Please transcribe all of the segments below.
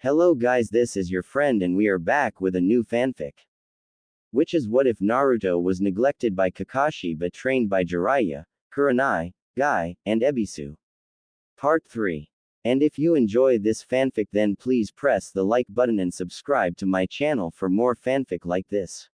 Hello guys, this is your friend and we are back with a new fanfic. Which is what if Naruto was neglected by Kakashi but trained by Jiraiya, Kurenai, Guy, and Ebisu. Part 3. And if you enjoy this fanfic then please press the like button and subscribe to my channel for more fanfic like this.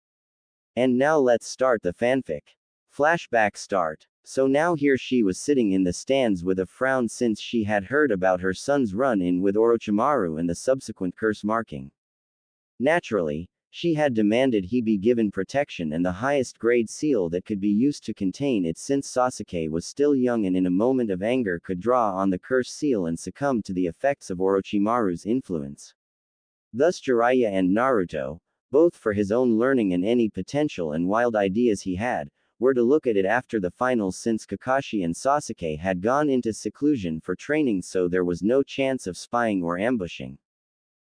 And now let's start the fanfic. Flashback start. So now here she was sitting in the stands with a frown since she had heard about her son's run-in with Orochimaru and the subsequent curse marking. Naturally, she had demanded he be given protection and the highest grade seal that could be used to contain it since Sasuke was still young and in a moment of anger could draw on the curse seal and succumb to the effects of Orochimaru's influence. Thus Jiraiya and Naruto, both for his own learning and any potential and wild ideas he had, were to look at it after the finals since Kakashi and Sasuke had gone into seclusion for training so there was no chance of spying or ambushing.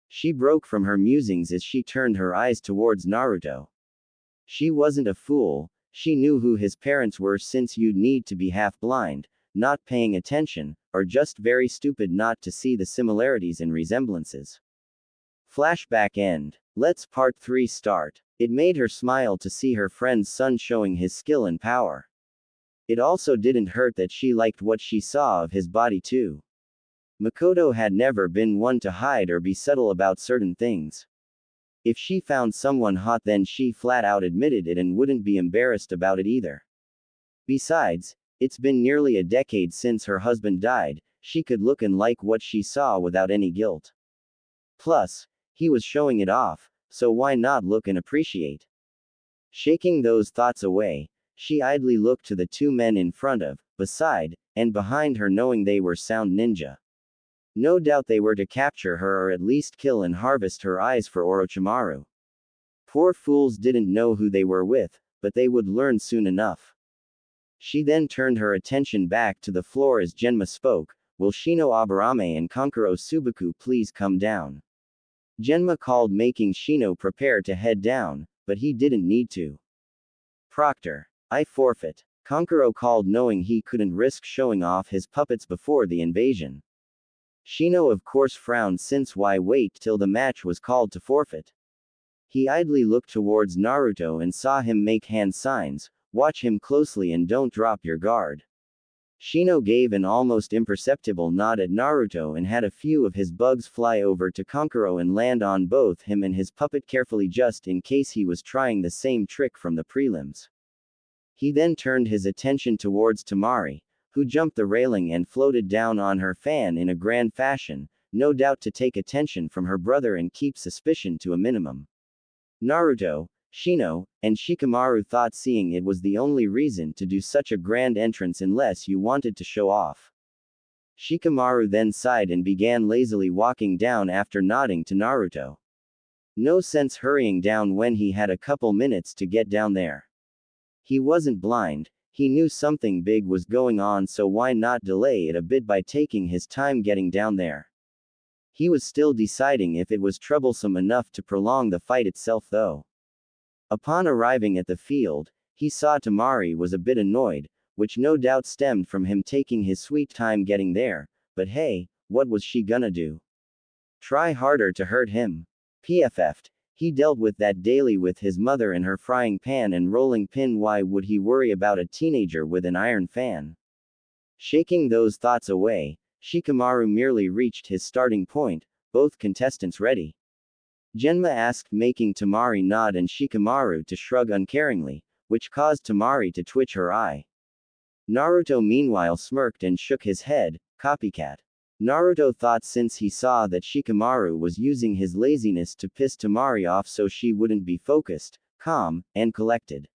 She broke from her musings as she turned her eyes towards Naruto. She wasn't a fool, she knew who his parents were since you'd need to be half blind, not paying attention, or just very stupid not to see the similarities and resemblances. Flashback end. Let's part 3 start. It made her smile to see her friend's son showing his skill and power. It also didn't hurt that she liked what she saw of his body too. Makoto had never been one to hide or be subtle about certain things. If she found someone hot then she flat out admitted it and wouldn't be embarrassed about it either. Besides, it's been nearly a decade since her husband died, she could look and like what she saw without any guilt. Plus, he was showing it off, so why not look and appreciate? Shaking those thoughts away, she idly looked to the two men in front of, beside, and behind her knowing they were sound ninja. No doubt they were to capture her or at least kill and harvest her eyes for Orochimaru. Poor fools didn't know who they were with, but they would learn soon enough. She then turned her attention back to the floor as Genma spoke, "Will Shino Aburame and Kankuro Subaku please come down?" Genma called making Shino prepare to head down, but he didn't need to. "Proctor, I forfeit." Kankuro called knowing he couldn't risk showing off his puppets before the invasion. Shino of course frowned since why wait till the match was called to forfeit. He idly looked towards Naruto and saw him make hand signs, "Watch him closely and don't drop your guard." Shino gave an almost imperceptible nod at Naruto and had a few of his bugs fly over to Kankuro and land on both him and his puppet carefully just in case he was trying the same trick from the prelims. He then turned his attention towards Temari, who jumped the railing and floated down on her fan in a grand fashion, no doubt to take attention from her brother and keep suspicion to a minimum. Naruto, Shino, and Shikamaru thought seeing it was the only reason to do such a grand entrance unless you wanted to show off. Shikamaru then sighed and began lazily walking down after nodding to Naruto. No sense hurrying down when he had a couple minutes to get down there. He wasn't blind, he knew something big was going on so why not delay it a bit by taking his time getting down there. He was still deciding if it was troublesome enough to prolong the fight itself though. Upon arriving at the field, he saw Temari was a bit annoyed, which no doubt stemmed from him taking his sweet time getting there, but hey, what was she gonna do? Try harder to hurt him? PFF'd, he dealt with that daily with his mother in her frying pan and rolling pin, why would he worry about a teenager with an iron fan? Shaking those thoughts away, Shikamaru merely reached his starting point, both contestants ready. Genma asked making Temari nod and Shikamaru to shrug uncaringly, which caused Temari to twitch her eye. Naruto meanwhile smirked and shook his head, copycat. Naruto thought since he saw that Shikamaru was using his laziness to piss Temari off so she wouldn't be focused, calm, and collected.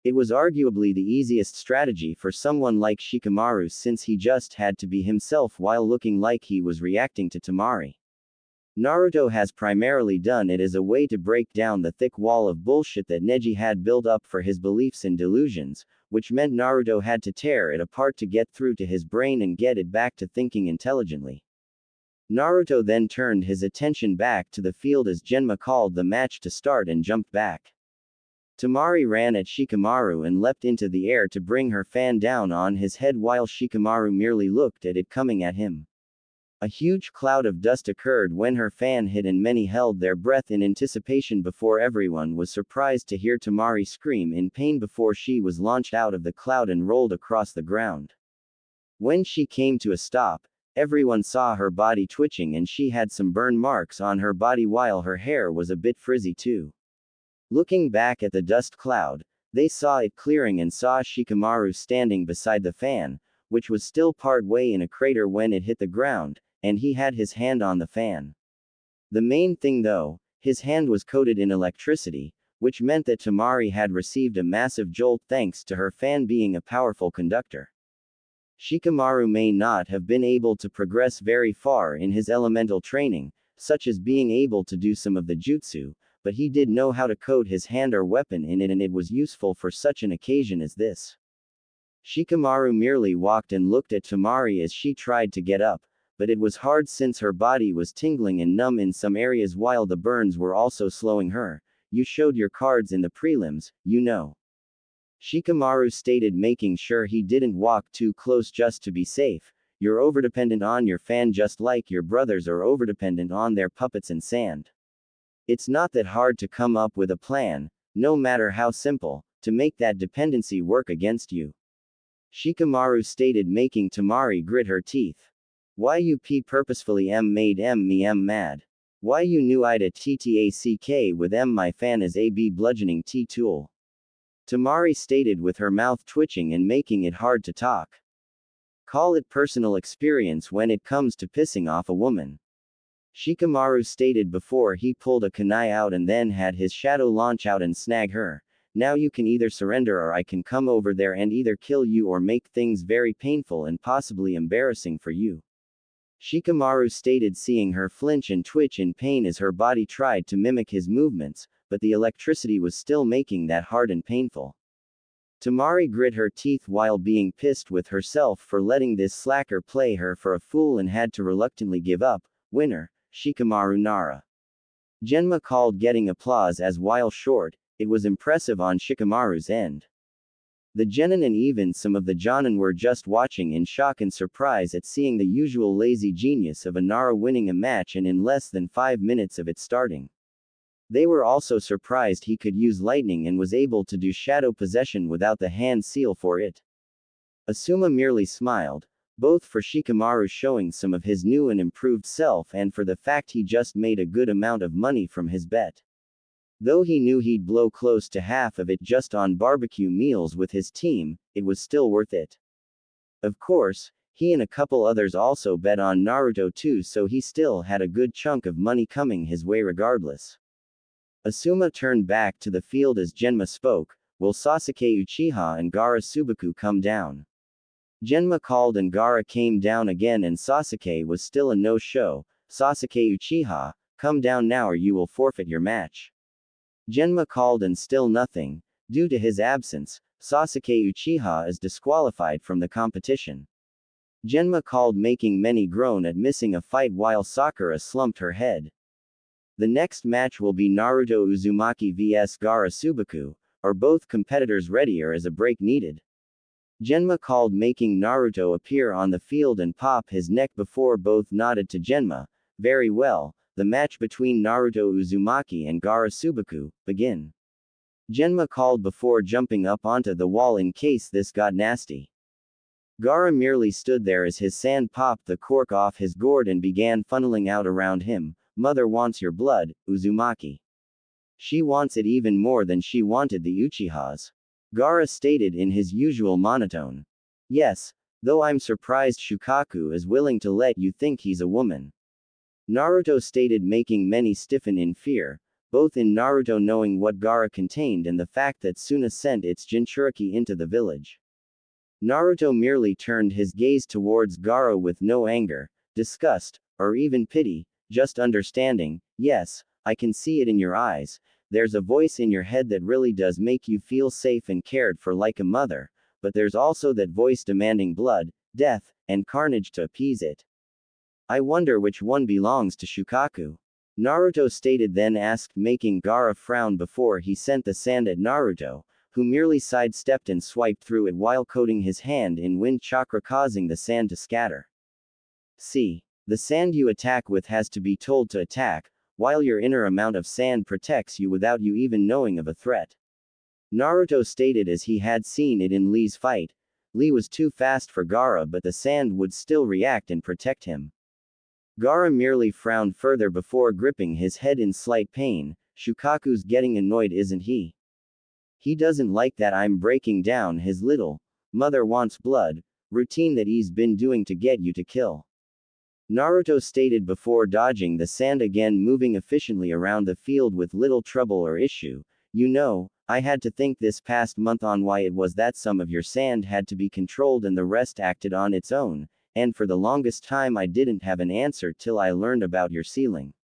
It was arguably the easiest strategy for someone like Shikamaru since he just had to be himself while looking like he was reacting to Temari. Naruto has primarily done it as a way to break down the thick wall of bullshit that Neji had built up for his beliefs and delusions, which meant Naruto had to tear it apart to get through to his brain and get it back to thinking intelligently. Naruto then turned his attention back to the field as Genma called the match to start and jumped back. Temari ran at Shikamaru and leapt into the air to bring her fan down on his head while Shikamaru merely looked at it coming at him. A huge cloud of dust occurred when her fan hit and many held their breath in anticipation before everyone was surprised to hear Temari scream in pain before she was launched out of the cloud and rolled across the ground. When she came to a stop, everyone saw her body twitching and she had some burn marks on her body while her hair was a bit frizzy too. Looking back at the dust cloud, they saw it clearing and saw Shikamaru standing beside the fan, which was still part way in a crater when it hit the ground, and he had his hand on the fan. The main thing though, his hand was coated in electricity, which meant that Temari had received a massive jolt thanks to her fan being a powerful conductor. Shikamaru may not have been able to progress very far in his elemental training, such as being able to do some of the jutsu, but he did know how to coat his hand or weapon in it and it was useful for such an occasion as this. Shikamaru merely walked and looked at Temari as she tried to get up, but it was hard since her body was tingling and numb in some areas while the burns were also slowing her. You showed your cards in the prelims, you know. Shikamaru stated, making sure he didn't walk too close just to be safe. You're overdependent on your fan just like your brothers are overdependent on their puppets and sand. It's not that hard to come up with a plan, no matter how simple, to make that dependency work against you. Shikamaru stated, making Temari grit her teeth. Why you purposefully made me mad. Why you knew I'd a TTACK with my fan as a B bludgeoning T tool. Temari stated with her mouth twitching and making it hard to talk. Call it personal experience when it comes to pissing off a woman. Shikamaru stated before he pulled a kunai out and then had his shadow launch out and snag her. Now you can either surrender or I can come over there and either kill you or make things very painful and possibly embarrassing for you. Shikamaru stated, seeing her flinch and twitch in pain as her body tried to mimic his movements, but the electricity was still making that hard and painful. Temari grit her teeth while being pissed with herself for letting this slacker play her for a fool and had to reluctantly give up. Winner, Shikamaru Nara. Genma called, getting applause as while short, it was impressive on Shikamaru's end. The genin and even some of the jonin were just watching in shock and surprise at seeing the usual lazy genius of a Nara winning a match and in less than 5 minutes of it starting. They were also surprised he could use lightning and was able to do shadow possession without the hand seal for it. Asuma merely smiled, both for Shikamaru showing some of his new and improved self and for the fact he just made a good amount of money from his bet. Though he knew he'd blow close to half of it just on barbecue meals with his team, it was still worth it. Of course, he and a couple others also bet on Naruto too, so he still had a good chunk of money coming his way regardless. Asuma turned back to the field as Genma spoke. Will Sasuke Uchiha and Gaara Subaku come down? Genma called and Gaara came down again and Sasuke was still a no-show. Sasuke Uchiha, come down now or you will forfeit your match. Genma called and still nothing. Due to his absence, Sasuke Uchiha is disqualified from the competition. Genma called, making many groan at missing a fight while Sakura slumped her head. The next match will be Naruto Uzumaki vs Gaara Subaku. Are both competitors ready or is a break needed? Genma called, making Naruto appear on the field and pop his neck before both nodded to Genma. Very well. The match between Naruto Uzumaki and Gaara Subaku, begin. Genma called before jumping up onto the wall in case this got nasty. Gaara merely stood there as his sand popped the cork off his gourd and began funneling out around him. Mother wants your blood, Uzumaki. She wants it even more than she wanted the Uchihas. Gaara stated in his usual monotone. Yes, though I'm surprised Shukaku is willing to let you think he's a woman. Naruto stated, making many stiffen in fear, both in Naruto knowing what Gaara contained and the fact that Suna sent its Jinchuriki into the village. Naruto merely turned his gaze towards Gaara with no anger, disgust, or even pity, just understanding. Yes, I can see it in your eyes. There's a voice in your head that really does make you feel safe and cared for like a mother, but there's also that voice demanding blood, death, and carnage to appease it. I wonder which one belongs to Shukaku. Naruto stated, then asked, making Gaara frown before he sent the sand at Naruto, who merely sidestepped and swiped through it while coating his hand in wind chakra causing the sand to scatter. See. The sand you attack with has to be told to attack, while your inner amount of sand protects you without you even knowing of a threat. Naruto stated as he had seen it in Lee's fight. Lee was too fast for Gaara, but the sand would still react and protect him. Gaara merely frowned further before gripping his head in slight pain. Shukaku's getting annoyed, isn't he? He doesn't like that I'm breaking down his little mother wants blood routine that he's been doing to get you to kill. Naruto stated before dodging the sand again, moving efficiently around the field with little trouble or issue. You know, I had to think this past month on why it was that some of your sand had to be controlled and the rest acted on its own, and for the longest time I didn't have an answer till I learned about your ceiling.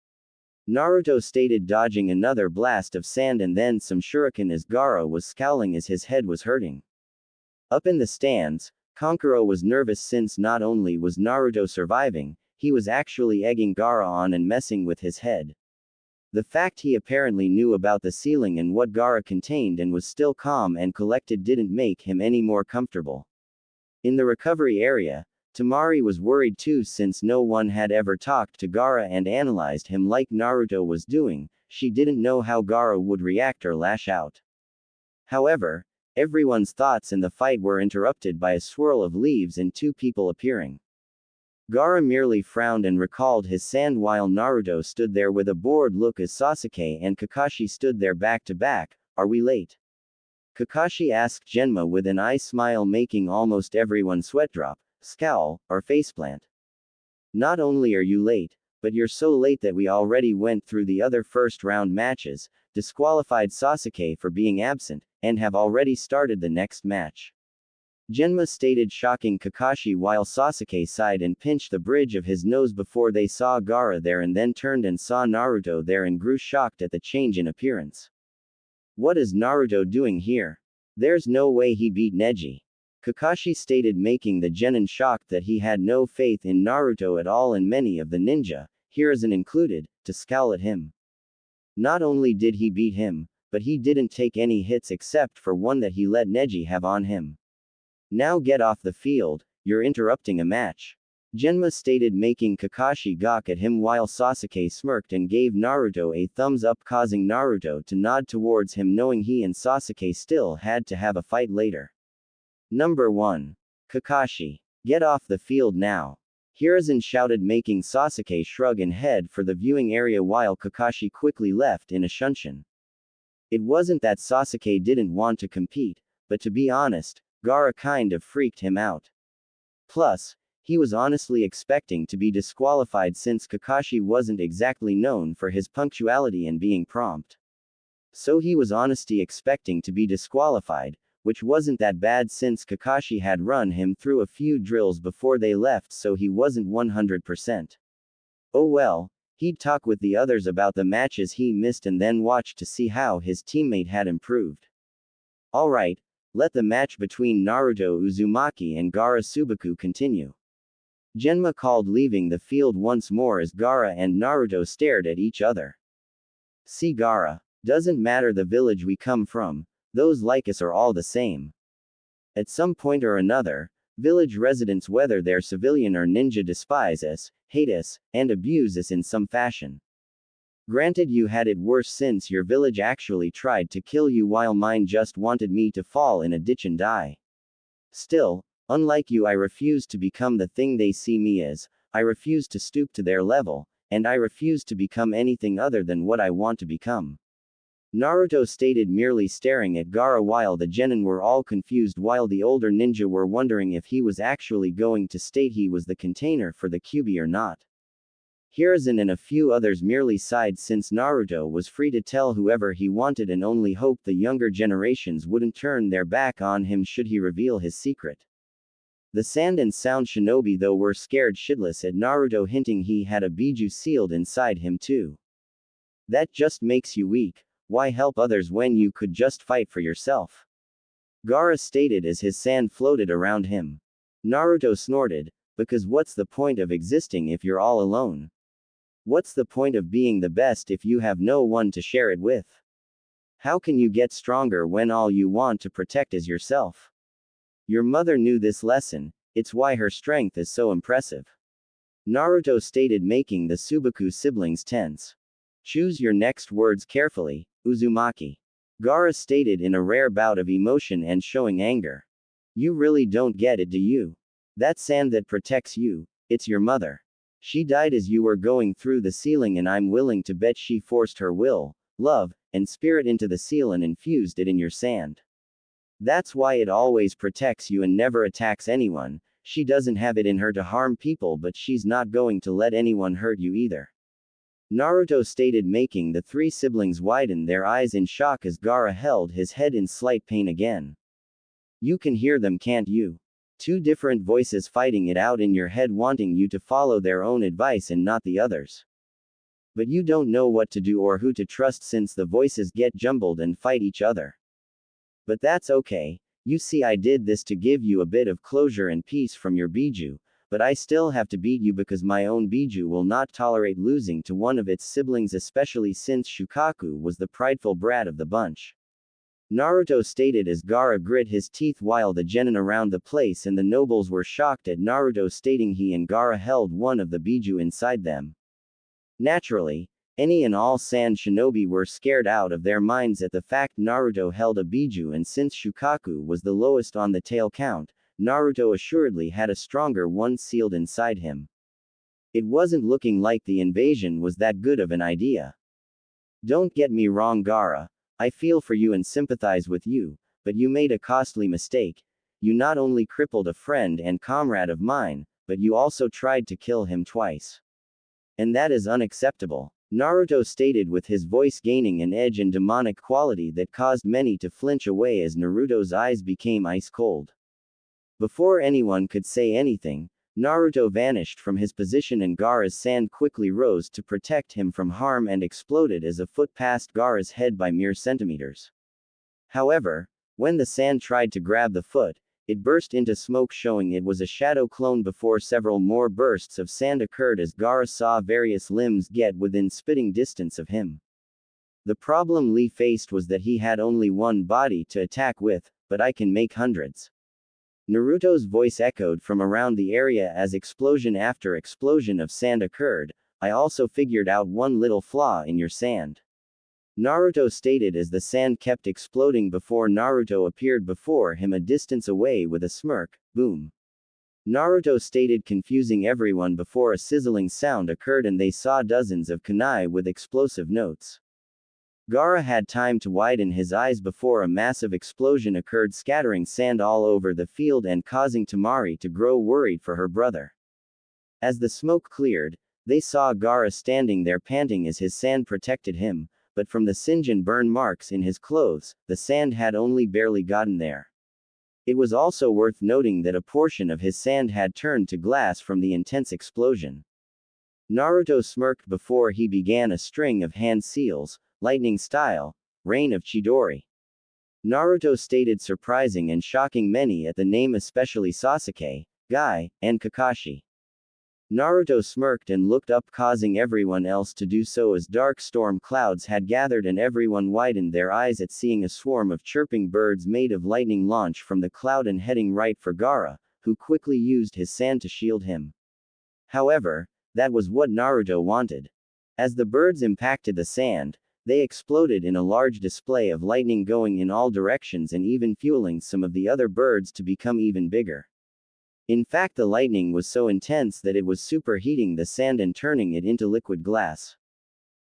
Naruto stated, dodging another blast of sand and then some shuriken as Gaara was scowling as his head was hurting. Up in the stands, Kankuro was nervous since not only was Naruto surviving, he was actually egging Gaara on and messing with his head. The fact he apparently knew about the ceiling and what Gaara contained and was still calm and collected didn't make him any more comfortable. In the recovery area, Temari was worried too since no one had ever talked to Gaara and analyzed him like Naruto was doing. She didn't know how Gaara would react or lash out. However, everyone's thoughts in the fight were interrupted by a swirl of leaves and two people appearing. Gaara merely frowned and recalled his sand while Naruto stood there with a bored look as Sasuke and Kakashi stood there back to back. Are we late? Kakashi asked Genma with an eye smile, making almost everyone sweat drop, scowl, or faceplant. Not only are you late, but you're so late that we already went through the other first round matches, disqualified Sasuke for being absent, and have already started the next match. Genma stated, shocking Kakashi while Sasuke sighed and pinched the bridge of his nose before they saw Gaara there and then turned and saw Naruto there and grew shocked at the change in appearance. What is Naruto doing here? There's no way he beat Neji. Kakashi stated, making the genin shocked that he had no faith in Naruto at all and many of the ninja, Hiruzen included, to scowl at him. Not only did he beat him, but he didn't take any hits except for one that he let Neji have on him. Now get off the field, you're interrupting a match. Genma stated, making Kakashi gawk at him while Sasuke smirked and gave Naruto a thumbs up, causing Naruto to nod towards him, knowing he and Sasuke still had to have a fight later. Number 1. Kakashi. Get off the field now. Hiruzen shouted, making Sasuke shrug and head for the viewing area while Kakashi quickly left in a shunshin. It wasn't that Sasuke didn't want to compete, but to be honest, Gaara kind of freaked him out. Plus, he was honestly expecting to be disqualified since Kakashi wasn't exactly known for his punctuality and being prompt. So he was honestly expecting to be disqualified, which wasn't that bad since Kakashi had run him through a few drills before they left, so he wasn't 100%. Oh well, he'd talk with the others about the matches he missed and then watch to see how his teammate had improved. Alright, let the match between Naruto Uzumaki and Gaara Subaku continue. Genma called, leaving the field once more as Gaara and Naruto stared at each other. See, Gaara, doesn't matter the village we come from, those like us are all the same. At some point or another, village residents, whether they're civilian or ninja, despise us, hate us, and abuse us in some fashion. Granted, you had it worse since your village actually tried to kill you while mine just wanted me to fall in a ditch and die. Still, unlike you, I refuse to become the thing they see me as, I refuse to stoop to their level, and I refuse to become anything other than what I want to become. Naruto stated, merely staring at Gaara while the genin were all confused while the older ninja were wondering if he was actually going to state he was the container for the Kyuubi or not. Hiruzen and a few others merely sighed since Naruto was free to tell whoever he wanted and only hoped the younger generations wouldn't turn their back on him should he reveal his secret. The Sand and Sound Shinobi though were scared shitless at Naruto hinting he had a Biju sealed inside him too. That just makes you weak. Why help others when you could just fight for yourself? Gaara stated as his sand floated around him. Naruto snorted, because what's the point of existing if you're all alone? What's the point of being the best if you have no one to share it with? How can you get stronger when all you want to protect is yourself? Your mother knew this lesson, it's why her strength is so impressive. Naruto stated, making the Subaku siblings tense. Choose your next words carefully, Uzumaki. Gaara stated in a rare bout of emotion and showing anger. You really don't get it, do you? That sand that protects you, it's your mother. She died as you were going through the ceiling, and I'm willing to bet she forced her will, love, and spirit into the seal and infused it in your sand. That's why it always protects you and never attacks anyone. She doesn't have it in her to harm people, but she's not going to let anyone hurt you either. Naruto stated, making the three siblings widen their eyes in shock as Gaara held his head in slight pain again. You can hear them, can't you? Two different voices fighting it out in your head, wanting you to follow their own advice and not the others. But you don't know what to do or who to trust since the voices get jumbled and fight each other. But that's okay. You see, I did this to give you a bit of closure and peace from your Biju, but I still have to beat you because my own Biju will not tolerate losing to one of its siblings, especially since Shukaku was the prideful brat of the bunch. Naruto stated as Gaara grit his teeth while the genin around the place and the nobles were shocked at Naruto stating he and Gaara held one of the Biju inside them. Naturally, any and all sand shinobi were scared out of their minds at the fact Naruto held a Biju, and since Shukaku was the lowest on the tail count, Naruto assuredly had a stronger one sealed inside him. It wasn't looking like the invasion was that good of an idea. Don't get me wrong, Gaara. I feel for you and sympathize with you, but you made a costly mistake. You not only crippled a friend and comrade of mine, but you also tried to kill him twice. And that is unacceptable. Naruto stated with his voice gaining an edge and demonic quality that caused many to flinch away as Naruto's eyes became ice cold. Before anyone could say anything, Naruto vanished from his position and Gaara's sand quickly rose to protect him from harm and exploded as a foot passed Gaara's head by mere centimeters. However, when the sand tried to grab the foot, it burst into smoke, showing it was a shadow clone before several more bursts of sand occurred as Gaara saw various limbs get within spitting distance of him. The problem Lee faced was that he had only one body to attack with, but I can make hundreds. Naruto's voice echoed from around the area as explosion after explosion of sand occurred. I also figured out one little flaw in your sand. Naruto stated as the sand kept exploding before Naruto appeared before him a distance away with a smirk. Boom. Naruto stated, confusing everyone before a sizzling sound occurred and they saw dozens of kunai with explosive notes. Gaara had time to widen his eyes before a massive explosion occurred, scattering sand all over the field and causing Temari to grow worried for her brother. As the smoke cleared, they saw Gaara standing there panting as his sand protected him, but from the singe and burn marks in his clothes, the sand had only barely gotten there. It was also worth noting that a portion of his sand had turned to glass from the intense explosion. Naruto smirked before he began a string of hand seals, lightning style, rain of Chidori. Naruto stated, surprising and shocking many at the name, especially Sasuke, Guy, and Kakashi. Naruto smirked and looked up, causing everyone else to do so as dark storm clouds had gathered and everyone widened their eyes at seeing a swarm of chirping birds made of lightning launch from the cloud and heading right for Gaara, who quickly used his sand to shield him. However, that was what Naruto wanted. As the birds impacted the sand, they exploded in a large display of lightning going in all directions and even fueling some of the other birds to become even bigger. In fact, the lightning was so intense that it was superheating the sand and turning it into liquid glass.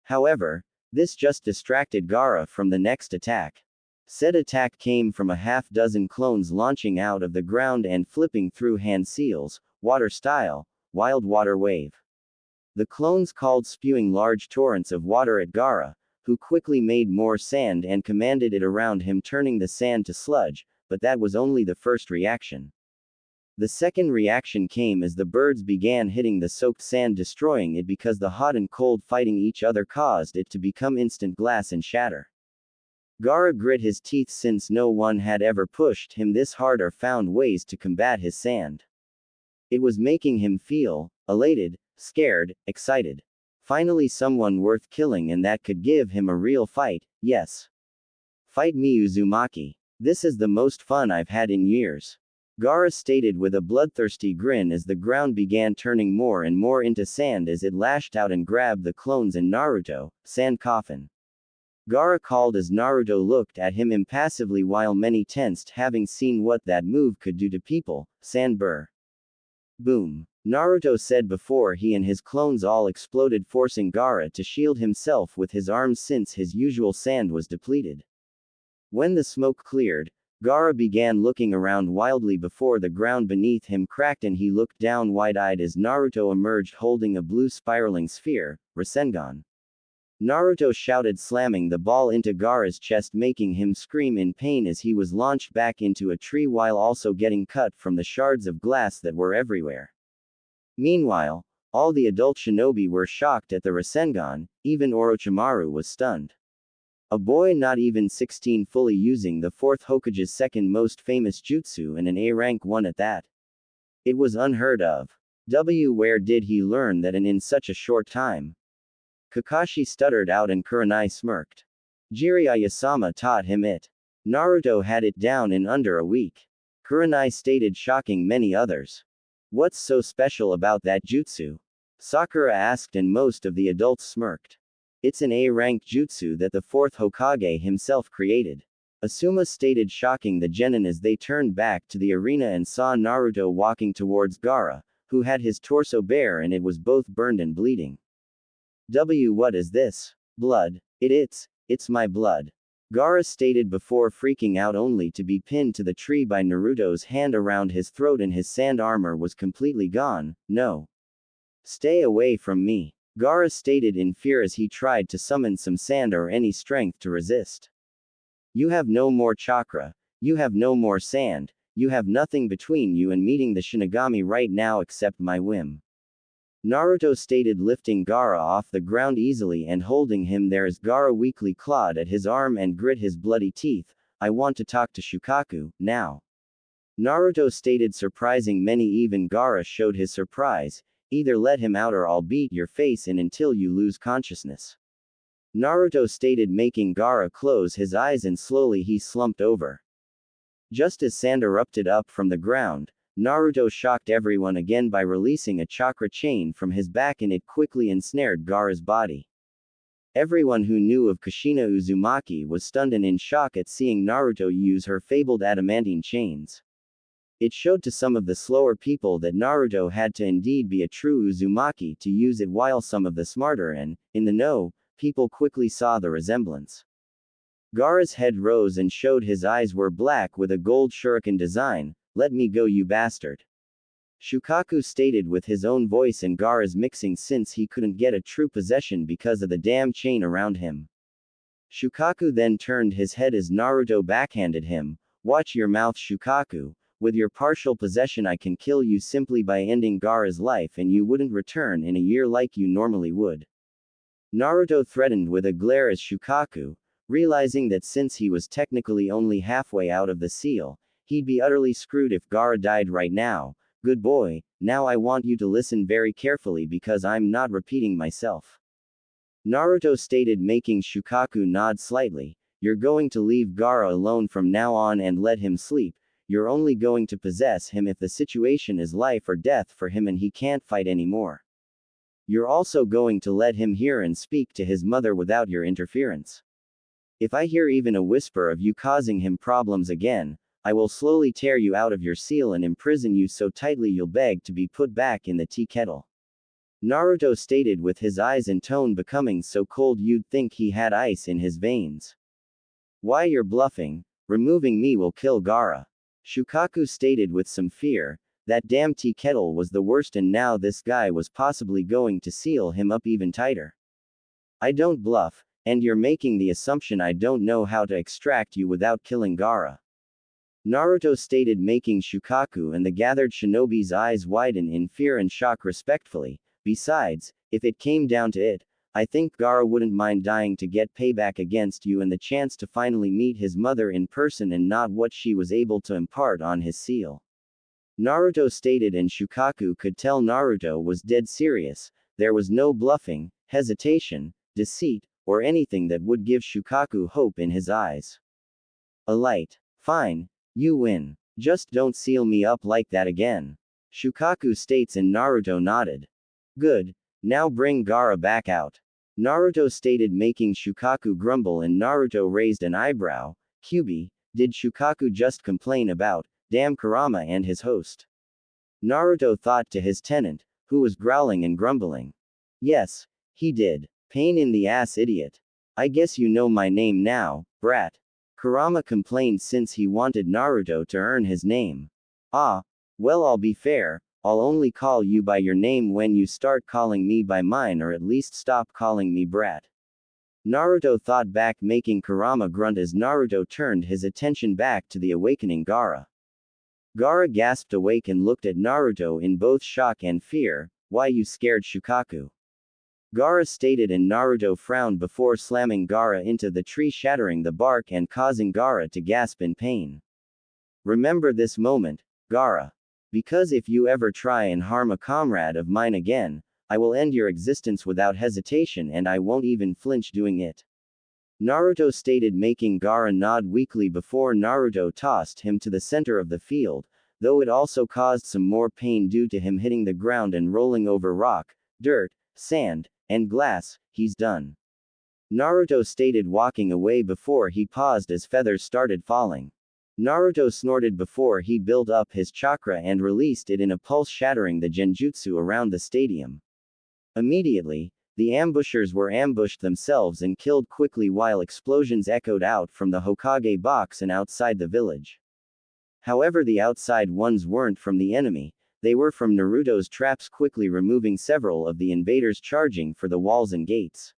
However, this just distracted Gaara from the next attack. Said attack came from a half-dozen clones launching out of the ground and flipping through hand seals, water style, wild water wave. The clones called, spewing large torrents of water at Gaara, who quickly made more sand and commanded it around him, turning the sand to sludge, but that was only the first reaction. The second reaction came as the birds began hitting the soaked sand, destroying it because the hot and cold fighting each other caused it to become instant glass and shatter. Gaara grit his teeth since no one had ever pushed him this hard or found ways to combat his sand. It was making him feel elated, scared, excited. Finally, someone worth killing and that could give him a real fight, yes. Fight me, Uzumaki. This is the most fun I've had in years. Gaara stated with a bloodthirsty grin as the ground began turning more and more into sand as it lashed out and grabbed the clones and Naruto, sand coffin. Gaara called as Naruto looked at him impassively while many tensed having seen what that move could do to people, sand burr. Boom. Naruto said before he and his clones all exploded forcing Gaara to shield himself with his arms since his usual sand was depleted. When the smoke cleared, Gaara began looking around wildly before the ground beneath him cracked and he looked down wide-eyed as Naruto emerged holding a blue spiraling sphere, Rasengan. Naruto shouted slamming the ball into Gaara's chest making him scream in pain as he was launched back into a tree while also getting cut from the shards of glass that were everywhere. Meanwhile, all the adult shinobi were shocked at the Rasengan, even Orochimaru was stunned. A boy not even 16 fully using the 4th Hokage's second most famous jutsu and an A rank one at that. It was unheard of. Where did he learn that and in such a short time? Kakashi stuttered out and Kurenai smirked. Jiraiya-sama taught him it. Naruto had it down in under a week. Kurenai stated shocking many others. What's so special about that jutsu? Sakura asked and most of the adults smirked. It's an A-rank jutsu that the 4th Hokage himself created. Asuma stated shocking the genin as they turned back to the arena and saw Naruto walking towards Gaara, who had his torso bare and it was both burned and bleeding. What is this? Blood. It's my blood. Gaara stated before freaking out only to be pinned to the tree by Naruto's hand around his throat and his sand armor was completely gone. No. Stay away from me. Gaara stated in fear as he tried to summon some sand or any strength to resist. You have no more chakra, you have no more sand, you have nothing between you and meeting the Shinigami right now except my whim. Naruto stated lifting Gaara off the ground easily and holding him there as Gaara weakly clawed at his arm and grit his bloody teeth. I want to talk to Shukaku, now. Naruto stated surprising many even Gaara showed his surprise. Either let him out or I'll beat your face in until you lose consciousness. Naruto stated making Gaara close his eyes and slowly he slumped over. Just as sand erupted up from the ground, Naruto shocked everyone again by releasing a chakra chain from his back and it quickly ensnared Gaara's body. Everyone who knew of Kushina Uzumaki was stunned and in shock at seeing Naruto use her fabled adamantine chains. It showed to some of the slower people that Naruto had to indeed be a true Uzumaki to use it while some of the smarter and, in the know, people quickly saw the resemblance. Gaara's head rose and showed his eyes were black with a gold shuriken design. Let me go you bastard. Shukaku stated with his own voice and Gaara's mixing since he couldn't get a true possession because of the damn chain around him. Shukaku then turned his head as Naruto backhanded him. Watch your mouth Shukaku. With your partial possession I can kill you simply by ending Gaara's life and you wouldn't return in a year like you normally would. Naruto threatened with a glare as Shukaku, realizing that since he was technically only halfway out of the seal, he'd be utterly screwed if Gaara died right now. Good boy, now I want you to listen very carefully because I'm not repeating myself. Naruto stated making Shukaku nod slightly. You're going to leave Gaara alone from now on and let him sleep. You're only going to possess him if the situation is life or death for him and he can't fight anymore. You're also going to let him hear and speak to his mother without your interference. If I hear even a whisper of you causing him problems again, I will slowly tear you out of your seal and imprison you so tightly you'll beg to be put back in the tea kettle. Naruto stated with his eyes and tone becoming so cold you'd think he had ice in his veins. Why you're bluffing, removing me will kill Gaara. Shukaku stated with some fear, that damn tea kettle was the worst and now this guy was possibly going to seal him up even tighter. I don't bluff, and you're making the assumption I don't know how to extract you without killing Gaara. Naruto stated making Shukaku and the gathered shinobi's eyes widen in fear and shock respectfully. Besides, if it came down to it, I think Gaara wouldn't mind dying to get payback against you and the chance to finally meet his mother in person and not what she was able to impart on his seal. Naruto stated and Shukaku could tell Naruto was dead serious. There was no bluffing, hesitation, deceit, or anything that would give Shukaku hope in his eyes. A light. Fine. You win. Just don't seal me up like that again. Shukaku states and Naruto nodded. Good. Now bring Gaara back out. Naruto stated, making Shukaku grumble, and Naruto raised an eyebrow. Kyuubi, did Shukaku just complain about, damn Kurama and his host? Naruto thought to his tenant, who was growling and grumbling. Yes, he did. Pain in the ass idiot. I guess you know my name now, brat. Kurama complained since he wanted Naruto to earn his name. Ah, well, I'll be fair, I'll only call you by your name when you start calling me by mine, or at least stop calling me brat. Naruto thought back, making Kurama grunt as Naruto turned his attention back to the awakening Gaara. Gaara gasped awake and looked at Naruto in both shock and fear. Why, you scared Shukaku? Gaara stated, and Naruto frowned before slamming Gaara into the tree, shattering the bark and causing Gaara to gasp in pain. Remember this moment, Gaara. Because if you ever try and harm a comrade of mine again, I will end your existence without hesitation, and I won't even flinch doing it. Naruto stated, making Gaara nod weakly before Naruto tossed him to the center of the field, though it also caused some more pain due to him hitting the ground and rolling over rock, dirt, sand, and glass. He's done. Naruto stated, walking away before he paused as feathers started falling. Naruto snorted before he built up his chakra and released it in a pulse, shattering the genjutsu around the stadium. Immediately, the ambushers were ambushed themselves and killed quickly, while explosions echoed out from the Hokage box and outside the village. However, the outside ones weren't from the enemy, they were from Naruto's traps, quickly removing several of the invaders charging for the walls and gates.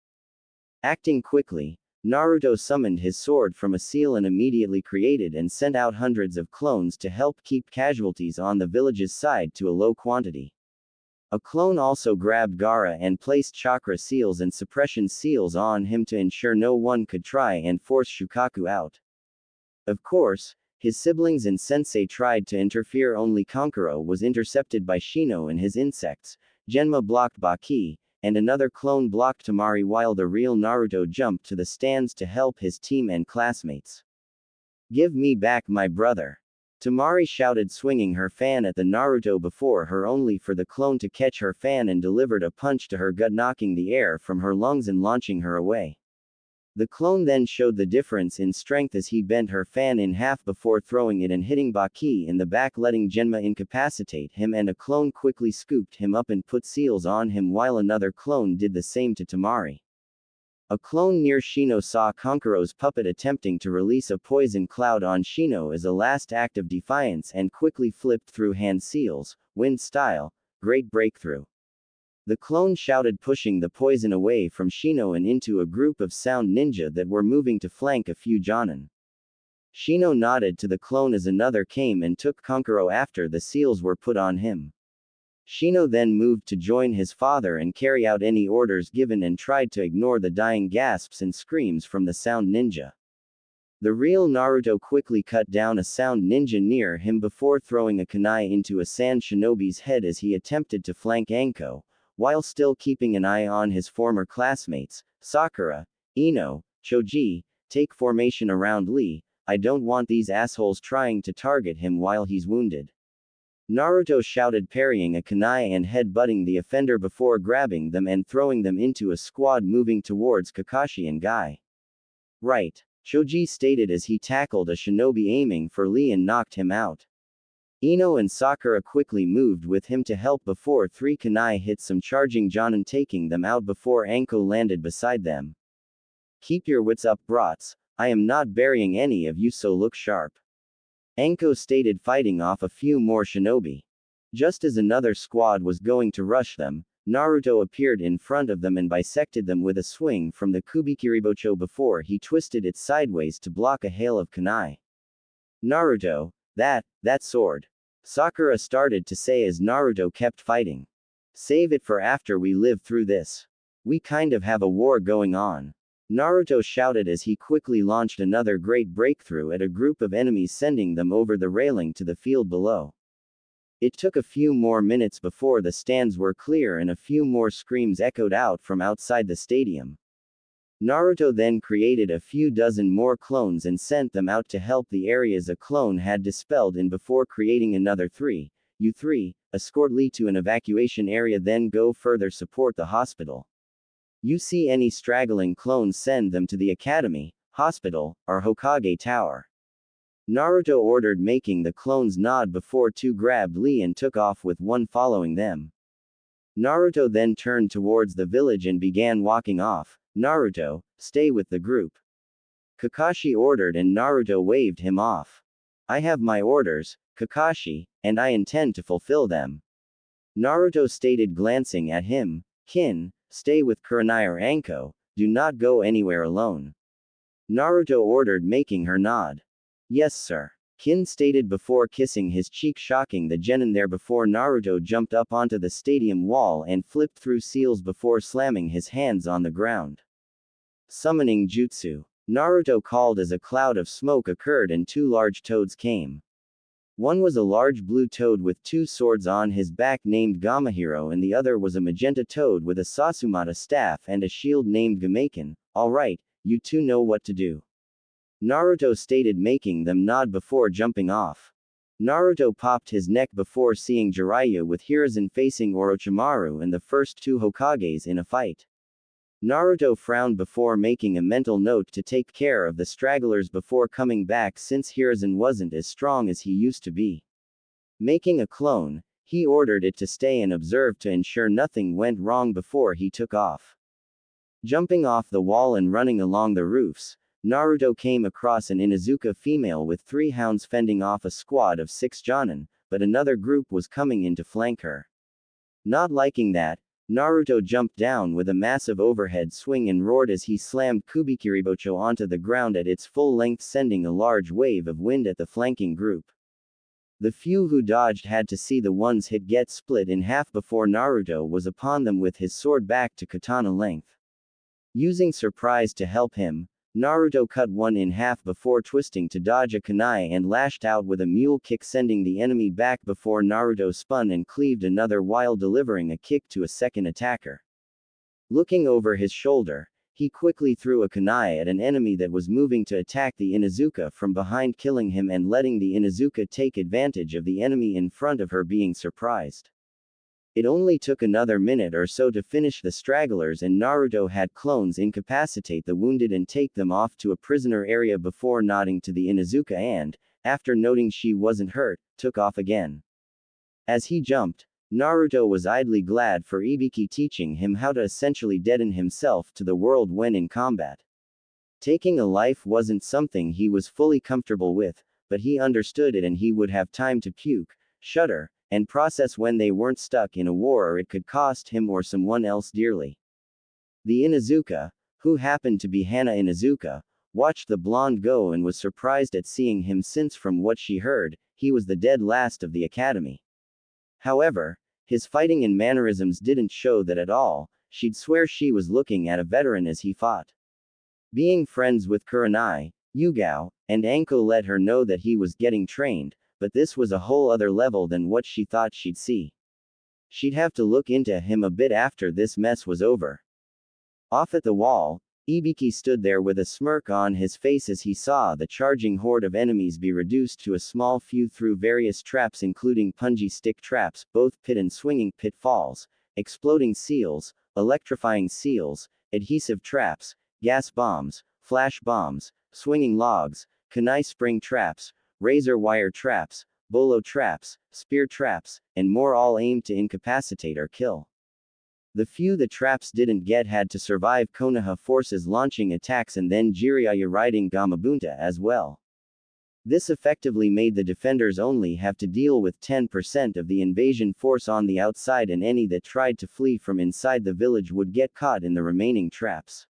Acting quickly, Naruto summoned his sword from a seal and immediately created and sent out hundreds of clones to help keep casualties on the village's side to a low quantity. A clone also grabbed Gaara and placed chakra seals and suppression seals on him to ensure no one could try and force Shukaku out. Of course, his siblings and sensei tried to interfere, only Kankuro was intercepted by Shino and his insects. Genma blocked Baki, and another clone blocked Temari, while the real Naruto jumped to the stands to help his team and classmates. Give me back my brother. Temari shouted, swinging her fan at the Naruto before her, only for the clone to catch her fan and delivered a punch to her gut, knocking the air from her lungs and launching her away. The clone then showed the difference in strength as he bent her fan in half before throwing it and hitting Baki in the back, letting Genma incapacitate him, and a clone quickly scooped him up and put seals on him, while another clone did the same to Temari. A clone near Shino saw Kankuro's puppet attempting to release a poison cloud on Shino as a last act of defiance and quickly flipped through hand seals, wind style. Great breakthrough. The clone shouted, pushing the poison away from Shino and into a group of sound ninja that were moving to flank a few Jonin. Shino nodded to the clone as another came and took Kankuro after the seals were put on him. Shino then moved to join his father and carry out any orders given, and tried to ignore the dying gasps and screams from the sound ninja. The real Naruto quickly cut down a sound ninja near him before throwing a kunai into a sand shinobi's head as he attempted to flank Anko, while still keeping an eye on his former classmates. Sakura, Ino, Choji, take formation around Lee. I don't want these assholes trying to target him while he's wounded. Naruto shouted, parrying a kunai and head-butting the offender before grabbing them and throwing them into a squad moving towards Kakashi and Guy. Right. Choji stated as he tackled a shinobi aiming for Lee and knocked him out. Ino and Sakura quickly moved with him to help before three kunai hit some charging Jonin, taking them out before Anko landed beside them. Keep your wits up, brats. I am not burying any of you, so look sharp. Anko stated, fighting off a few more shinobi. Just as another squad was going to rush them, Naruto appeared in front of them and bisected them with a swing from the Kubikiribocho before he twisted it sideways to block a hail of kunai. Naruto, that sword. Sakura started to say as Naruto kept fighting. Save it for after we live through this. We kind of have a war going on. Naruto shouted as he quickly launched another great breakthrough at a group of enemies, sending them over the railing to the field below. It took a few more minutes before the stands were clear and a few more screams echoed out from outside the stadium. Naruto then created a few dozen more clones and sent them out to help the areas a clone had dispelled in before creating another 3. U3, escort Lee to an evacuation area, then go further support the hospital. You see any straggling clones, send them to the academy, hospital, or Hokage Tower. Naruto ordered, making the clones nod before 2 grabbed Lee and took off with 1 following them. Naruto then turned towards the village and began walking off. Naruto, stay with the group. Kakashi ordered and Naruto waved him off. I have my orders, Kakashi, and I intend to fulfill them. Naruto stated, glancing at him. Kin, stay with Kurenai or Anko, do not go anywhere alone. Naruto ordered, making her nod. Yes sir. Kin stated before kissing his cheek, shocking the genin there before Naruto jumped up onto the stadium wall and flipped through seals before slamming his hands on the ground. Summoning Jutsu. Naruto called as a cloud of smoke occurred and 2 large toads came. One was a large blue toad with 2 swords on his back named Gamahiro, and the other was a magenta toad with a Sasumata staff and a shield named Gamaken. Alright, you 2 know what to do. Naruto stated, making them nod before jumping off. Naruto popped his neck before seeing Jiraiya with Hiruzen facing Orochimaru and the first 2 Hokages in a fight. Naruto frowned before making a mental note to take care of the stragglers before coming back, since Hiruzen wasn't as strong as he used to be. Making a clone, he ordered it to stay and observe to ensure nothing went wrong before he took off. Jumping off the wall and running along the roofs, Naruto came across an Inuzuka female with 3 hounds fending off a squad of 6 jonin, but another group was coming in to flank her. Not liking that, Naruto jumped down with a massive overhead swing and roared as he slammed Kubikiribocho onto the ground at its full length, sending a large wave of wind at the flanking group. The few who dodged had to see the ones hit get split in half before Naruto was upon them with his sword back to katana length. Using surprise to help him, Naruto cut one in half before twisting to dodge a kunai and lashed out with a mule kick, sending the enemy back before Naruto spun and cleaved another while delivering a kick to a second attacker. Looking over his shoulder, he quickly threw a kunai at an enemy that was moving to attack the Inuzuka from behind, killing him and letting the Inuzuka take advantage of the enemy in front of her being surprised. It only took another minute or so to finish the stragglers, and Naruto had clones incapacitate the wounded and take them off to a prisoner area before nodding to the Inuzuka and, after noting she wasn't hurt, took off again. As he jumped, Naruto was idly glad for Ibiki teaching him how to essentially deaden himself to the world when in combat. Taking a life wasn't something he was fully comfortable with, but he understood it, and he would have time to puke, shudder, and process when they weren't stuck in a war, or it could cost him or someone else dearly. The Inuzuka, who happened to be Hana Inuzuka, watched the blonde go and was surprised at seeing him, since from what she heard, he was the dead last of the academy. However, his fighting and mannerisms didn't show that at all. She'd swear she was looking at a veteran as he fought. Being friends with Kurenai, Yugao, and Anko let her know that he was getting trained, but this was a whole other level than what she thought she'd see. She'd have to look into him a bit after this mess was over. Off at the wall, Ibiki stood there with a smirk on his face as he saw the charging horde of enemies be reduced to a small few through various traps, including punji stick traps, both pit and swinging pitfalls, exploding seals, electrifying seals, adhesive traps, gas bombs, flash bombs, swinging logs, kunai spring traps, razor wire traps, bolo traps, spear traps, and more, all aimed to incapacitate or kill. The few the traps didn't get had to survive Konoha forces launching attacks and then Jiraiya riding Gamabunta as well. This effectively made the defenders only have to deal with 10% of the invasion force on the outside, and any that tried to flee from inside the village would get caught in the remaining traps.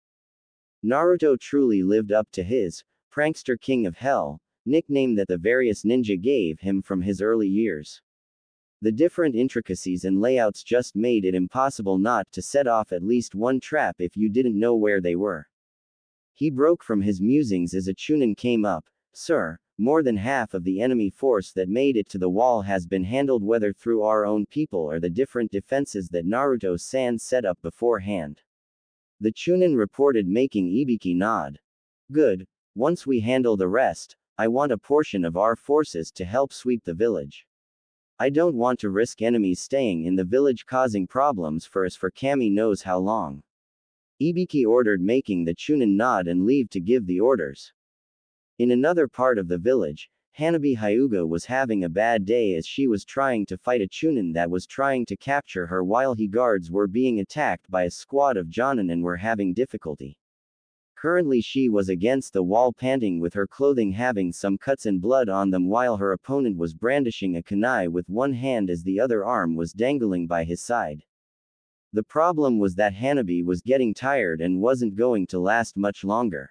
Naruto truly lived up to his prankster king of hell nickname that the various ninja gave him from his early years. The different intricacies and layouts just made it impossible not to set off at least one trap if you didn't know where they were. He broke from his musings as a chunin came up. Sir, more than half of the enemy force that made it to the wall has been handled, whether through our own people or the different defenses that Naruto-san set up beforehand. The Chunin reported, making Ibiki nod. Good. Once we handle the rest, I want a portion of our forces to help sweep the village. I don't want to risk enemies staying in the village causing problems for us for Kami knows how long. Ibiki ordered, making the Chunin nod and leave to give the orders. In another part of the village, Hanabi Hyuga was having a bad day as she was trying to fight a Chunin that was trying to capture her while he guards were being attacked by a squad of Jonin and were having difficulty. Currently she was against the wall panting with her clothing having some cuts and blood on them while her opponent was brandishing a kunai with one hand as the other arm was dangling by his side. The problem was that Hanabi was getting tired and wasn't going to last much longer.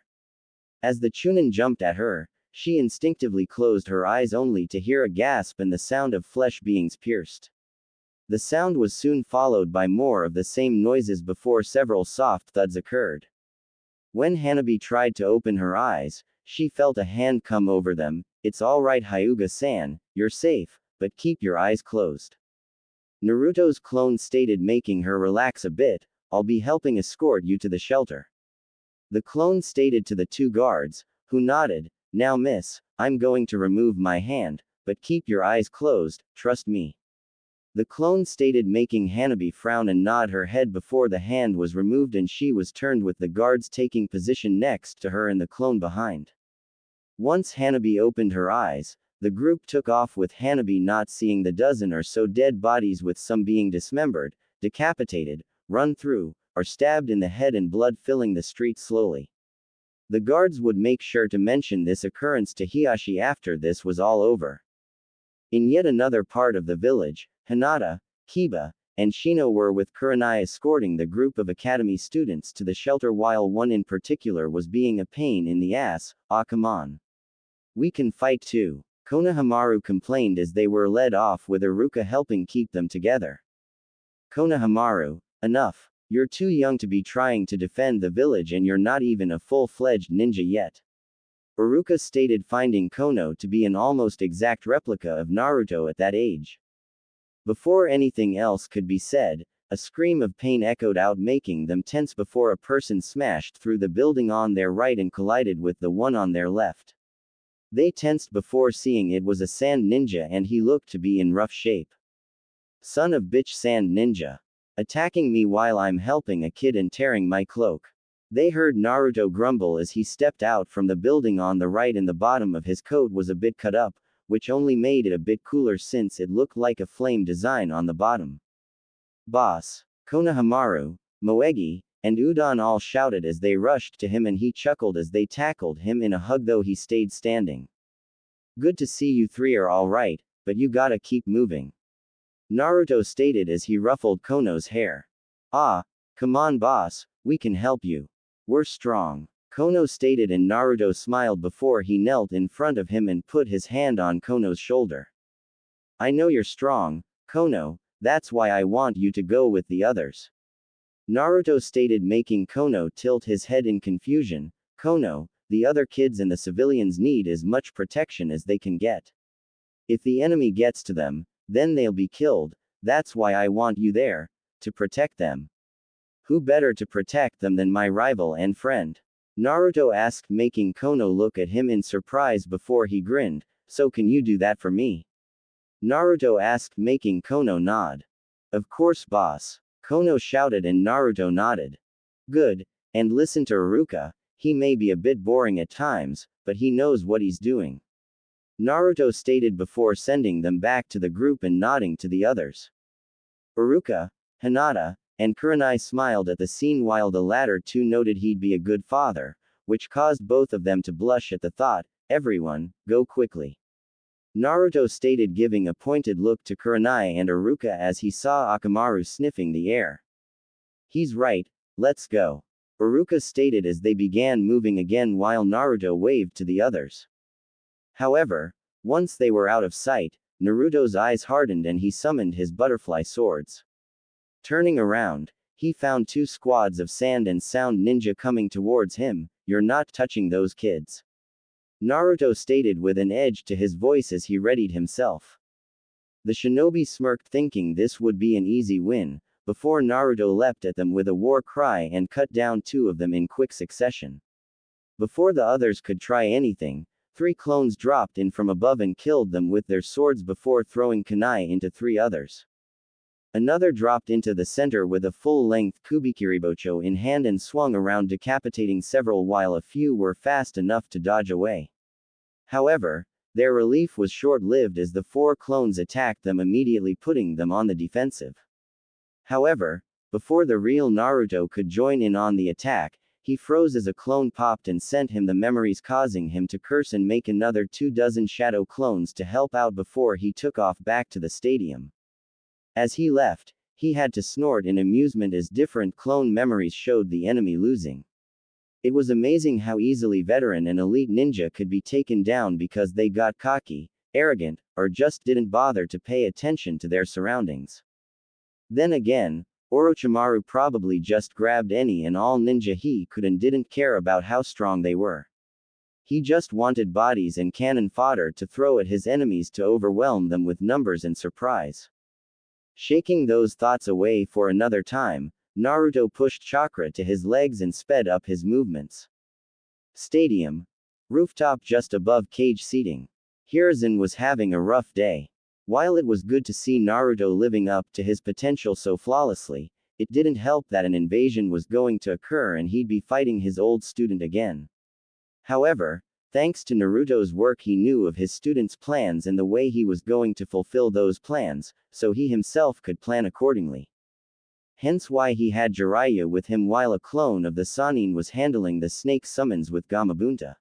As the Chunin jumped at her, she instinctively closed her eyes only to hear a gasp and the sound of flesh being pierced. The sound was soon followed by more of the same noises before several soft thuds occurred. When Hanabi tried to open her eyes, she felt a hand come over them. It's alright Hyuga-san, you're safe, but keep your eyes closed. Naruto's clone stated, making her relax a bit. I'll be helping escort you to the shelter. The clone stated to the two guards, who nodded, now miss, I'm going to remove my hand, but keep your eyes closed, trust me. The clone stated, making Hanabi frown and nod her head before the hand was removed and she was turned with the guards taking position next to her and the clone behind. Once Hanabi opened her eyes, the group took off with Hanabi not seeing the dozen or so dead bodies with some being dismembered, decapitated, run through, or stabbed in the head and blood filling the street slowly. The guards would make sure to mention this occurrence to Hiyashi after this was all over. In yet another part of the village, Hinata, Kiba, and Shino were with Kurenai escorting the group of academy students to the shelter while one in particular was being a pain in the ass. Ah, come on. We can fight too. Konohamaru complained as they were led off with Iruka helping keep them together. Konohamaru, enough. You're too young to be trying to defend the village and you're not even a full-fledged ninja yet. Iruka stated, finding Kono to be an almost exact replica of Naruto at that age. Before anything else could be said, a scream of pain echoed out, making them tense before a person smashed through the building on their right and collided with the one on their left. They tensed before seeing it was a sand ninja and he looked to be in rough shape. Son of bitch, sand ninja. Attacking me while I'm helping a kid and tearing my cloak. They heard Naruto grumble as he stepped out from the building on the right and the bottom of his coat was a bit cut up, which only made it a bit cooler since it looked like a flame design on the bottom. Boss. Konohamaru, Moegi, and Udon all shouted as they rushed to him and he chuckled as they tackled him in a hug though he stayed standing. Good to see you three are alright, but you gotta keep moving. Naruto stated as he ruffled Kono's hair. Ah, come on boss, we can help you. We're strong. Kono stated and Naruto smiled before he knelt in front of him and put his hand on Kono's shoulder. I know you're strong, Kono, that's why I want you to go with the others. Naruto stated, making Kono tilt his head in confusion. Kono, the other kids and the civilians need as much protection as they can get. If the enemy gets to them, then they'll be killed, that's why I want you there, to protect them. Who better to protect them than my rival and friend? Naruto asked, making Kono look at him in surprise before he grinned, so can you do that for me? Naruto asked, making Kono nod. Of course boss. Kono shouted and Naruto nodded. Good, and listen to Iruka, he may be a bit boring at times, but he knows what he's doing. Naruto stated before sending them back to the group and nodding to the others. Iruka, Hinata, and Kurenai smiled at the scene while the latter two noted he'd be a good father, which caused both of them to blush at the thought. Everyone, go quickly. Naruto stated, giving a pointed look to Kurenai and Iruka as he saw Akamaru sniffing the air. He's right, let's go. Iruka stated as they began moving again while Naruto waved to the others. However, once they were out of sight, Naruto's eyes hardened and he summoned his butterfly swords. Turning around, he found two squads of sand and sound ninja coming towards him. You're not touching those kids. Naruto stated with an edge to his voice as he readied himself. The shinobi smirked, thinking this would be an easy win, before Naruto leapt at them with a war cry and cut down 2 of them in quick succession. Before the others could try anything, 3 clones dropped in from above and killed them with their swords before throwing kunai into 3 others. Another dropped into the center with a full-length kubikiribocho in hand and swung around, decapitating several, while a few were fast enough to dodge away. However, their relief was short-lived as the 4 clones attacked them, immediately putting them on the defensive. However, before the real Naruto could join in on the attack, he froze as a clone popped and sent him the memories, causing him to curse and make another 24 shadow clones to help out before he took off back to the stadium. As he left, he had to snort in amusement as different clone memories showed the enemy losing. It was amazing how easily veteran and elite ninja could be taken down because they got cocky, arrogant, or just didn't bother to pay attention to their surroundings. Then again, Orochimaru probably just grabbed any and all ninja he could and didn't care about how strong they were. He just wanted bodies and cannon fodder to throw at his enemies to overwhelm them with numbers and surprise. Shaking those thoughts away for another time, Naruto pushed chakra to his legs and sped up his movements. Stadium. Rooftop just above cage seating. Hiruzen was having a rough day. While it was good to see Naruto living up to his potential so flawlessly, it didn't help that an invasion was going to occur and he'd be fighting his old student again. However, thanks to Naruto's work, he knew of his student's plans and the way he was going to fulfill those plans, so he himself could plan accordingly. Hence why he had Jiraiya with him while a clone of the Sannin was handling the snake summons with Gamabunta.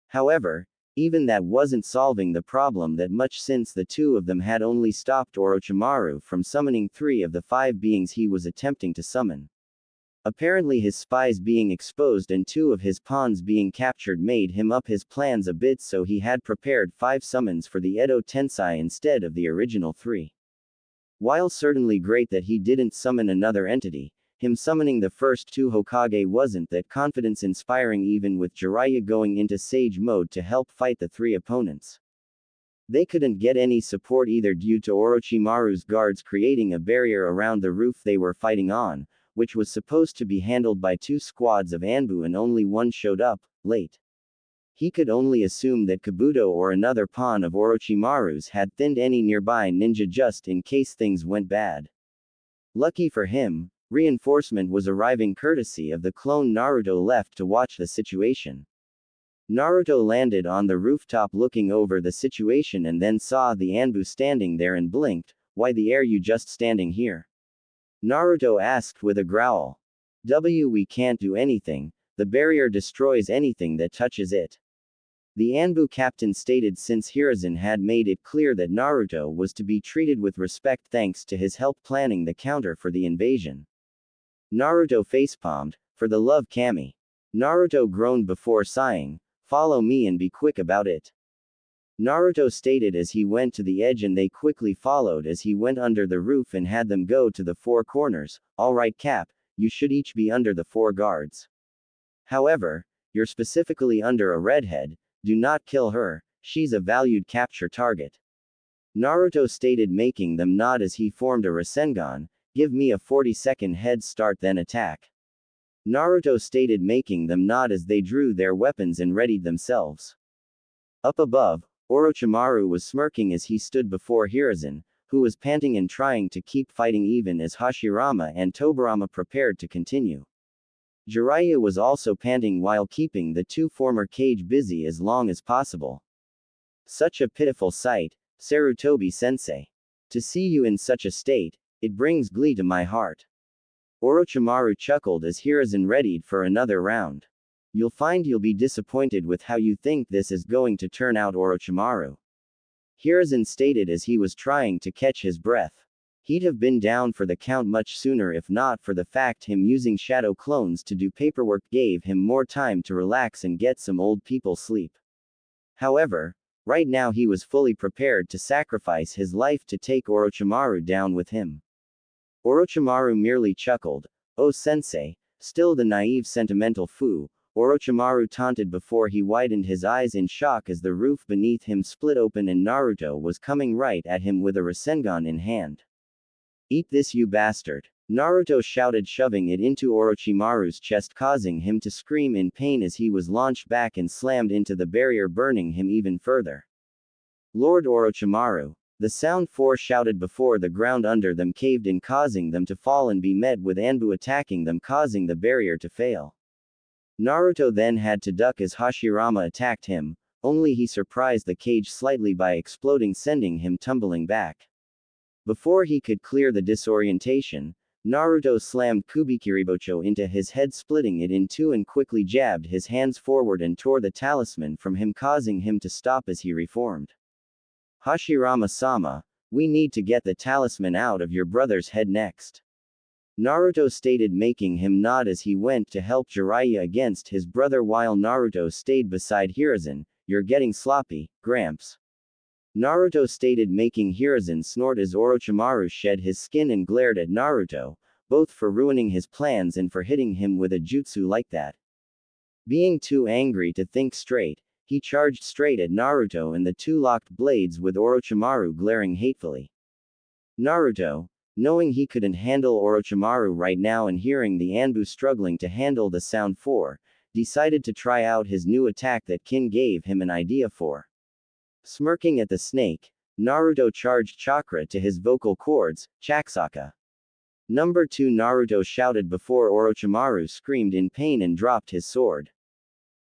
However, even that wasn't solving the problem that much, since the 2 of them had only stopped Orochimaru from summoning 3 of the 5 beings he was attempting to summon. Apparently his spies being exposed and 2 of his pawns being captured made him up his plans a bit, so he had prepared 5 summons for the Edo Tensei instead of the original 3. While certainly great that he didn't summon another entity, him summoning the first 2 Hokage wasn't that confidence inspiring, even with Jiraiya going into Sage mode to help fight the 3 opponents. They couldn't get any support either due to Orochimaru's guards creating a barrier around the roof they were fighting on, which was supposed to be handled by 2 squads of Anbu and only one showed up, late. He could only assume that Kabuto or another pawn of Orochimaru's had thinned any nearby ninja just in case things went bad. Lucky for him, reinforcement was arriving courtesy of the clone Naruto left to watch the situation. Naruto landed on the rooftop looking over the situation and then saw the Anbu standing there and blinked. "Why the are you just standing here?" Naruto asked with a growl. We can't do anything, the barrier destroys anything that touches it. The Anbu captain stated since Hiruzen had made it clear that Naruto was to be treated with respect thanks to his help planning the counter for the invasion. Naruto facepalmed, "For the love Kami." Naruto groaned before sighing, "Follow me and be quick about it." Naruto stated as he went to the edge and they quickly followed as he went under the roof and had them go to the 4 corners. "Alright Cap, you should each be under the 4 guards. However, you're specifically under a redhead, do not kill her, she's a valued capture target." Naruto stated, making them nod as he formed a Rasengan, "Give me a 40-second head start then attack." Naruto stated, making them nod as they drew their weapons and readied themselves. Up above, Orochimaru was smirking as he stood before Hiruzen, who was panting and trying to keep fighting even as Hashirama and Tobirama prepared to continue. Jiraiya was also panting while keeping the 2 former Kage busy as long as possible. "Such a pitiful sight, Sarutobi-sensei. To see you in such a state, it brings glee to my heart." Orochimaru chuckled as Hiruzen readied for another round. "You'll find you'll be disappointed with how you think this is going to turn out, Orochimaru." Hiruzen stated as he was trying to catch his breath. He'd have been down for the count much sooner if not for the fact him using shadow clones to do paperwork gave him more time to relax and get some old people sleep. However, right now he was fully prepared to sacrifice his life to take Orochimaru down with him. Orochimaru merely chuckled. "Oh sensei, still the naive sentimental fool," Orochimaru taunted before he widened his eyes in shock as the roof beneath him split open and Naruto was coming right at him with a Rasengan in hand. "Eat this you bastard." Naruto shouted, shoving it into Orochimaru's chest, causing him to scream in pain as he was launched back and slammed into the barrier, burning him even further. Lord Orochimaru! The Sound Four shouted before the ground under them caved in, causing them to fall and be met with Anbu attacking them, causing the barrier to fail. Naruto then had to duck as Hashirama attacked him, only he surprised the cage slightly by exploding, sending him tumbling back. Before he could clear the disorientation, Naruto slammed Kubikiribocho into his head, splitting it in two, and quickly jabbed his hands forward and tore the talisman from him, causing him to stop as he reformed. Hashirama-sama, we need to get the talisman out of your brother's head next. Naruto stated, making him nod as he went to help Jiraiya against his brother while Naruto stayed beside Hiruzen. You're getting sloppy, Gramps. Naruto stated, making Hiruzen snort as Orochimaru shed his skin and glared at Naruto, both for ruining his plans and for hitting him with a jutsu like that. Being too angry to think straight, he charged straight at Naruto and the two locked blades with Orochimaru glaring hatefully. Naruto, knowing he couldn't handle Orochimaru right now and hearing the Anbu struggling to handle the Sound Four, decided to try out his new attack that Kin gave him an idea for. Smirking at the snake, Naruto charged chakra to his vocal cords, Chaksaka. Number 2 Naruto shouted before Orochimaru screamed in pain and dropped his sword.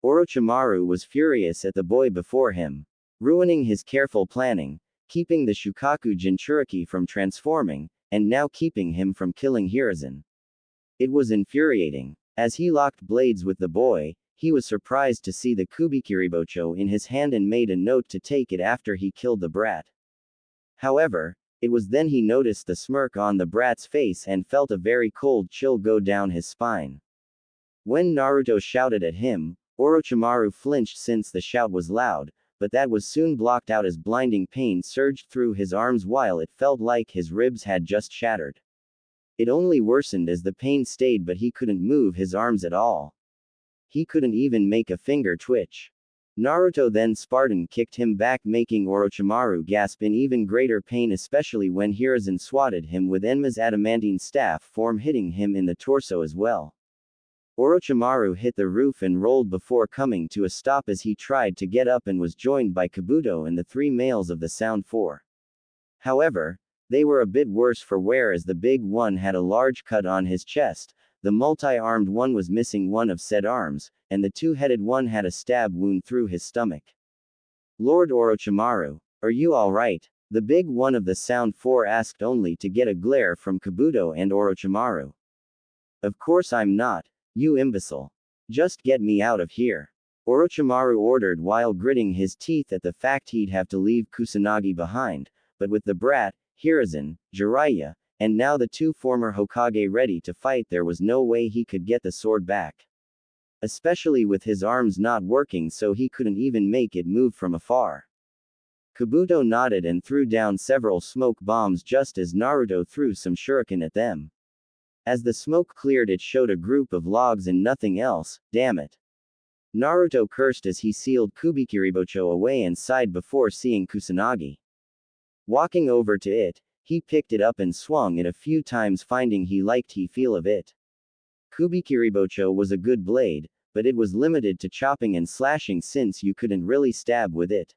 Orochimaru was furious at the boy before him, ruining his careful planning, keeping the Shukaku Jinchuriki from transforming, and now keeping him from killing Hiruzen. It was infuriating. As he locked blades with the boy, he was surprised to see the Kubikiribocho in his hand and made a note to take it after he killed the brat. However, it was then he noticed the smirk on the brat's face and felt a very cold chill go down his spine. When Naruto shouted at him, Orochimaru flinched since the shout was loud, but that was soon blocked out as blinding pain surged through his arms while it felt like his ribs had just shattered. It only worsened as the pain stayed, but he couldn't move his arms at all. He couldn't even make a finger twitch. Naruto then Spartan kicked him back, making Orochimaru gasp in even greater pain, especially when Hiruzen swatted him with Enma's adamantine staff form, hitting him in the torso as well. Orochimaru hit the roof and rolled before coming to a stop as he tried to get up and was joined by Kabuto and the three males of the Sound Four. However, they were a bit worse for wear as the big one had a large cut on his chest, the multi-armed one was missing one of said arms, and the two-headed one had a stab wound through his stomach. Lord Orochimaru, are you alright? The big one of the Sound Four asked, only to get a glare from Kabuto and Orochimaru. Of course I'm not, you imbecile. Just get me out of here. Orochimaru ordered while gritting his teeth at the fact he'd have to leave Kusanagi behind, but with the brat, Hiruzen, Jiraiya, and now the two former Hokage ready to fight, there was no way he could get the sword back. Especially with his arms not working, so he couldn't even make it move from afar. Kabuto nodded and threw down several smoke bombs just as Naruto threw some shuriken at them. As the smoke cleared, it showed a group of logs and nothing else, damn it. Naruto cursed as he sealed Kubikiribocho away and sighed before seeing Kusanagi. Walking over to it, he picked it up and swung it a few times, finding he liked the feel of it. Kubikiribocho was a good blade, but it was limited to chopping and slashing since you couldn't really stab with it.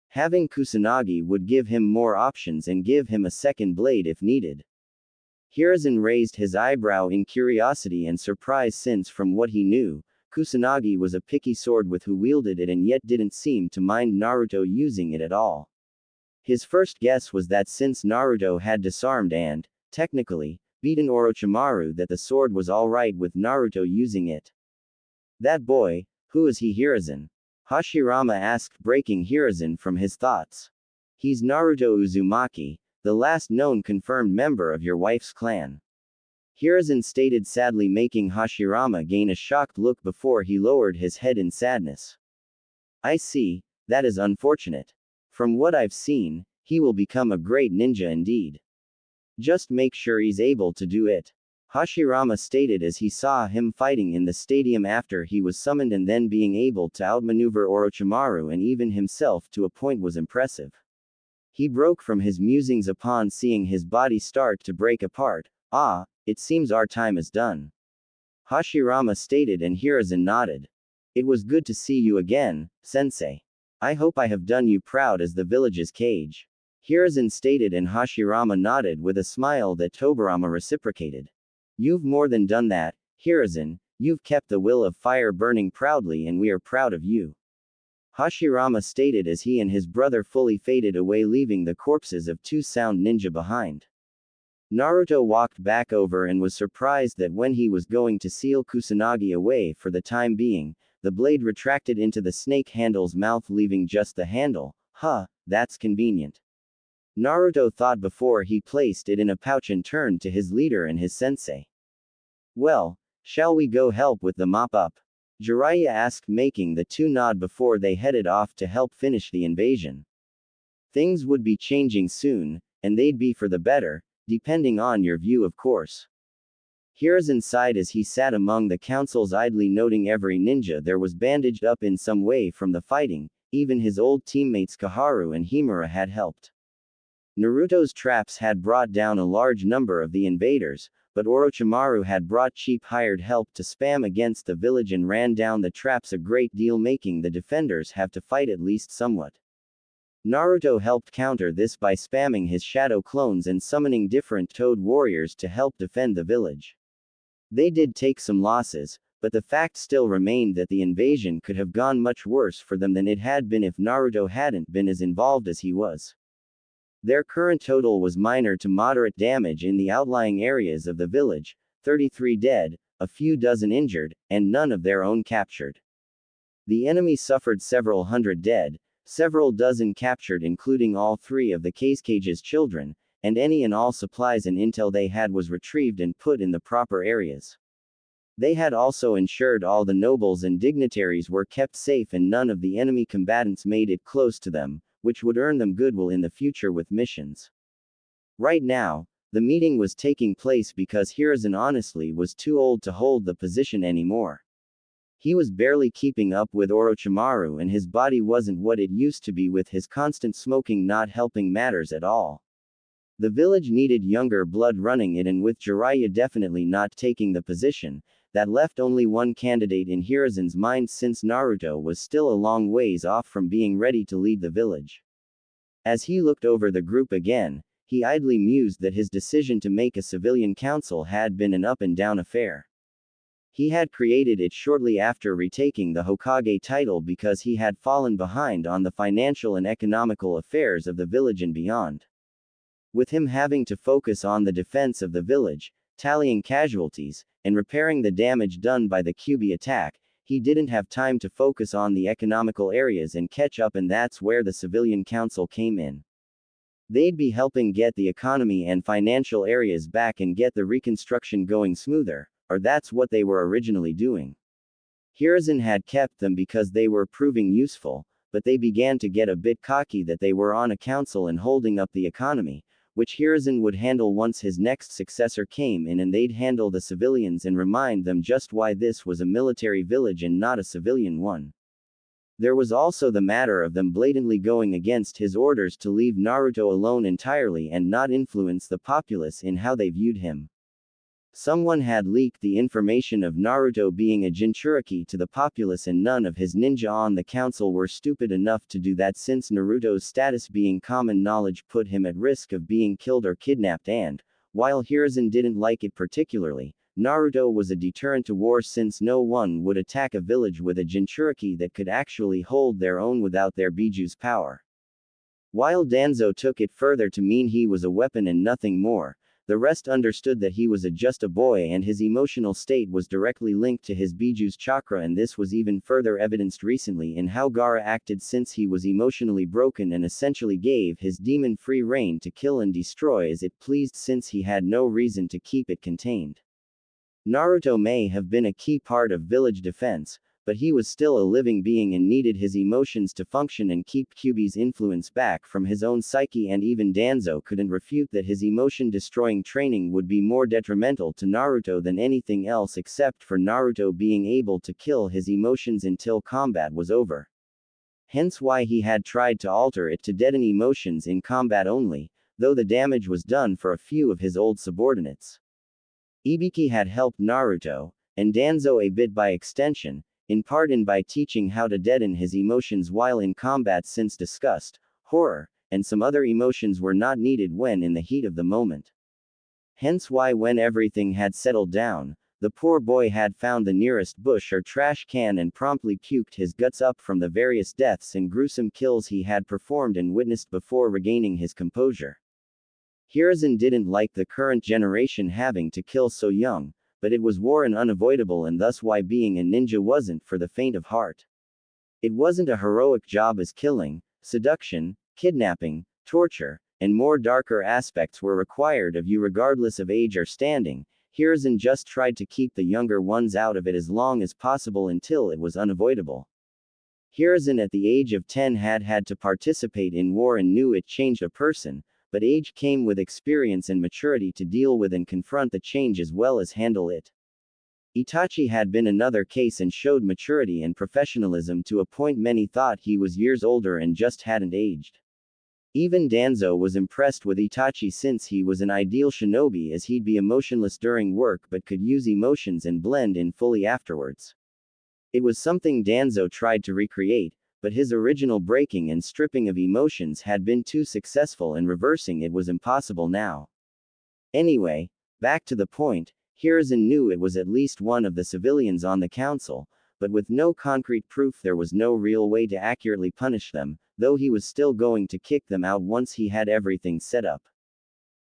Having Kusanagi would give him more options and give him a second blade if needed. Hiruzen raised his eyebrow in curiosity and surprise since from what he knew, Kusanagi was a picky sword with who wielded it and yet didn't seem to mind Naruto using it at all. His first guess was that since Naruto had disarmed and, technically, beaten Orochimaru, that the sword was alright with Naruto using it. That boy, who is he? Hiruzen? Hashirama asked, breaking Hiruzen from his thoughts. He's Naruto Uzumaki, the last known confirmed member of your wife's clan. Hiruzen stated sadly, making Hashirama gain a shocked look before he lowered his head in sadness. I see, that is unfortunate. From what I've seen, he will become a great ninja indeed. Just make sure he's able to do it. Hashirama stated as he saw him fighting in the stadium after he was summoned, and then being able to outmaneuver Orochimaru and even himself to a point was impressive. He broke from his musings upon seeing his body start to break apart, Ah, it seems our time is done. Hashirama stated and Hiruzen nodded. It was good to see you again, sensei. I hope I have done you proud as the village's cage. Hiruzen stated and Hashirama nodded with a smile that Tobirama reciprocated. You've more than done that, Hiruzen, you've kept the will of fire burning proudly and we are proud of you. Hashirama stated as he and his brother fully faded away, leaving the corpses of two sound ninja behind. Naruto walked back over and was surprised that when he was going to seal Kusanagi away for the time being, the blade retracted into the snake handle's mouth, leaving just the handle. Huh, that's convenient. Naruto thought before he placed it in a pouch and turned to his leader and his sensei. Well, shall we go help with the mop-up? Jiraiya asked, making the two nod before they headed off to help finish the invasion. Things would be changing soon, and they'd be for the better, depending on your view of course. Hiruzen sighed as he sat among the councils, idly noting every ninja there was bandaged up in some way from the fighting. Even his old teammates Kaharu and Himura had helped. Naruto's traps had brought down a large number of the invaders, but Orochimaru had brought cheap hired help to spam against the village and ran down the traps a great deal, making the defenders have to fight at least somewhat. Naruto helped counter this by spamming his shadow clones and summoning different toad warriors to help defend the village. They did take some losses, but the fact still remained that the invasion could have gone much worse for them than it had been if Naruto hadn't been as involved as he was. Their current total was minor to moderate damage in the outlying areas of the village, 33 dead, a few dozen injured, and none of their own captured. The enemy suffered several hundred dead, several dozen captured, including all three of the Kage's children, and any and all supplies and intel they had was retrieved and put in the proper areas. They had also ensured all the nobles and dignitaries were kept safe and none of the enemy combatants made it close to them, which would earn them goodwill in the future with missions. Right now, the meeting was taking place because Hiruzen honestly was too old to hold the position anymore. He was barely keeping up with Orochimaru and his body wasn't what it used to be, with his constant smoking not helping matters at all. The village needed younger blood running it, and with Jiraiya definitely not taking the position, that left only one candidate in Hiruzen's mind, since Naruto was still a long ways off from being ready to lead the village. As he looked over the group again, he idly mused that his decision to make a civilian council had been an up and down affair. He had created it shortly after retaking the Hokage title because he had fallen behind on the financial and economical affairs of the village and beyond. With him having to focus on the defense of the village, tallying casualties, and repairing the damage done by the Kyuubi attack, he didn't have time to focus on the economical areas and catch up, and that's where the civilian council came in. They'd be helping get the economy and financial areas back and get the reconstruction going smoother. Or that's what they were originally doing. Hiruzen had kept them because they were proving useful, but they began to get a bit cocky that they were on a council and holding up the economy, which Hiruzen would handle once his next successor came in, and they'd handle the civilians and remind them just why this was a military village and not a civilian one. There was also the matter of them blatantly going against his orders to leave Naruto alone entirely and not influence the populace in how they viewed him. Someone had leaked the information of Naruto being a Jinchuriki to the populace, and none of his ninja on the council were stupid enough to do that, since Naruto's status being common knowledge put him at risk of being killed or kidnapped, and, while Hiruzen didn't like it particularly, Naruto was a deterrent to war, since no one would attack a village with a Jinchuriki that could actually hold their own without their Biju's power. While Danzo took it further to mean he was a weapon and nothing more, the rest understood that he was just a boy and his emotional state was directly linked to his Biju's chakra, and this was even further evidenced recently in how Gaara acted, since he was emotionally broken and essentially gave his demon free reign to kill and destroy as it pleased, since he had no reason to keep it contained. Naruto may have been a key part of village defense, but he was still a living being and needed his emotions to function and keep Kyuubi's influence back from his own psyche, and even Danzo couldn't refute that his emotion-destroying training would be more detrimental to Naruto than anything else, except for Naruto being able to kill his emotions until combat was over. Hence why he had tried to alter it to deaden emotions in combat only, though the damage was done for a few of his old subordinates. Ibiki had helped Naruto, and Danzo a bit by extension, in part by teaching how to deaden his emotions while in combat since disgust, horror, and some other emotions were not needed when in the heat of the moment. Hence why when everything had settled down, the poor boy had found the nearest bush or trash can and promptly puked his guts up from the various deaths and gruesome kills he had performed and witnessed before regaining his composure. Hiruzen didn't like the current generation having to kill so young, but it was war and unavoidable, and thus why being a ninja wasn't for the faint of heart. It wasn't a heroic job, as killing, seduction, kidnapping, torture, and more darker aspects were required of you regardless of age or standing. Hiruzen just tried to keep the younger ones out of it as long as possible until it was unavoidable. Hiruzen at the age of 10 had to participate in war and knew it changed a person, but age came with experience and maturity to deal with and confront the change as well as handle it. Itachi had been another case and showed maturity and professionalism to a point many thought he was years older and just hadn't aged. Even Danzo was impressed with Itachi since he was an ideal shinobi, as he'd be emotionless during work but could use emotions and blend in fully afterwards. It was something Danzo tried to recreate, but his original breaking and stripping of emotions had been too successful, and reversing it was impossible now. Anyway, back to the point, Hiruzen knew it was at least one of the civilians on the council, but with no concrete proof there was no real way to accurately punish them, though he was still going to kick them out once he had everything set up.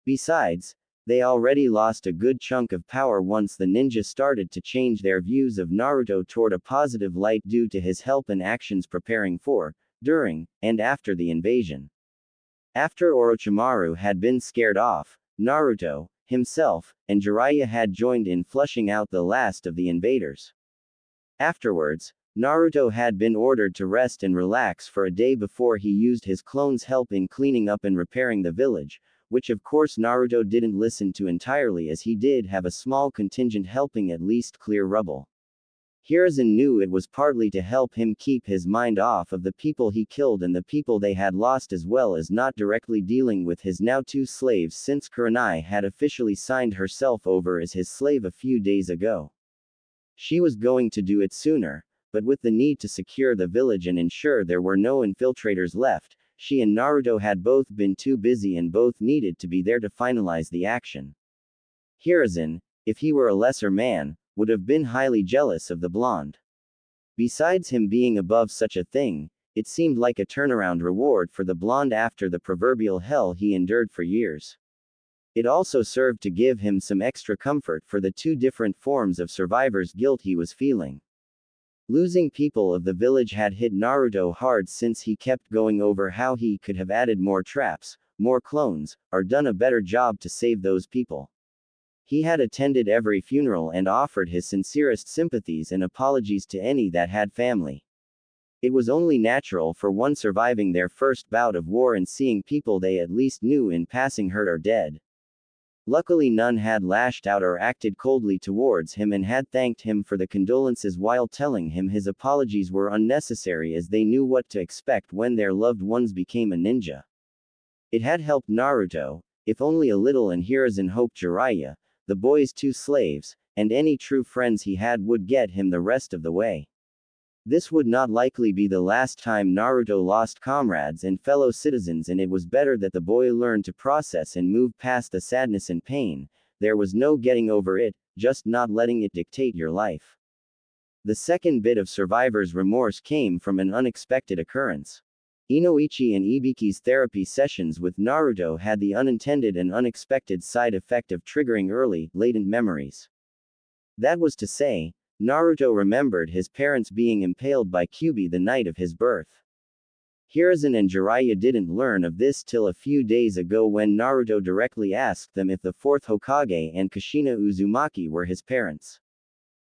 Besides, they already lost a good chunk of power once the ninja started to change their views of Naruto toward a positive light due to his help and actions preparing for, during, and after the invasion. After Orochimaru had been scared off, Naruto, himself, and Jiraiya had joined in flushing out the last of the invaders. Afterwards, Naruto had been ordered to rest and relax for a day before he used his clone's help in cleaning up and repairing the village, which of course Naruto didn't listen to entirely, as he did have a small contingent helping at least clear rubble. Hiruzen knew it was partly to help him keep his mind off of the people he killed and the people they had lost, as well as not directly dealing with his now two slaves, since Kurenai had officially signed herself over as his slave a few days ago. She was going to do it sooner, but with the need to secure the village and ensure there were no infiltrators left, she and Naruto had both been too busy and both needed to be there to finalize the action. Hiruzen, if he were a lesser man, would have been highly jealous of the blonde. Besides him being above such a thing, it seemed like a turnaround reward for the blonde after the proverbial hell he endured for years. It also served to give him some extra comfort for the two different forms of survivor's guilt he was feeling. Losing people of the village had hit Naruto hard, since he kept going over how he could have added more traps, more clones, or done a better job to save those people. He had attended every funeral and offered his sincerest sympathies and apologies to any that had family. It was only natural for one surviving their first bout of war and seeing people they at least knew in passing hurt or dead. Luckily none had lashed out or acted coldly towards him and had thanked him for the condolences while telling him his apologies were unnecessary, as they knew what to expect when their loved ones became a ninja. It had helped Naruto, if only a little, and Hiruzen hoped Jiraiya, the boy's two slaves, and any true friends he had would get him the rest of the way. This would not likely be the last time Naruto lost comrades and fellow citizens, and it was better that the boy learned to process and move past the sadness and pain. There was no getting over it, just not letting it dictate your life. The second bit of survivor's remorse came from an unexpected occurrence. Inoichi and Ibiki's therapy sessions with Naruto had the unintended and unexpected side effect of triggering early, latent memories. That was to say, Naruto remembered his parents being impaled by Kyuubi the night of his birth. Hiruzen and Jiraiya didn't learn of this till a few days ago, when Naruto directly asked them if the fourth Hokage and Kushina Uzumaki were his parents.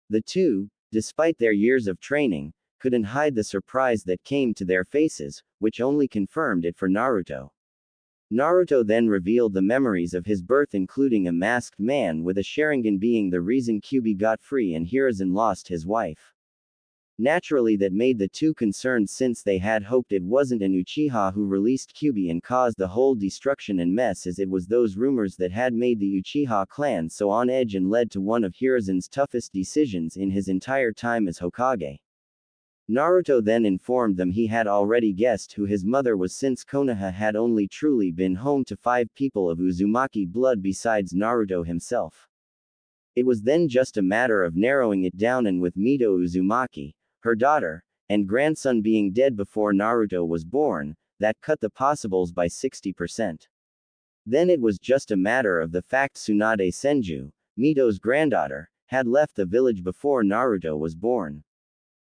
The two, despite their years of training, couldn't hide the surprise that came to their faces, which only confirmed it for Naruto. Naruto then revealed the memories of his birth, including a masked man with a Sharingan being the reason Kyuubi got free and Hiruzen lost his wife. Naturally, that made the two concerned since they had hoped it wasn't an Uchiha who released Kyuubi and caused the whole destruction and mess, as it was those rumors that had made the Uchiha clan so on edge and led to one of Hiruzen's toughest decisions in his entire time as Hokage. Naruto then informed them he had already guessed who his mother was, since Konoha had only truly been home to 5 people of Uzumaki blood besides Naruto himself. It was then just a matter of narrowing it down, and with Mito Uzumaki, her daughter, and grandson being dead before Naruto was born, that cut the possibles by 60%. Then it was just a matter of the fact Tsunade Senju, Mito's granddaughter, had left the village before Naruto was born.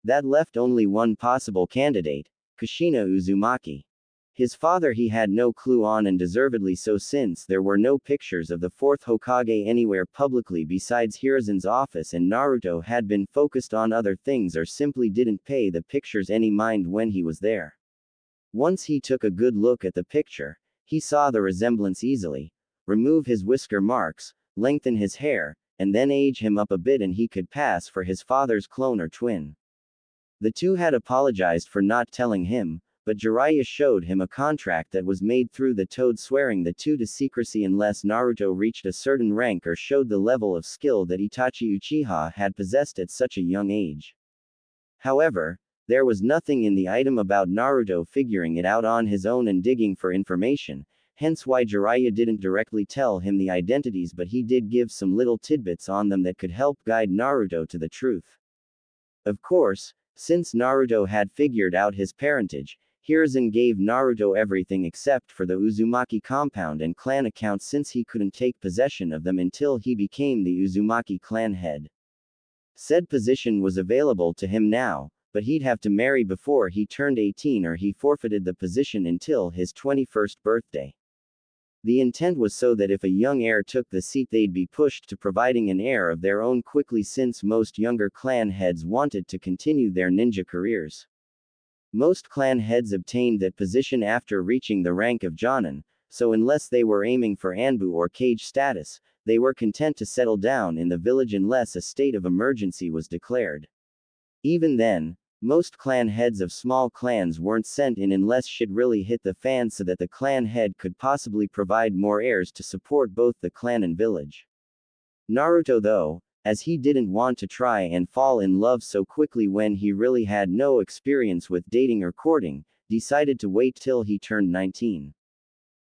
That left only one possible candidate, Kushina Uzumaki. His father he had no clue on, and deservedly so, since there were no pictures of the 4th Hokage anywhere publicly besides Hiruzen's office, and Naruto had been focused on other things or simply didn't pay the pictures any mind when he was there. Once he took a good look at the picture, he saw the resemblance easily. Remove his whisker marks, lengthen his hair, and then age him up a bit, and he could pass for his father's clone or twin. The two had apologized for not telling him, but Jiraiya showed him a contract that was made through the Toad, swearing the two to secrecy unless Naruto reached a certain rank or showed the level of skill that Itachi Uchiha had possessed at such a young age. However, there was nothing in the item about Naruto figuring it out on his own and digging for information, hence why Jiraiya didn't directly tell him the identities, but he did give some little tidbits on them that could help guide Naruto to the truth. Of course, since Naruto had figured out his parentage, Hiruzen gave Naruto everything except for the Uzumaki compound and clan accounts, since he couldn't take possession of them until he became the Uzumaki clan head. Said position was available to him now, but he'd have to marry before he turned 18 or he forfeited the position until his 21st birthday. The intent was so that if a young heir took the seat, they'd be pushed to providing an heir of their own quickly, since most younger clan heads wanted to continue their ninja careers. Most clan heads obtained that position after reaching the rank of Jonin, so unless they were aiming for Anbu or Kage status, they were content to settle down in the village unless a state of emergency was declared. Even then, most clan heads of small clans weren't sent in unless shit really hit the fan, so that the clan head could possibly provide more heirs to support both the clan and village. Naruto, though, as he didn't want to try and fall in love so quickly when he really had no experience with dating or courting, decided to wait till he turned 19.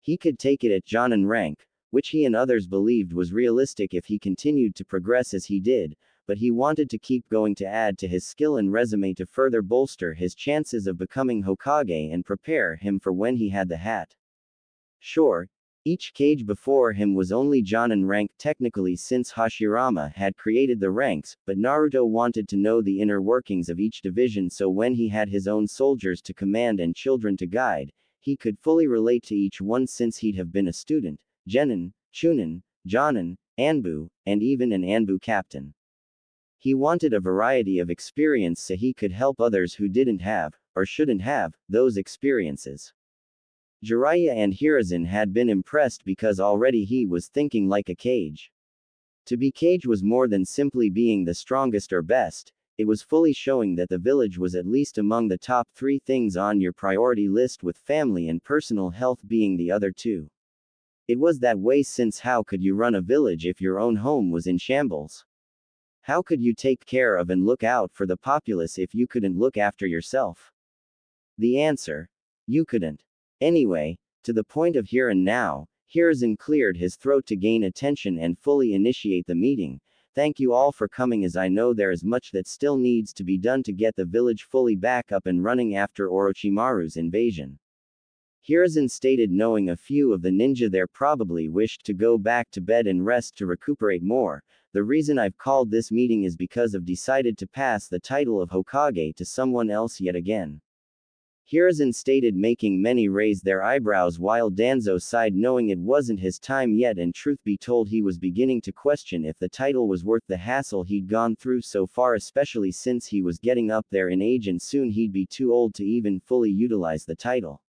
He could take it at Jonin rank, which he and others believed was realistic if he continued to progress as he did, but he wanted to keep going to add to his skill and resume to further bolster his chances of becoming Hokage and prepare him for when he had the hat. Sure, each Kage before him was only Jonin rank technically, since Hashirama had created the ranks, but Naruto wanted to know the inner workings of each division, so when he had his own soldiers to command and children to guide, he could fully relate to each one, since he'd have been a student, Genin, Chunin, Jonin, Anbu, and even an Anbu captain. He wanted a variety of experience so he could help others who didn't have, or shouldn't have, those experiences. Jiraiya and Hiruzen had been impressed because already he was thinking like a Kage. To be Kage was more than simply being the strongest or best, it was fully showing that the village was at least among the top 3 things on your priority list, with family and personal health being the other 2. It was that way, since how could you run a village if your own home was in shambles? How could you take care of and look out for the populace if you couldn't look after yourself? The answer: you couldn't. Anyway, to the point of here and now, Hiruzen cleared his throat to gain attention and fully initiate the meeting. Thank you all for coming, as I know there is much that still needs to be done to get the village fully back up and running after Orochimaru's invasion. Hiruzen stated, knowing a few of the ninja there probably wished to go back to bed and rest to recuperate more. The reason I've called this meeting is because I've decided to pass the title of Hokage to someone else yet again. Hiruzen stated, making many raise their eyebrows, while Danzo sighed, knowing it wasn't his time yet, and truth be told he was beginning to question if the title was worth the hassle he'd gone through so far, especially since he was getting up there in age and soon he'd be too old to even fully utilize the title.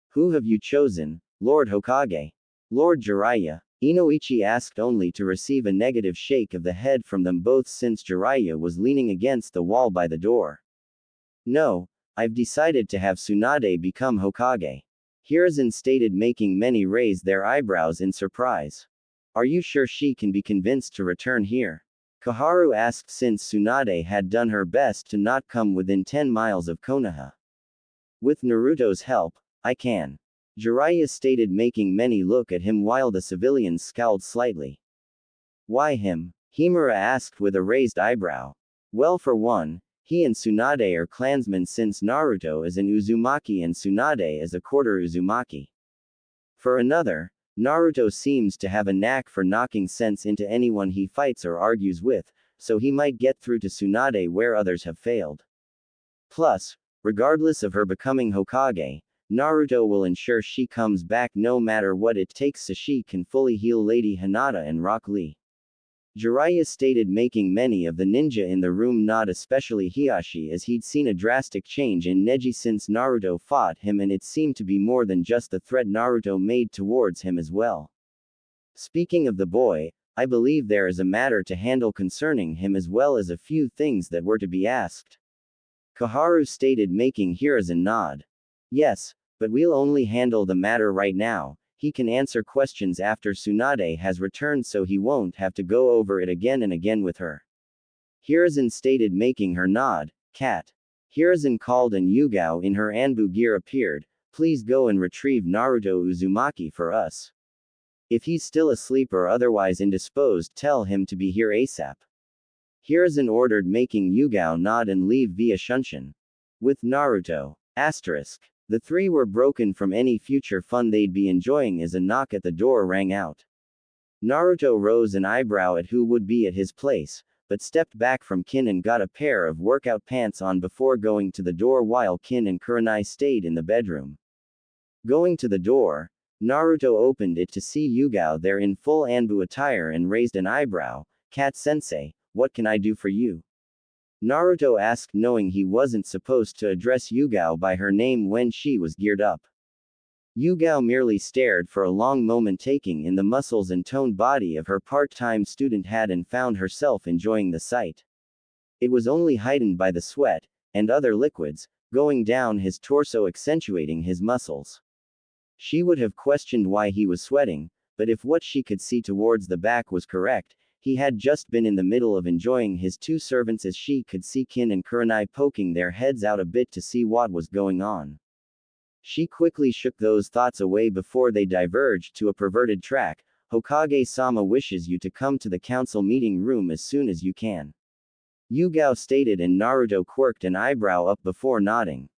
Who have you chosen, Lord Hokage? Lord Jiraiya. Inoichi asked only to receive a negative shake of the head from them both since Jiraiya was leaning against the wall by the door. No, I've decided to have Tsunade become Hokage. Hiruzen stated, making many raise their eyebrows in surprise. Are you sure she can be convinced to return here? Koharu asked since Tsunade had done her best to not come within 10 miles of Konoha. With Naruto's help, I can. Jiraiya stated, making many look at him while the civilians scowled slightly. Why him? Himura asked with a raised eyebrow. Well, for one, he and Tsunade are clansmen since Naruto is an Uzumaki and Tsunade is a quarter Uzumaki. For another, Naruto seems to have a knack for knocking sense into anyone he fights or argues with, so he might get through to Tsunade where others have failed. Plus, regardless of her becoming Hokage, Naruto will ensure she comes back no matter what it takes so she can fully heal Lady Hinata and Rock Lee. Jiraiya stated, making many of the ninja in the room nod, especially Hiashi, as he'd seen a drastic change in Neji since Naruto fought him, and it seemed to be more than just the threat Naruto made towards him as well. Speaking of the boy, I believe there is a matter to handle concerning him as well as a few things that were to be asked. Koharu stated, making Hiruzen nod. Yes, but we'll only handle the matter right now. He can answer questions after Tsunade has returned so he won't have to go over it again and again with her. Hiruzen stated, making her nod. Cat. Hiruzen called and Yugao in her Anbu gear appeared. Please go and retrieve Naruto Uzumaki for us. If he's still asleep or otherwise indisposed, tell him to be here ASAP. Hiruzen ordered, making Yugao nod and leave via Shunshin. With Naruto. Asterisk. The three were broken from any future fun they'd be enjoying as a knock at the door rang out. Naruto rose an eyebrow at who would be at his place, but stepped back from Kin and got a pair of workout pants on before going to the door while Kin and Kurenai stayed in the bedroom. Going to the door, Naruto opened it to see Yugao there in full Anbu attire and raised an eyebrow. Cat-sensei, what can I do for you? Naruto asked, knowing he wasn't supposed to address Yugao by her name when she was geared up. Yugao merely stared for a long moment, taking in the muscles and toned body of her part-time student had and found herself enjoying the sight. It was only heightened by the sweat, and other liquids, going down his torso accentuating his muscles. She would have questioned why he was sweating, but if what she could see towards the back was correct, he had just been in the middle of enjoying his two servants as she could see Kin and Kurenai poking their heads out a bit to see what was going on. She quickly shook those thoughts away before they diverged to a perverted track. Hokage-sama wishes you to come to the council meeting room as soon as you can. Yugao stated, and Naruto quirked an eyebrow up before nodding.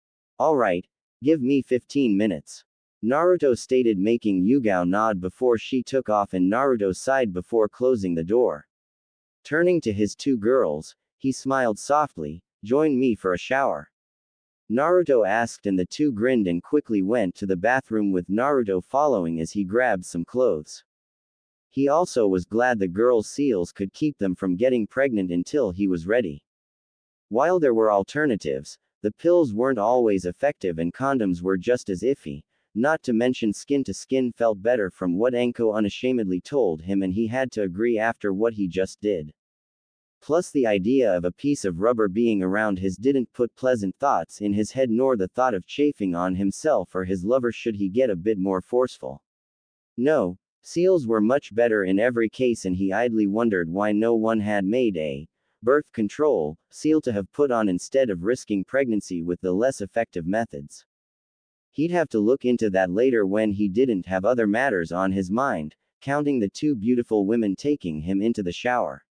Alright, give me 15 minutes. Naruto stated, making Yugao nod before she took off and Naruto sighed before closing the door. Turning to his two girls, he smiled softly, join me for a shower. Naruto asked, and the two grinned and quickly went to the bathroom with Naruto following as he grabbed some clothes. He also was glad the girls' seals could keep them from getting pregnant until he was ready. While there were alternatives, the pills weren't always effective and condoms were just as iffy. Not to mention skin to skin felt better from what Enko unashamedly told him, and he had to agree after what he just did. Plus the idea of a piece of rubber being around his didn't put pleasant thoughts in his head, nor the thought of chafing on himself or his lover should he get a bit more forceful. No, seals were much better in every case, and he idly wondered why no one had made a birth control seal to have put on instead of risking pregnancy with the less effective methods. He'd have to look into that later when he didn't have other matters on his mind, counting the two beautiful women taking him into the shower.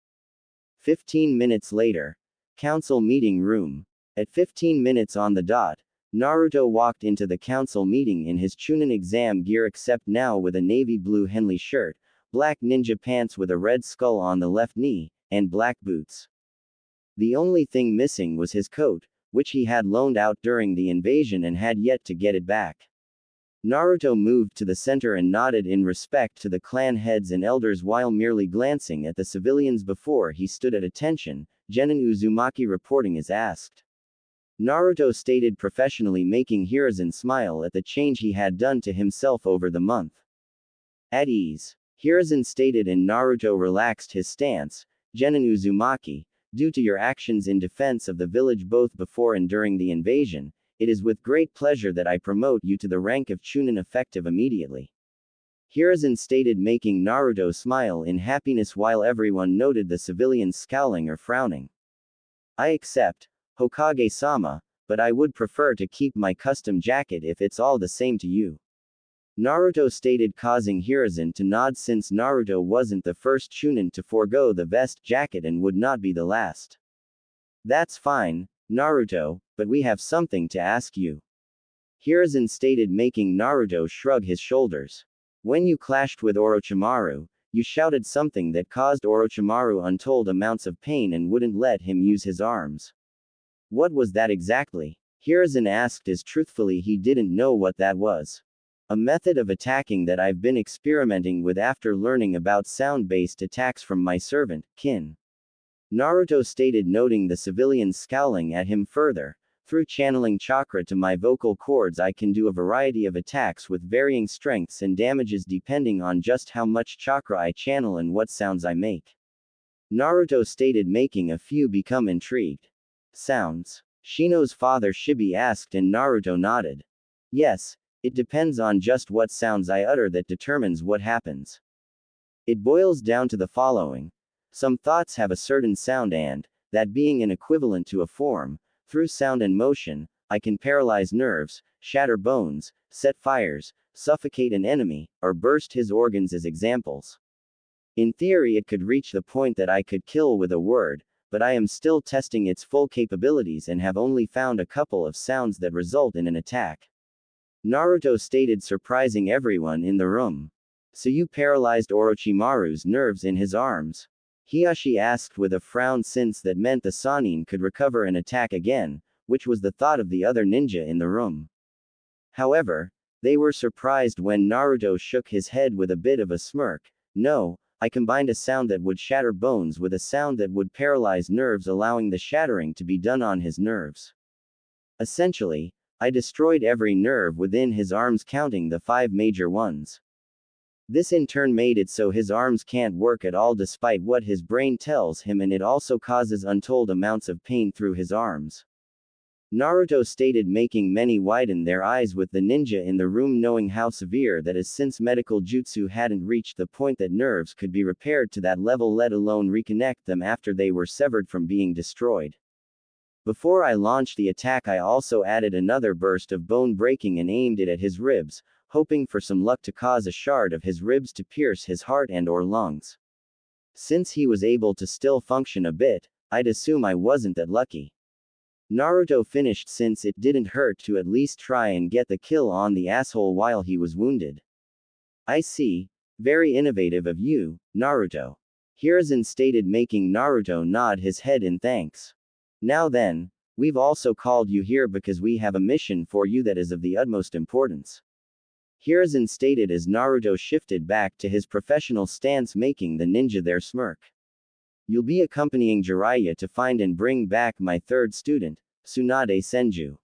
15 minutes later. Council meeting room. At 15 minutes on the dot, Naruto walked into the council meeting in his Chunin exam gear, except now with a navy blue Henley shirt, black ninja pants with a red skull on the left knee, and black boots. The only thing missing was his coat, which he had loaned out during the invasion and had yet to get it back. Naruto moved to the center and nodded in respect to the clan heads and elders while merely glancing at the civilians before he stood at attention. Genin Uzumaki reporting as asked. Naruto stated professionally, making Hiruzen smile at the change he had done to himself over the month. At ease. Hiruzen stated, and Naruto relaxed his stance. Genin Uzumaki, due to your actions in defense of the village both before and during the invasion, it is with great pleasure that I promote you to the rank of Chunin effective immediately. Hiruzen stated, making Naruto smile in happiness while everyone noted the civilians scowling or frowning. I accept, Hokage-sama, but I would prefer to keep my custom jacket if it's all the same to you. Naruto stated, causing Hiruzen to nod since Naruto wasn't the first Chunin to forego the vest jacket and would not be the last. That's fine, Naruto, but we have something to ask you. Hiruzen stated, making Naruto shrug his shoulders. When you clashed with Orochimaru, you shouted something that caused Orochimaru untold amounts of pain and wouldn't let him use his arms. What was that exactly? Hiruzen asked, as truthfully he didn't know what that was. A method of attacking that I've been experimenting with after learning about sound-based attacks from my servant, Kin. Naruto stated, noting the civilians scowling at him further. Through channeling chakra to my vocal cords, I can do a variety of attacks with varying strengths and damages depending on just how much chakra I channel and what sounds I make. Naruto stated, making a few become intrigued. Sounds? Shino's father Shibi asked, and Naruto nodded. Yes, it depends on just what sounds I utter that determines what happens. It boils down to the following. Some thoughts have a certain sound and, that being an equivalent to a form, through sound and motion, I can paralyze nerves, shatter bones, set fires, suffocate an enemy, or burst his organs as examples. In theory, it could reach the point that I could kill with a word, but I am still testing its full capabilities and have only found a couple of sounds that result in an attack. Naruto stated, surprising everyone in the room. So you paralyzed Orochimaru's nerves in his arms? Hiyashi asked with a frown, since that meant the Sannin could recover and attack again, which was the thought of the other ninja in the room. However, they were surprised when Naruto shook his head with a bit of a smirk. No, I combined a sound that would shatter bones with a sound that would paralyze nerves, allowing the shattering to be done on his nerves. Essentially, I destroyed every nerve within his arms, counting the 5 major ones. This in turn made it so his arms can't work at all despite what his brain tells him, and it also causes untold amounts of pain through his arms. Naruto stated, making many widen their eyes with the ninja in the room, knowing how severe that is, since medical jutsu hadn't reached the point that nerves could be repaired to that level, let alone reconnect them after they were severed from being destroyed. Before I launched the attack, I also added another burst of bone breaking and aimed it at his ribs, hoping for some luck to cause a shard of his ribs to pierce his heart and/or lungs. Since he was able to still function a bit, I'd assume I wasn't that lucky. Naruto finished, since it didn't hurt to at least try and get the kill on the asshole while he was wounded. I see. Very innovative of you, Naruto. Hiruzen stated, making Naruto nod his head in thanks. Now then, we've also called you here because we have a mission for you that is of the utmost importance. Hiruzen stated as Naruto shifted back to his professional stance, making the ninja there smirk. You'll be accompanying Jiraiya to find and bring back my third student, Tsunade Senju.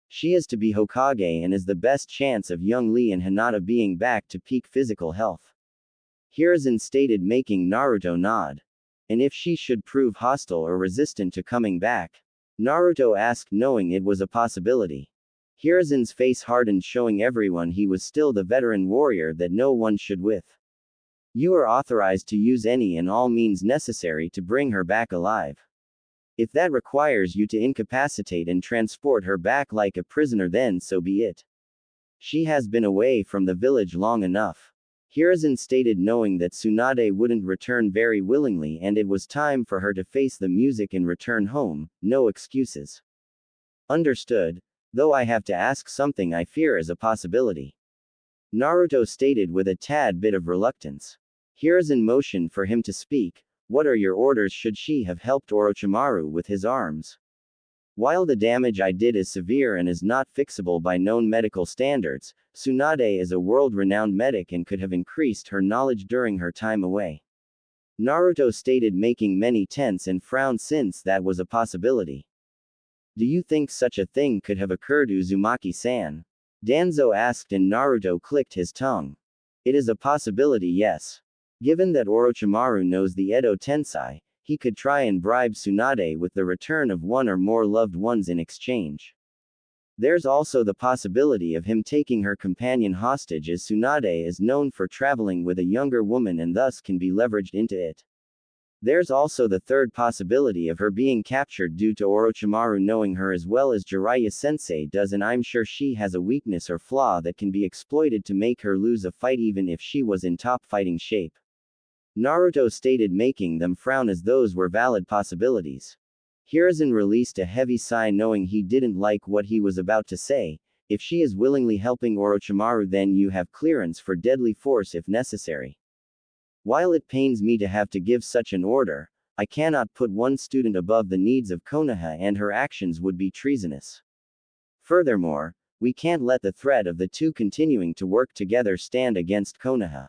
She is to be Hokage and is the best chance of young Lee and Hinata being back to peak physical health. Hiruzen stated, making Naruto nod. And if she should prove hostile or resistant to coming back? Naruto asked, knowing it was a possibility. Hiruzen's face hardened, showing everyone he was still the veteran warrior that no one should with. You are authorized to use any and all means necessary to bring her back alive. If that requires you to incapacitate and transport her back like a prisoner, then so be it. She has been away from the village long enough. Hiruzen stated, knowing that Tsunade wouldn't return very willingly and it was time for her to face the music and return home, no excuses. Understood, though I have to ask something I fear is a possibility. Naruto stated with a tad bit of reluctance. Hiruzen motioned for him to speak. What are your orders? Should she have helped Orochimaru with his arms? While the damage I did is severe and is not fixable by known medical standards, Tsunade is a world-renowned medic and could have increased her knowledge during her time away. Naruto stated, making many tense and frown since that was a possibility. Do you think such a thing could have occurred, Uzumaki-san? Danzo asked, and Naruto clicked his tongue. It is a possibility, yes. Given that Orochimaru knows the Edo Tensei, he could try and bribe Tsunade with the return of one or more loved ones in exchange. There's also the possibility of him taking her companion hostage, as Tsunade is known for traveling with a younger woman and thus can be leveraged into it. There's also the third possibility of her being captured due to Orochimaru knowing her as well as Jiraiya sensei does, and I'm sure she has a weakness or flaw that can be exploited to make her lose a fight even if she was in top fighting shape. Naruto stated, making them frown as those were valid possibilities. Hiruzen released a heavy sigh knowing he didn't like what he was about to say. If she is willingly helping Orochimaru, then you have clearance for deadly force if necessary. While it pains me to have to give such an order, I cannot put one student above the needs of Konoha, and her actions would be treasonous. Furthermore, we can't let the threat of the two continuing to work together stand against Konoha.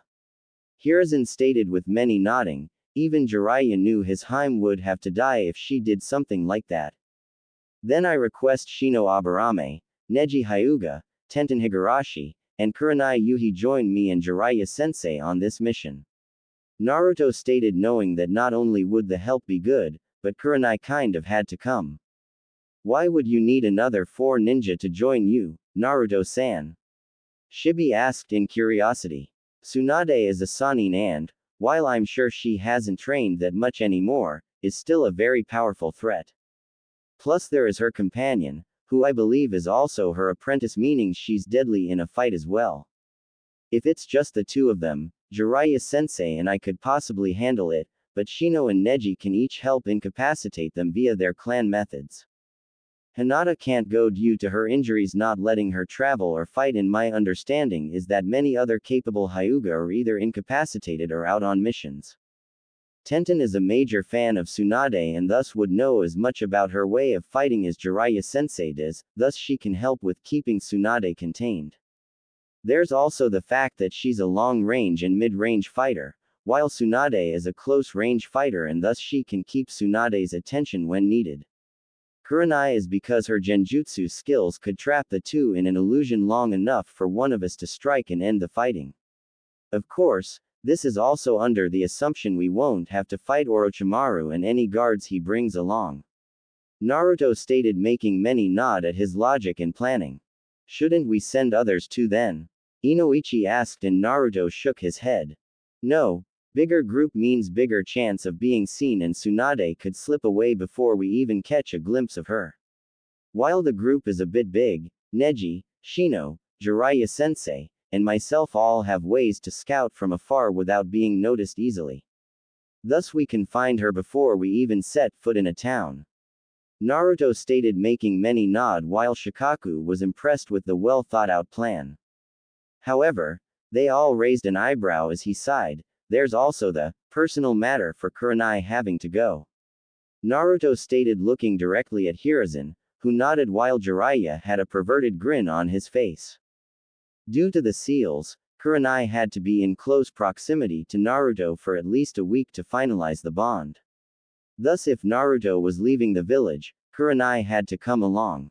Hiruzen stated with many nodding. Even Jiraiya knew his Heim would have to die if she did something like that. Then I request Shino Aburame, Neji Hyuga, Tenten Higurashi, and Kurenai Yuhi join me and Jiraiya sensei on this mission. Naruto stated, knowing that not only would the help be good, but Kurenai kind of had to come. Why would you need another 4 ninja to join you, Naruto-san? Shibi asked in curiosity. Tsunade is a Sannin and, while I'm sure she hasn't trained that much anymore, is still a very powerful threat. Plus there is her companion, who I believe is also her apprentice, meaning she's deadly in a fight as well. If it's just the two of them, Jiraiya sensei and I could possibly handle it, but Shino and Neji can each help incapacitate them via their clan methods. Hinata can't go due to her injuries not letting her travel or fight. In my understanding is that many other capable Hyuga are either incapacitated or out on missions. Tenten is a major fan of Tsunade and thus would know as much about her way of fighting as Jiraiya sensei does, thus she can help with keeping Tsunade contained. There's also the fact that she's a long-range and mid-range fighter, while Tsunade is a close-range fighter and thus she can keep Tsunade's attention when needed. Kurenai is because her genjutsu skills could trap the two in an illusion long enough for one of us to strike and end the fighting. Of course, this is also under the assumption we won't have to fight Orochimaru and any guards he brings along. Naruto stated, making many nod at his logic and planning. Shouldn't we send others too then? Inoichi asked and Naruto shook his head. No, bigger group means bigger chance of being seen and Tsunade could slip away before we even catch a glimpse of her. While the group is a bit big, Neji, Shino, Jiraiya sensei, and myself all have ways to scout from afar without being noticed easily. Thus we can find her before we even set foot in a town. Naruto stated, making many nod while Shikaku was impressed with the well thought out plan. However, they all raised an eyebrow as he sighed. There's also the personal matter for Kurenai having to go. Naruto stated, looking directly at Hiruzen, who nodded while Jiraiya had a perverted grin on his face. Due to the seals, Kurenai had to be in close proximity to Naruto for at least a week to finalize the bond. Thus if Naruto was leaving the village, Kurenai had to come along.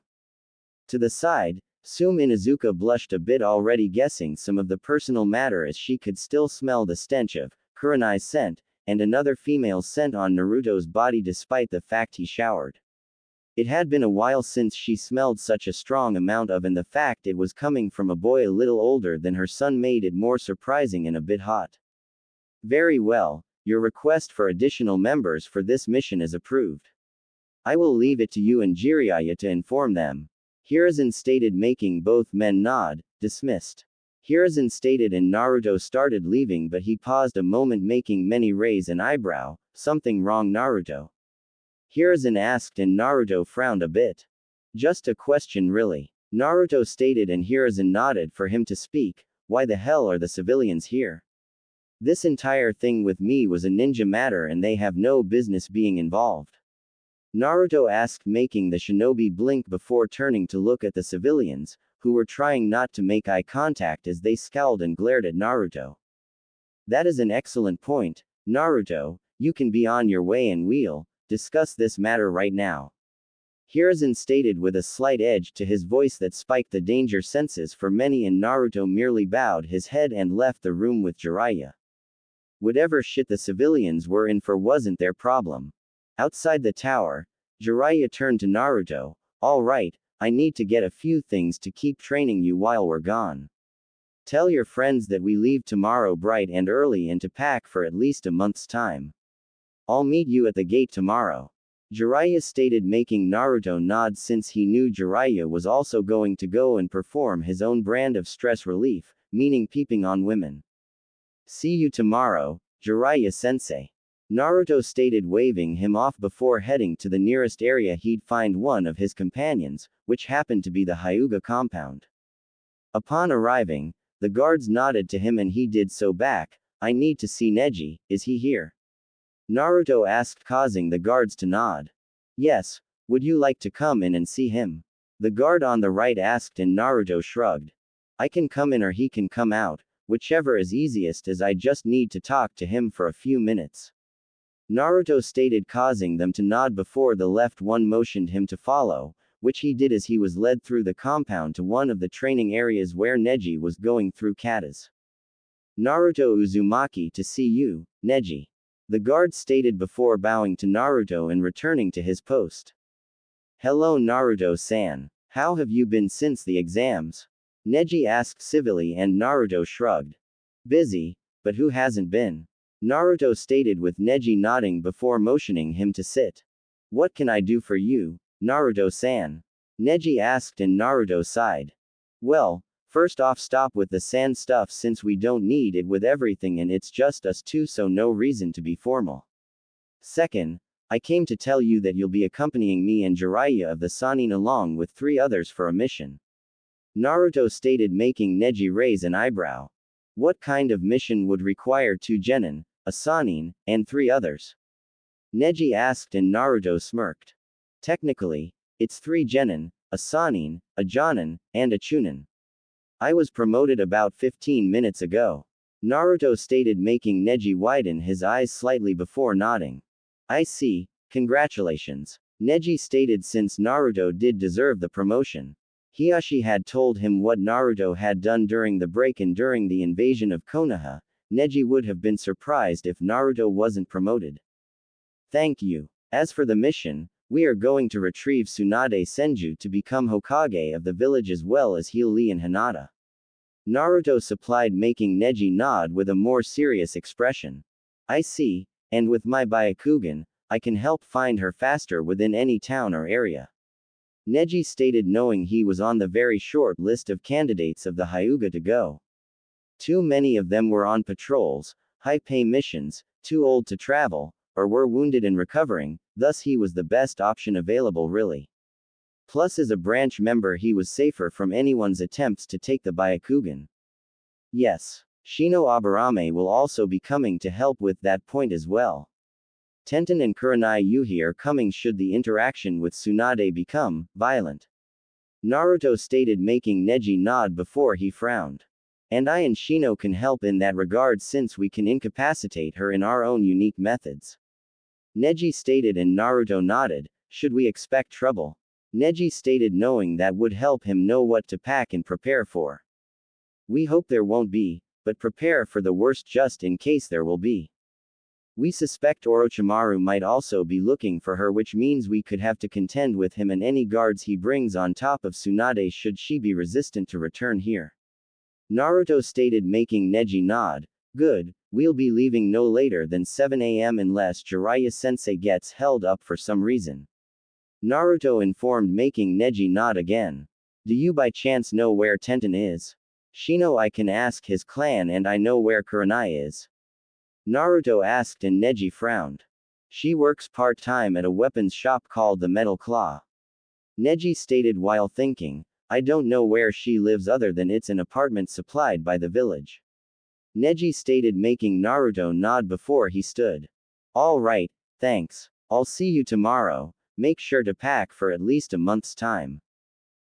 To the side, Sume Inuzuka blushed a bit, already guessing some of the personal matter as she could still smell the stench of Kurenai's scent, and another female's scent on Naruto's body despite the fact he showered. It had been a while since she smelled such a strong amount of, and the fact it was coming from a boy a little older than her son made it more surprising and a bit hot. Very well, your request for additional members for this mission is approved. I will leave it to you and Jiraiya to inform them. Hiruzen stated, making both men nod. Dismissed. Hiruzen stated and Naruto started leaving, but he paused a moment, making many raise an eyebrow. Something wrong, Naruto? Hiruzen asked and Naruto frowned a bit. Just a question really. Naruto stated and Hiruzen nodded for him to speak. Why the hell are the civilians here? This entire thing with me was a ninja matter and they have no business being involved. Naruto asked, making the shinobi blink before turning to look at the civilians, who were trying not to make eye contact as they scowled and glared at Naruto. That is an excellent point, Naruto. You can be on your way and we'll discuss this matter right now. Hiruzen stated with a slight edge to his voice that spiked the danger senses for many, and Naruto merely bowed his head and left the room with Jiraiya. Whatever shit the civilians were in for wasn't their problem. Outside the tower, Jiraiya turned to Naruto. All right, I need to get a few things to keep training you while we're gone. Tell your friends that we leave tomorrow bright and early and to pack for at least a month's time. I'll meet you at the gate tomorrow. Jiraiya stated, making Naruto nod since he knew Jiraiya was also going to go and perform his own brand of stress relief, meaning peeping on women. See you tomorrow, Jiraiya-sensei. Naruto stated, waving him off before heading to the nearest area he'd find one of his companions, which happened to be the Hyuga compound. Upon arriving, the guards nodded to him and he did so back. I need to see Neji, is he here? Naruto asked, causing the guards to nod. Yes, would you like to come in and see him? The guard on the right asked and Naruto shrugged. I can come in or he can come out, whichever is easiest, as I just need to talk to him for a few minutes. Naruto stated, causing them to nod before the left one motioned him to follow, which he did as he was led through the compound to one of the training areas where Neji was going through katas. Naruto Uzumaki, to see you, Neji. The guard stated before bowing to Naruto and returning to his post. Hello Naruto-san. How have you been since the exams? Neji asked civilly and Naruto shrugged. Busy, but who hasn't been? Naruto stated with Neji nodding before motioning him to sit. What can I do for you, Naruto-san? Neji asked and Naruto sighed. Well, first off, stop with the sand stuff since we don't need it with everything and it's just us two, so no reason to be formal. Second, I came to tell you that you'll be accompanying me and Jiraiya of the Sannin along with 3 others for a mission. Naruto stated, making Neji raise an eyebrow. What kind of mission would require 2 genin, a Sannin, and 3 others? Neji asked and Naruto smirked. Technically, it's 3 genin, a Sannin, a Jonin, and a Chunin. I was promoted about 15 minutes ago. Naruto stated, making Neji widen his eyes slightly before nodding. I see, congratulations. Neji stated, since Naruto did deserve the promotion. Hiashi had told him what Naruto had done during the break and during the invasion of Konoha. Neji would have been surprised if Naruto wasn't promoted. Thank you. As for the mission, we are going to retrieve Tsunade Senju to become Hokage of the village as well as heal Lee and Hinata. Naruto supplied, making Neji nod with a more serious expression. I see, and with my Byakugan, I can help find her faster within any town or area. Neji stated, knowing he was on the very short list of candidates of the Hyuga to go. Too many of them were on patrols, high-pay missions, too old to travel, or were wounded and recovering, thus he was the best option available really. Plus as a branch member he was safer from anyone's attempts to take the Byakugan. Yes, Shino Aburame will also be coming to help with that point as well. Tenten and Kurenai Yuhi are coming should the interaction with Tsunade become violent. Naruto stated, making Neji nod before he frowned. And I and Shino can help in that regard since we can incapacitate her in our own unique methods. Neji stated and Naruto nodded. Should we expect trouble? Neji stated, knowing that would help him know what to pack and prepare for. We hope there won't be, but prepare for the worst just in case there will be. We suspect Orochimaru might also be looking for her, which means we could have to contend with him and any guards he brings on top of Tsunade should she be resistant to return here. Naruto stated, making Neji nod. Good, we'll be leaving no later than 7 a.m. unless Jiraiya-sensei gets held up for some reason. Naruto informed, making Neji nod again. Do you by chance know where Tenten is? Shino, I can ask his clan, and I know where Kurenai is. Naruto asked and Neji frowned. She works part-time at a weapons shop called the Metal Claw. Neji stated while thinking, I don't know where she lives other than it's an apartment supplied by the village. Neji stated, making Naruto nod before he stood. All right, thanks. I'll see you tomorrow. Make sure to pack for at least a month's time.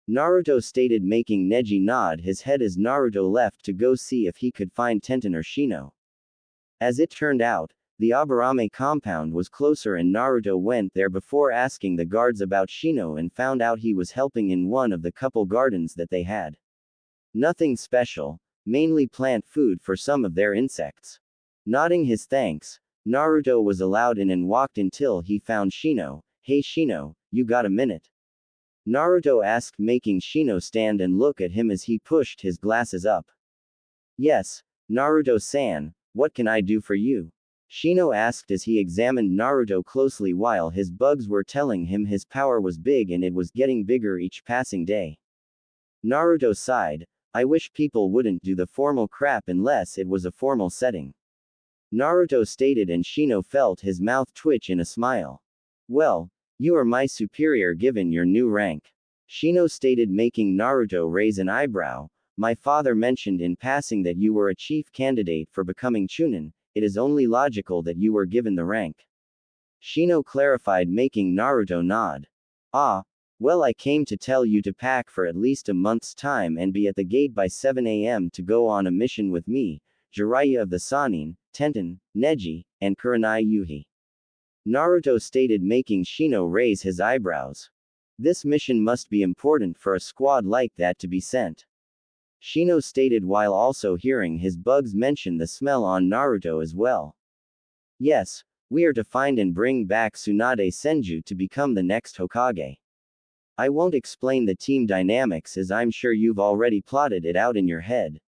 Naruto stated, making Neji nod his head as Naruto left to go see if he could find Tenten or Shino. As it turned out, the Aburame compound was closer and Naruto went there before asking the guards about Shino and found out he was helping in one of the couple gardens that they had. Nothing special, mainly plant food for some of their insects. Nodding his thanks, Naruto was allowed in and walked until he found Shino. Hey Shino, you got a minute? Naruto asked, making Shino stand and look at him as he pushed his glasses up. Yes, Naruto-san, what can I do for you? Shino asked as he examined Naruto closely while his bugs were telling him his power was big and it was getting bigger each passing day. Naruto sighed, I wish people wouldn't do the formal crap unless it was a formal setting. Naruto stated, and Shino felt his mouth twitch in a smile. Well, you are my superior given your new rank. Shino stated, making Naruto raise an eyebrow. My father mentioned in passing that you were a chief candidate for becoming Chunin. It is only logical that you were given the rank. Shino clarified, making Naruto nod. Ah, well, I came to tell you to pack for at least a month's time and be at the gate by 7 a.m. to go on a mission with me, Jiraiya of the Sannin, Tenten, Neji, and Kurenai Yuhi. Naruto stated, making Shino raise his eyebrows. This mission must be important for a squad like that to be sent. Shino stated while also hearing his bugs mention the smell on Naruto as well. Yes, we are to find and bring back Tsunade Senju to become the next Hokage. I won't explain the team dynamics as I'm sure you've already plotted it out in your head.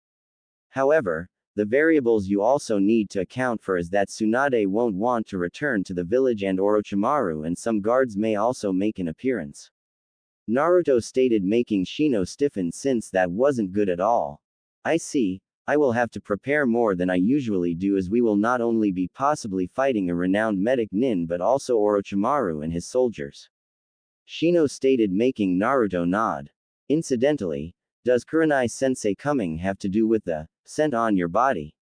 However, the variables you also need to account for is that Tsunade won't want to return to the village and Orochimaru and some guards may also make an appearance. Naruto stated, making Shino stiffen since that wasn't good at all. I see, I will have to prepare more than I usually do as we will not only be possibly fighting a renowned medic nin but also Orochimaru and his soldiers. Shino stated, making Naruto nod. Incidentally, does Kurenai sensei coming have to do with the scent on your body?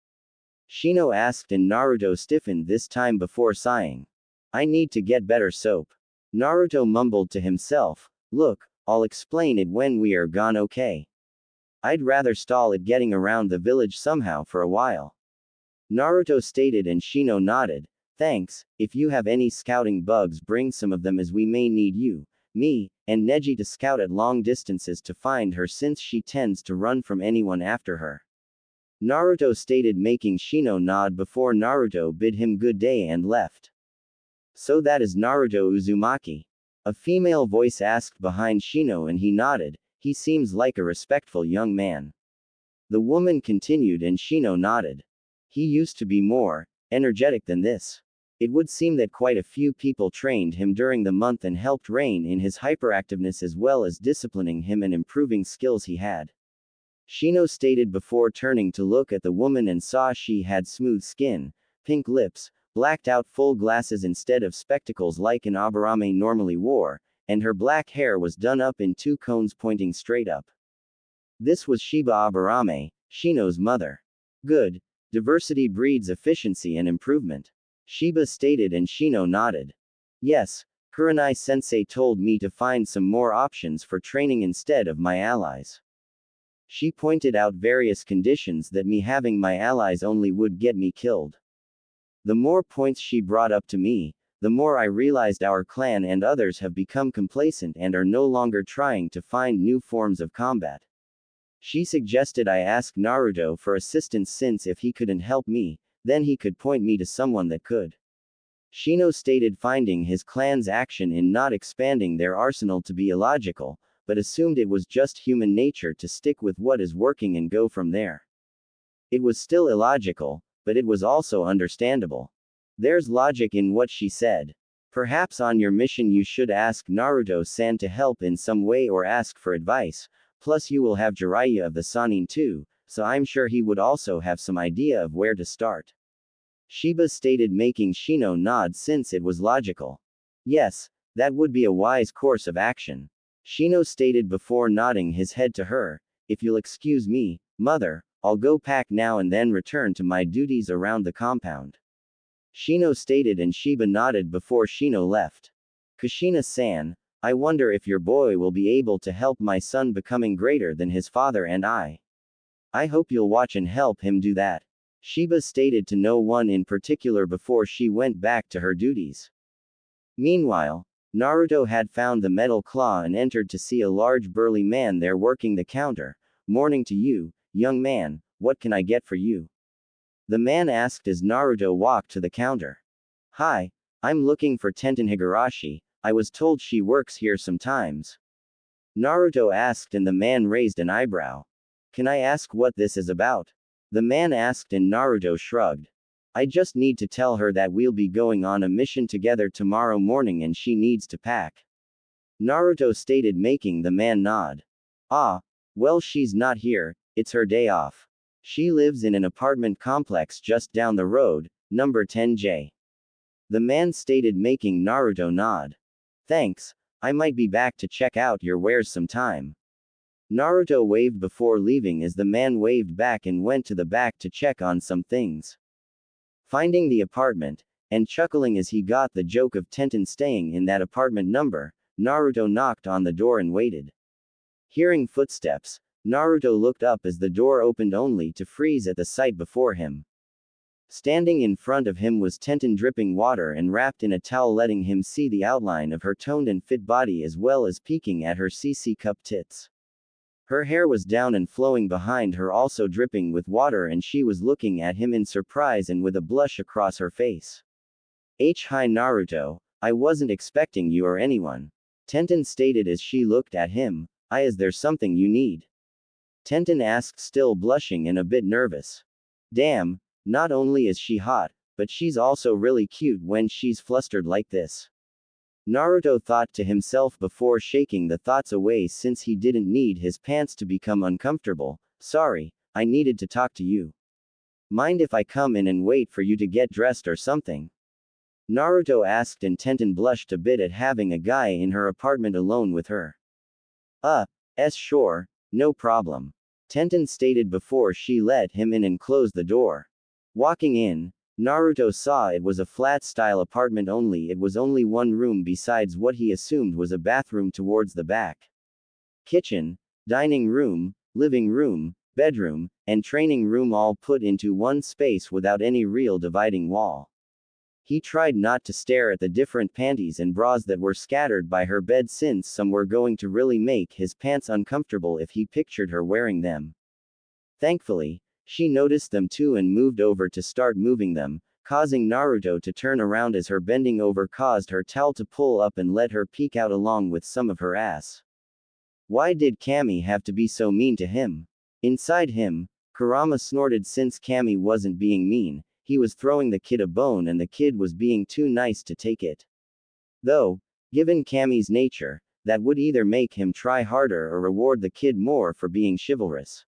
Shino asked, and Naruto stiffened this time before sighing. I need to get better soap. Naruto mumbled to himself. Look, I'll explain it when we are gone, okay? I'd rather stall at getting around the village somehow for a while. Naruto stated, and Shino nodded. Thanks, if you have any scouting bugs bring some of them as we may need you, me, and Neji to scout at long distances to find her since she tends to run from anyone after her. Naruto stated, making Shino nod before Naruto bid him good day and left. So that is Naruto Uzumaki? A female voice asked behind Shino, and he nodded. He seems like a respectful young man. The woman continued, and Shino nodded. He used to be more energetic than this. It would seem that quite a few people trained him during the month and helped rein in his hyperactiveness as well as disciplining him and improving skills he had. Shino stated before turning to look at the woman and saw she had smooth skin, pink lips, blacked out full glasses instead of spectacles like an Aburame normally wore, and her black hair was done up in two cones pointing straight up. This was Shiba Aburame, Shino's mother. Good. Diversity breeds efficiency and improvement. Shiba stated, and Shino nodded. Yes, Kurenai-sensei told me to find some more options for training instead of my allies. She pointed out various conditions that me having my allies only would get me killed. The more points she brought up to me, the more I realized our clan and others have become complacent and are no longer trying to find new forms of combat. She suggested I ask Naruto for assistance since if he couldn't help me, then he could point me to someone that could. Shino stated, finding his clan's action in not expanding their arsenal to be illogical, but assumed it was just human nature to stick with what is working and go from there. It was still illogical, but it was also understandable. There's logic in what she said. Perhaps on your mission you should ask Naruto-san to help in some way or ask for advice, plus you will have Jiraiya of the Sannin too, so I'm sure he would also have some idea of where to start. Shiba stated, making Shino nod since it was logical. Yes, that would be a wise course of action. Shino stated before nodding his head to her. If you'll excuse me, mother, I'll go pack now and then return to my duties around the compound. Shino stated, and Shiba nodded before Shino left. Kushina-san, I wonder if your boy will be able to help my son becoming greater than his father and I hope you'll watch and help him do that. Shiba stated to no one in particular before she went back to her duties. Meanwhile, Naruto had found the metal claw and entered to see a large burly man there working the counter. Morning to you, young man, what can I get for you? The man asked as Naruto walked to the counter. Hi, I'm looking for Tenten Higurashi, I was told she works here sometimes. Naruto asked and the man raised an eyebrow. Can I ask what this is about? The man asked and Naruto shrugged. I just need to tell her that we'll be going on a mission together tomorrow morning and she needs to pack. Naruto stated, making the man nod. Ah, well, she's not here, it's her day off. She lives in an apartment complex just down the road, number 10J. The man stated, making Naruto nod. Thanks, I might be back to check out your wares sometime. Naruto waved before leaving as the man waved back and went to the back to check on some things. Finding the apartment, and chuckling as he got the joke of Tenten staying in that apartment number, Naruto knocked on the door and waited. Hearing footsteps, Naruto looked up as the door opened only to freeze at the sight before him. Standing in front of him was Tenten, dripping water and wrapped in a towel, letting him see the outline of her toned and fit body as well as peeking at her CC cup tits. Her hair was down and flowing behind her, also dripping with water, and she was looking at him in surprise and with a blush across her face. Hi Naruto, I wasn't expecting you or anyone. Tenten stated as she looked at him. Is there something you need? Tenten asked, still blushing and a bit nervous. Damn, not only is she hot, but she's also really cute when she's flustered like this. Naruto thought to himself before shaking the thoughts away since he didn't need his pants to become uncomfortable. Sorry, I needed to talk to you. Mind if I come in and wait for you to get dressed or something? Naruto asked, and Tenten blushed a bit at having a guy in her apartment alone with her. Sure, no problem. Tenten stated before she let him in and closed the door. Walking in, Naruto saw it was a flat-style apartment, only it was only one room besides what he assumed was a bathroom towards the back. Kitchen, dining room, living room, bedroom, and training room all put into one space without any real dividing wall. He tried not to stare at the different panties and bras that were scattered by her bed, since some were going to really make his pants uncomfortable if he pictured her wearing them. Thankfully, she noticed them too and moved over to start moving them, causing Naruto to turn around as her bending over caused her towel to pull up and let her peek out along with some of her ass. Why did Kami have to be so mean to him? Inside him, Kurama snorted, since Kami wasn't being mean, he was throwing the kid a bone and the kid was being too nice to take it. Though, given Kami's nature, that would either make him try harder or reward the kid more for being chivalrous.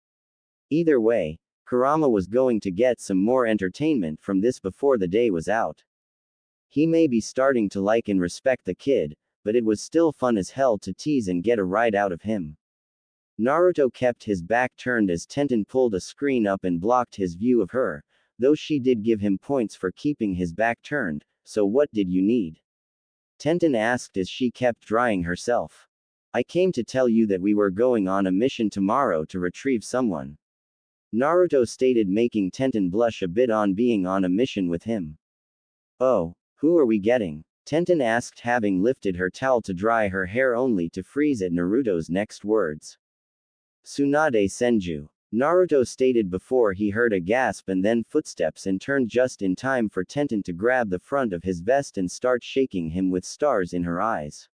Either way, Kurama was going to get some more entertainment from this before the day was out. He may be starting to like and respect the kid, but it was still fun as hell to tease and get a ride out of him. Naruto kept his back turned as Tenten pulled a screen up and blocked his view of her, though she did give him points for keeping his back turned. So what did you need? Tenten asked as she kept drying herself. I came to tell you that we were going on a mission tomorrow to retrieve someone. Naruto stated, making Tenten blush a bit on being on a mission with him. Oh, who are we getting? Tenten asked, having lifted her towel to dry her hair only to freeze at Naruto's next words. Tsunade Senju. Naruto stated before he heard a gasp and then footsteps and turned just in time for Tenten to grab the front of his vest and start shaking him with stars in her eyes.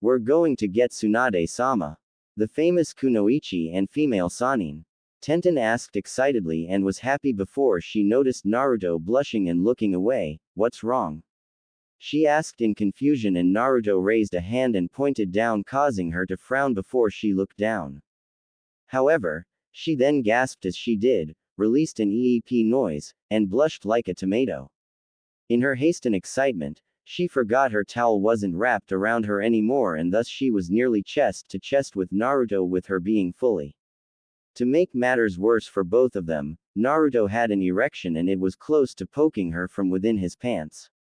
We're going to get Tsunade-sama, the famous kunoichi and female sannin. Tenten asked excitedly and was happy before she noticed Naruto blushing and looking away. What's wrong? She asked in confusion, and Naruto raised a hand and pointed down, causing her to frown before she looked down. However, she then gasped as she did, released an eep noise, and blushed like a tomato. In her haste and excitement, she forgot her towel wasn't wrapped around her anymore, and thus she was nearly chest to chest with Naruto, with her being fully. To make matters worse for both of them, Naruto had an erection and it was close to poking her from within his pants.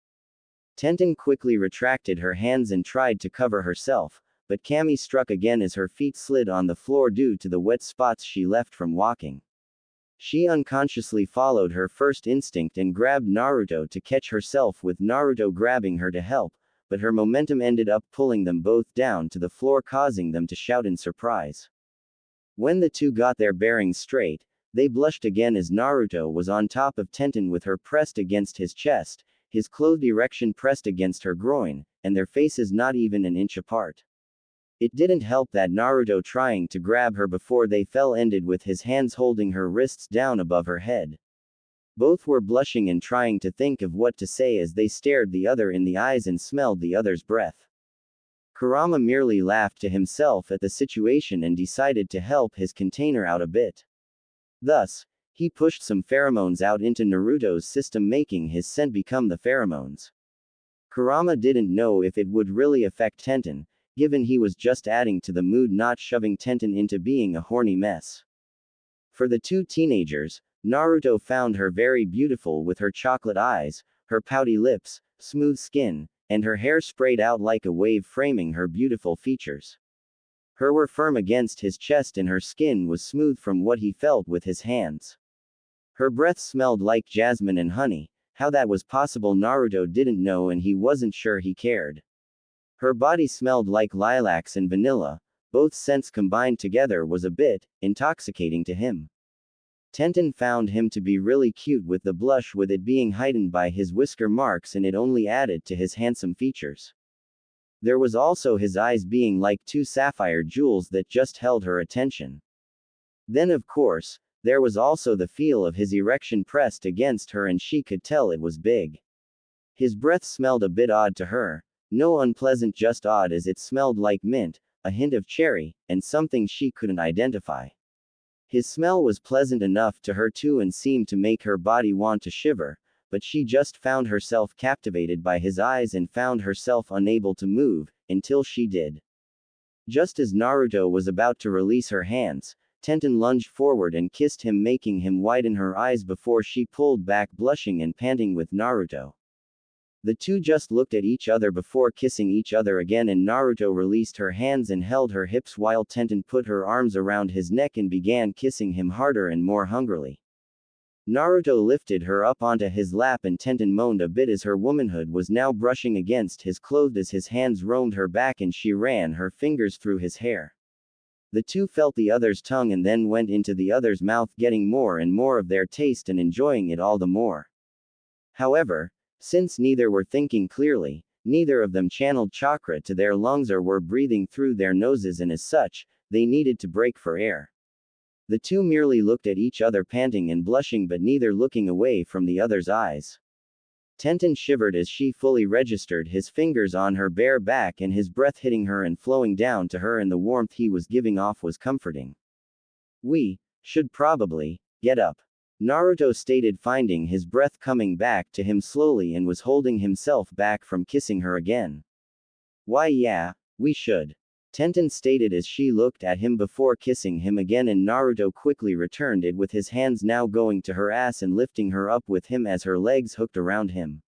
Tenten quickly retracted her hands and tried to cover herself, but Kami struck again as her feet slid on the floor due to the wet spots she left from walking. She unconsciously followed her first instinct and grabbed Naruto to catch herself, with Naruto grabbing her to help, but her momentum ended up pulling them both down to the floor, causing them to shout in surprise. When the two got their bearings straight, They blushed again as Naruto was on top of Tenten with her pressed against his chest, his clothed erection pressed against her groin, and their faces not even an inch apart. It didn't help that Naruto trying to grab her before they fell ended with his hands holding her wrists down above her head. Both were blushing and trying to think of what to say as they stared the other in the eyes and smelled the other's breath. Kurama merely laughed to himself at the situation and decided to help his container out a bit. Thus, he pushed some pheromones out into Naruto's system, making his scent become the pheromones. Kurama didn't know if it would really affect Tenten, given he was just adding to the mood, not shoving Tenten into being a horny mess. For the two teenagers, Naruto found her very beautiful with her chocolate eyes, her pouty lips, smooth skin, and her hair sprayed out like a wave framing her beautiful features. Her were firm against his chest and her skin was smooth from what he felt with his hands. Her breath smelled like jasmine and honey. How that was possible Naruto didn't know and he wasn't sure he cared. Her body smelled like lilacs and vanilla, both scents combined together was a bit intoxicating to him. Tenten found him to be really cute with the blush, with it being heightened by his whisker marks, and it only added to his handsome features. There was also his eyes being like two sapphire jewels that just held her attention. Then of course, there was also the feel of his erection pressed against her and she could tell it was big. His breath smelled a bit odd to her, no unpleasant, just odd, as it smelled like mint, a hint of cherry, and something she couldn't identify. His smell was pleasant enough to her too and seemed to make her body want to shiver, but she just found herself captivated by his eyes and found herself unable to move, until she did. Just as Naruto was about to release her hands, Tenten lunged forward and kissed him, making him widen her eyes before she pulled back, blushing and panting with Naruto. The two just looked at each other before kissing each other again, and Naruto released her hands and held her hips while Tenten put her arms around his neck and began kissing him harder and more hungrily. Naruto lifted her up onto his lap and Tenten moaned a bit as her womanhood was now brushing against his clothes as his hands roamed her back and she ran her fingers through his hair. The two felt the other's tongue and then went into the other's mouth, getting more and more of their taste and enjoying it all the more. However, since neither were thinking clearly, neither of them channeled chakra to their lungs or were breathing through their noses, and as such, they needed to break for air. The two merely looked at each other, panting and blushing, but neither looking away from the other's eyes. Tenten shivered as she fully registered his fingers on her bare back and his breath hitting her and flowing down to her, and the warmth he was giving off was comforting. "We should probably get up," Naruto stated, finding his breath coming back to him slowly and was holding himself back from kissing her again. "Why yeah, we should," Tenten stated as she looked at him before kissing him again, and Naruto quickly returned it with his hands now going to her ass and lifting her up with him as her legs hooked around him.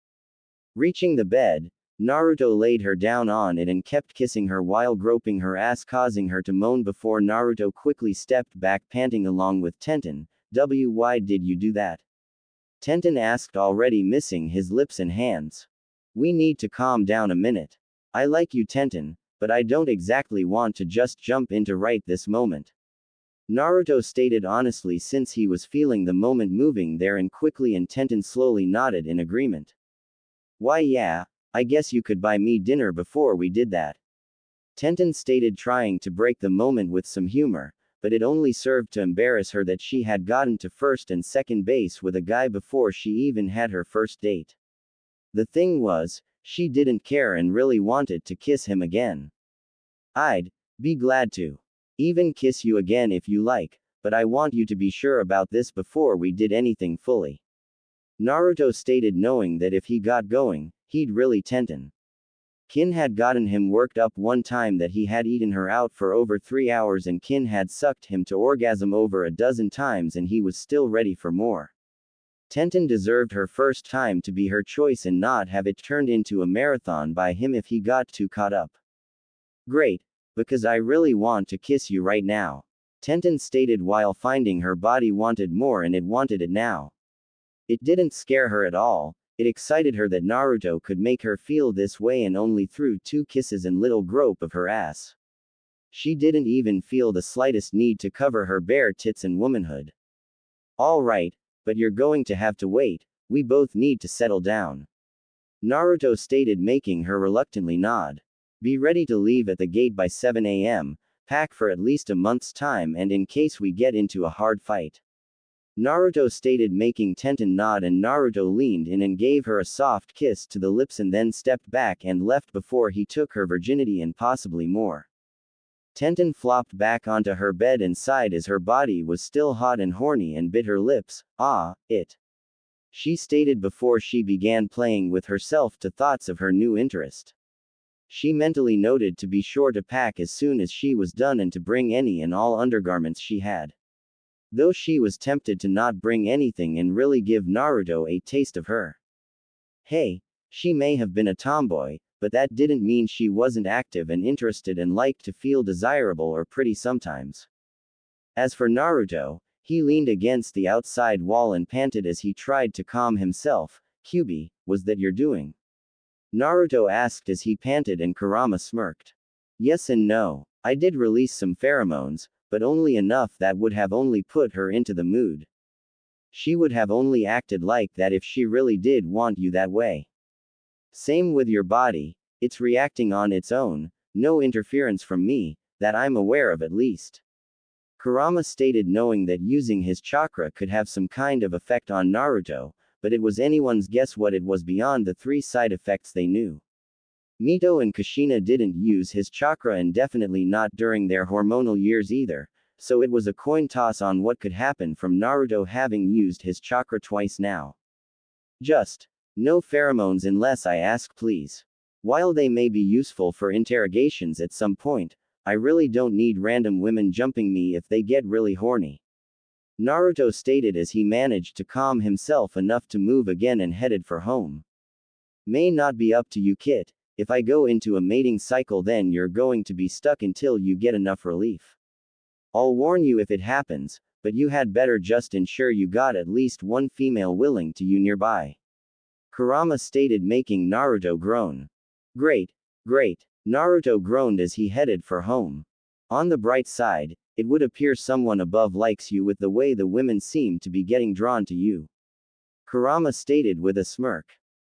Reaching the bed, Naruto laid her down on it and kept kissing her while groping her ass, causing her to moan before Naruto quickly stepped back, panting along with Tenten. Why did you do that?" Tenten asked, already missing his lips and hands. "We need to calm down a minute. I like you, Tenten, but I don't exactly want to just jump into right this moment," Naruto stated honestly, since he was feeling the moment moving there and quickly, and Tenten slowly nodded in agreement. "Why yeah, I guess you could buy me dinner before we did that," Tenten stated, trying to break the moment with some humor, but it only served to embarrass her that she had gotten to first and second base with a guy before she even had her first date. The thing was, she didn't care and really wanted to kiss him again. "I'd be glad to even kiss you again if you like, but I want you to be sure about this before we did anything fully," Naruto stated, knowing that if he got going, he'd really Tenten. Kin had gotten him worked up one time that he had eaten her out for over 3 hours, and Kin had sucked him to orgasm over a dozen times, and he was still ready for more. Tenten deserved her first time to be her choice and not have it turned into a marathon by him if he got too caught up. "Great, because I really want to kiss you right now," Tenten stated while finding her body wanted more and it wanted it now. It didn't scare her at all. It excited her that Naruto could make her feel this way, and only through 2 kisses and little grope of her ass. She didn't even feel the slightest need to cover her bare tits and womanhood. Alright, but you're going to have to wait, we both need to settle down. Naruto stated, making her reluctantly nod. Be ready to leave at the gate by 7 a.m., pack for at least a month's time, and in case we get into a hard fight. Naruto stated, making Tenten nod, and Naruto leaned in and gave her a soft kiss to the lips and then stepped back and left before he took her virginity and possibly more. Tenten flopped back onto her bed and sighed as her body was still hot and horny and bit her lips. She stated before she began playing with herself to thoughts of her new interest. She mentally noted to be sure to pack as soon as she was done and to bring any and all undergarments she had. Though she was tempted to not bring anything and really give Naruto a taste of her. Hey, she may have been a tomboy, but that didn't mean she wasn't active and interested and liked to feel desirable or pretty sometimes. As for Naruto, he leaned against the outside wall and panted as he tried to calm himself. Kyubi, was that you're doing? Naruto asked as he panted, and Kurama smirked. Yes and no. I did release some pheromones, but only enough that would have only put her into the mood. She would have only acted like that if she really did want you that way. Same with your body, it's reacting on its own, no interference from me, that I'm aware of at least. Kurama stated, knowing that using his chakra could have some kind of effect on Naruto, but it was anyone's guess what it was beyond the 3 side effects they knew. Mito and Kushina didn't use his chakra and definitely not during their hormonal years either, so it was a coin toss on what could happen from Naruto having used his chakra twice now. Just no pheromones unless I ask, please. While they may be useful for interrogations at some point, I really don't need random women jumping me if they get really horny. Naruto stated as he managed to calm himself enough to move again and headed for home. May not be up to you, Kit. If I go into a mating cycle, then you're going to be stuck until you get enough relief. I'll warn you if it happens, but you had better just ensure you got at least one female willing to you nearby. Kurama stated, making Naruto groan. Great, great. Naruto groaned as he headed for home. On the bright side, it would appear someone above likes you with the way the women seem to be getting drawn to you. Kurama stated with a smirk.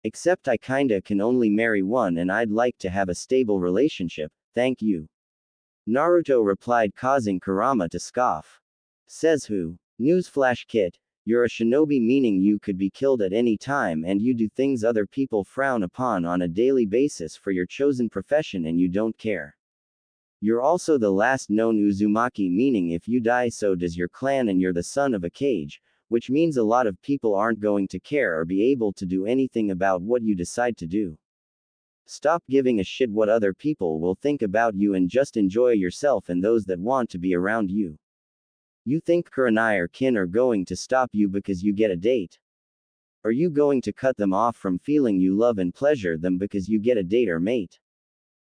Except I kinda can only marry one and I'd like to have a stable relationship, thank you. Naruto replied, causing Kurama to scoff. Says who? Newsflash, Kit, you're a shinobi, meaning you could be killed at any time and you do things other people frown upon on a daily basis for your chosen profession and you don't care. You're also the last known Uzumaki, meaning if you die so does your clan and you're the son of a kage, which means a lot of people aren't going to care or be able to do anything about what you decide to do. Stop giving a shit what other people will think about you and just enjoy yourself and those that want to be around you. You think Kurenai or kin are going to stop you because you get a date? Are you going to cut them off from feeling you love and pleasure them because you get a date or mate?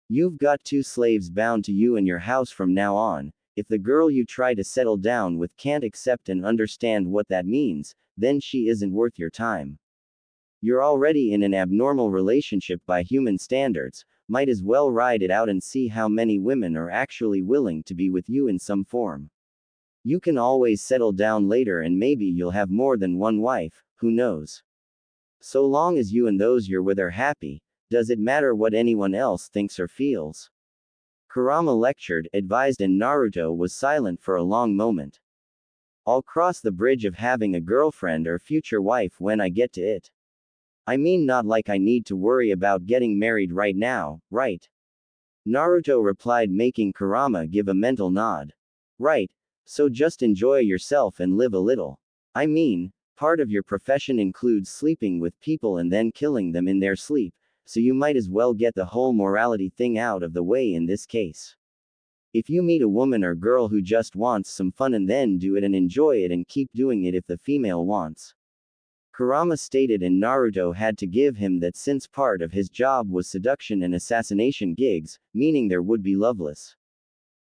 You've got 2 slaves bound to you and your house from now on. If the girl you try to settle down with can't accept and understand what that means, then she isn't worth your time. You're already in an abnormal relationship by human standards, might as well ride it out and see how many women are actually willing to be with you in some form. You can always settle down later and maybe you'll have more than one wife, who knows? So long as you and those you're with are happy, does it matter what anyone else thinks or feels? Kurama lectured, advised, and Naruto was silent for a long moment. I'll cross the bridge of having a girlfriend or future wife when I get to it. I mean, not like I need to worry about getting married right now, right? Naruto replied, making Kurama give a mental nod. Right, so just enjoy yourself and live a little. I mean, part of your profession includes sleeping with people and then killing them in their sleep, so you might as well get the whole morality thing out of the way in this case. If you meet a woman or girl who just wants some fun, and then do it and enjoy it and keep doing it if the female wants. Kurama stated, and Naruto had to give him that since part of his job was seduction and assassination gigs, meaning there would be loveless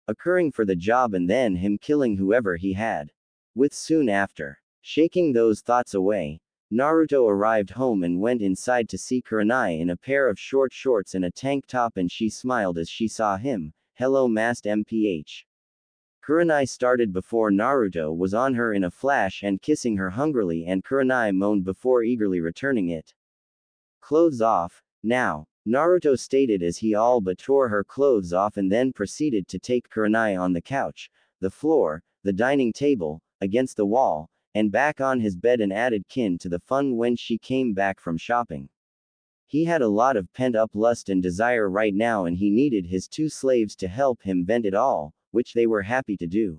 occurring for the job and then him killing whoever he had with soon after. Shaking those thoughts away, Naruto arrived home and went inside to see Kurenai in a pair of short shorts and a tank top, and she smiled as she saw him. Hello, Master MPH. Kurenai started before Naruto was on her in a flash and kissing her hungrily, and Kurenai moaned before eagerly returning it. Clothes off, now, Naruto stated as he all but tore her clothes off and then proceeded to take Kurenai on the couch, the floor, the dining table, against the wall, and back on his bed, and added kin to the fun when she came back from shopping. He had a lot of pent-up lust and desire right now, and he needed his two slaves to help him vent it all, which they were happy to do.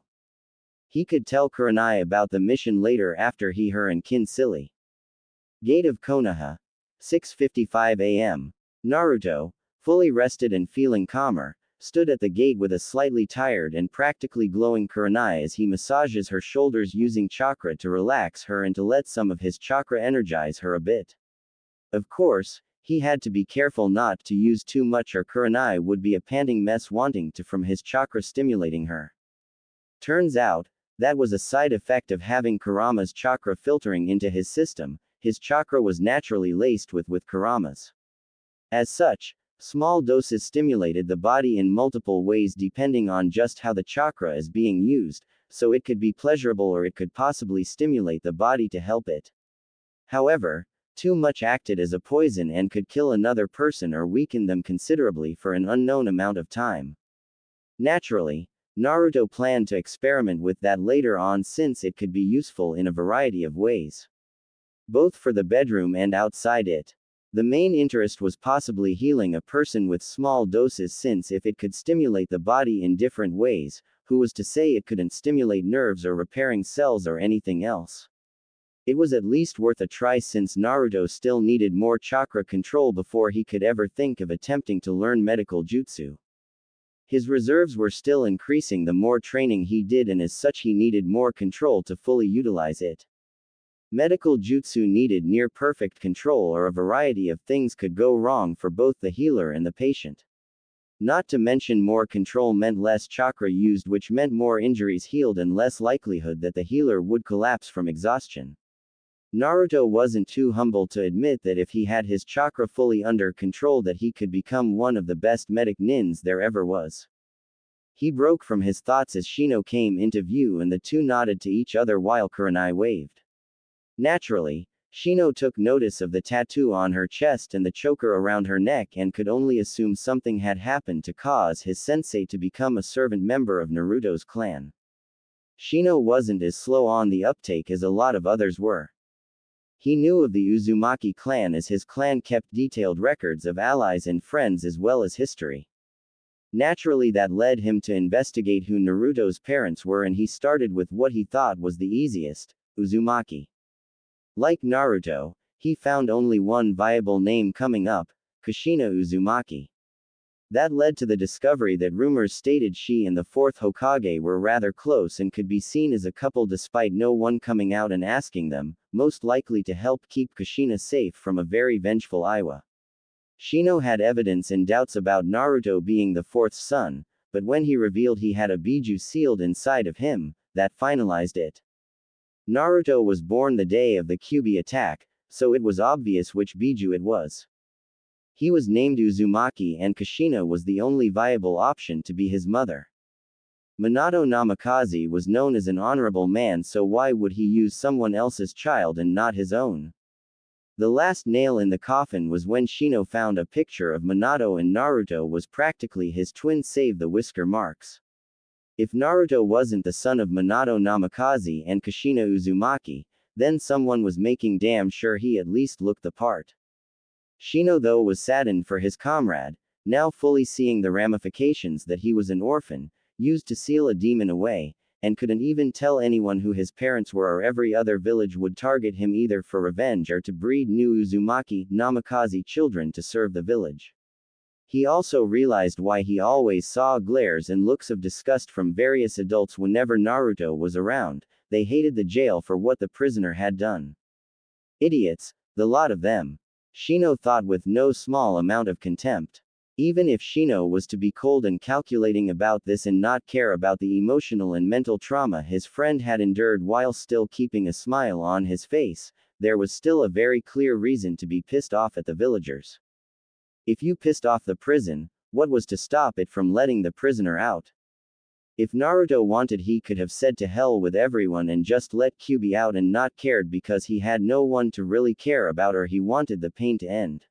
He could tell Kurenai about the mission later after he her and kin silly. Gate of Konoha. 6:55 a.m. Naruto, fully rested and feeling calmer, stood at the gate with a slightly tired and practically glowing Kurenai as he massages her shoulders using chakra to relax her and to let some of his chakra energize her a bit. Of course, he had to be careful not to use too much or Kurenai would be a panting mess wanting to from his chakra stimulating her. Turns out, that was a side effect of having Kurama's chakra filtering into his system. His chakra was naturally laced with Kurama's. As such, small doses stimulated the body in multiple ways depending on just how the chakra is being used, so it could be pleasurable or it could possibly stimulate the body to help it. However, too much acted as a poison and could kill another person or weaken them considerably for an unknown amount of time. Naturally, Naruto planned to experiment with that later on since it could be useful in a variety of ways. Both for the bedroom and outside it. The main interest was possibly healing a person with small doses, since if it could stimulate the body in different ways, who was to say it couldn't stimulate nerves or repairing cells or anything else? It was at least worth a try, since Naruto still needed more chakra control before he could ever think of attempting to learn medical jutsu. His reserves were still increasing the more training he did, and as such he needed more control to fully utilize it. Medical jutsu needed near-perfect control, or a variety of things could go wrong for both the healer and the patient. Not to mention more control meant less chakra used, which meant more injuries healed and less likelihood that the healer would collapse from exhaustion. Naruto wasn't too humble to admit that if he had his chakra fully under control that he could become one of the best medic nins there ever was. He broke from his thoughts as Shino came into view and the two nodded to each other while Kurenai waved. Naturally, Shino took notice of the tattoo on her chest and the choker around her neck and could only assume something had happened to cause his sensei to become a servant member of Naruto's clan. Shino wasn't as slow on the uptake as a lot of others were. He knew of the Uzumaki clan as his clan kept detailed records of allies and friends as well as history. Naturally, that led him to investigate who Naruto's parents were, and he started with what he thought was the easiest, Uzumaki. Like Naruto, he found only one viable name coming up, Kushina Uzumaki. That led to the discovery that rumors stated she and the fourth Hokage were rather close and could be seen as a couple despite no one coming out and asking them, most likely to help keep Kushina safe from a very vengeful Iwa. Shino had evidence and doubts about Naruto being the fourth son, but when he revealed he had a Biju sealed inside of him, that finalized it. Naruto was born the day of the Kyuubi attack, so it was obvious which Biju it was. He was named Uzumaki, and Kushina was the only viable option to be his mother. Minato Namikaze was known as an honorable man, so why would he use someone else's child and not his own? The last nail in the coffin was when Shino found a picture of Minato and Naruto was practically his twin save the whisker marks. If Naruto wasn't the son of Minato Namikaze and Kushina Uzumaki, then someone was making damn sure he at least looked the part. Shino though was saddened for his comrade, now fully seeing the ramifications that he was an orphan, used to seal a demon away, and couldn't even tell anyone who his parents were, or every other village would target him either for revenge or to breed new Uzumaki, Namikaze children to serve the village. He also realized why he always saw glares and looks of disgust from various adults whenever Naruto was around. They hated the jail for what the prisoner had done. Idiots, the lot of them. Shino thought with no small amount of contempt. Even if Shino was to be cold and calculating about this and not care about the emotional and mental trauma his friend had endured while still keeping a smile on his face, there was still a very clear reason to be pissed off at the villagers. If you pissed off the prison, what was to stop it from letting the prisoner out? If Naruto wanted, he could have said to hell with everyone and just let Kyuubi out and not cared because he had no one to really care about, or he wanted the pain to end.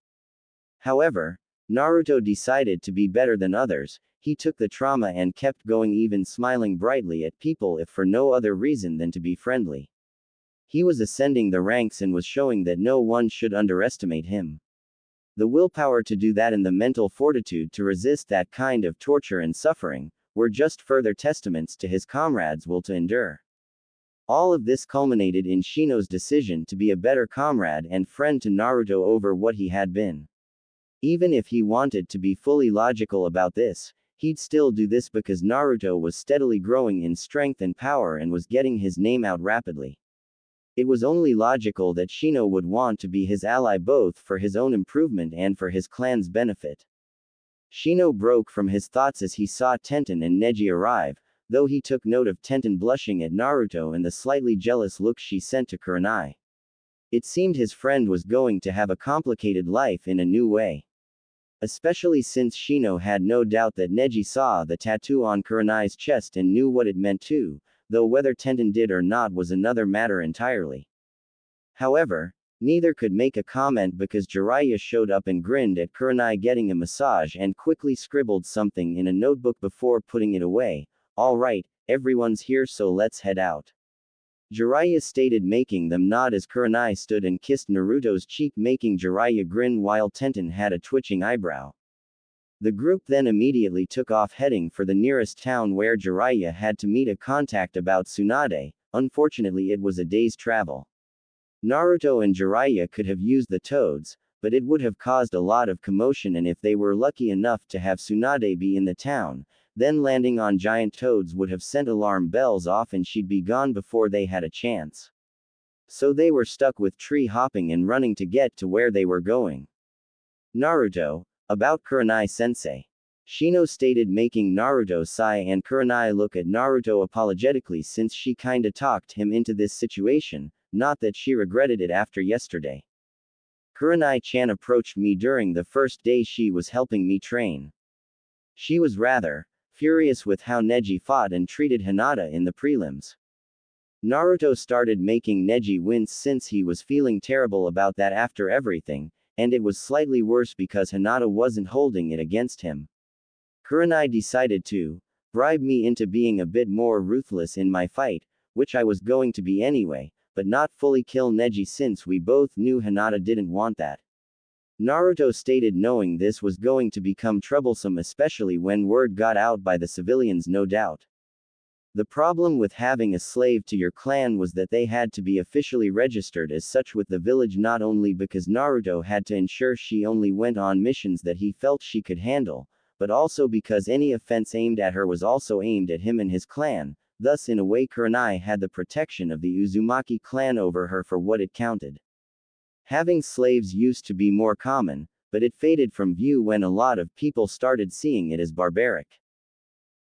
However, Naruto decided to be better than others. He took the trauma and kept going, even smiling brightly at people if for no other reason than to be friendly. He was ascending the ranks and was showing that no one should underestimate him. The willpower to do that and the mental fortitude to resist that kind of torture and suffering were just further testaments to his comrades' will to endure. All of this culminated in Shino's decision to be a better comrade and friend to Naruto over what he had been. Even if he wanted to be fully logical about this, he'd still do this because Naruto was steadily growing in strength and power and was getting his name out rapidly. It was only logical that Shino would want to be his ally, both for his own improvement and for his clan's benefit. Shino broke from his thoughts as he saw Tenten and Neji arrive, though he took note of Tenten blushing at Naruto and the slightly jealous look she sent to Kurenai. It seemed his friend was going to have a complicated life in a new way. Especially since Shino had no doubt that Neji saw the tattoo on Kurenai's chest and knew what it meant too, though whether Tenten did or not was another matter entirely. However, neither could make a comment because Jiraiya showed up and grinned at Kurenai getting a massage and quickly scribbled something in a notebook before putting it away. "All right, everyone's here, so let's head out," Jiraiya stated, making them nod as Kurenai stood and kissed Naruto's cheek, making Jiraiya grin while Tenten had a twitching eyebrow. The group then immediately took off, heading for the nearest town where Jiraiya had to meet a contact about Tsunade. Unfortunately, it was a day's travel. Naruto and Jiraiya could have used the toads, but it would have caused a lot of commotion, and if they were lucky enough to have Tsunade be in the town, then landing on giant toads would have sent alarm bells off and she'd be gone before they had a chance. So they were stuck with tree hopping and running to get to where they were going. Naruto, about Kurenai-sensei, Shino stated, making Naruto sigh and Kurenai look at Naruto apologetically since she kinda talked him into this situation, not that she regretted it after yesterday. Kurenai-chan approached me during the first day she was helping me train. She was rather furious with how Neji fought and treated Hinata in the prelims. Naruto started making Neji wince since he was feeling terrible about that after everything, and it was slightly worse because Hinata wasn't holding it against him. Kurenai decided to bribe me into being a bit more ruthless in my fight, which I was going to be anyway, but not fully kill Neji since we both knew Hinata didn't want that. Naruto stated, knowing this was going to become troublesome, especially when word got out by the civilians, no doubt. The problem with having a slave to your clan was that they had to be officially registered as such with the village, not only because Naruto had to ensure she only went on missions that he felt she could handle, but also because any offense aimed at her was also aimed at him and his clan. Thus, in a way, Kurenai had the protection of the Uzumaki clan over her for what it counted. Having slaves used to be more common, but it faded from view when a lot of people started seeing it as barbaric.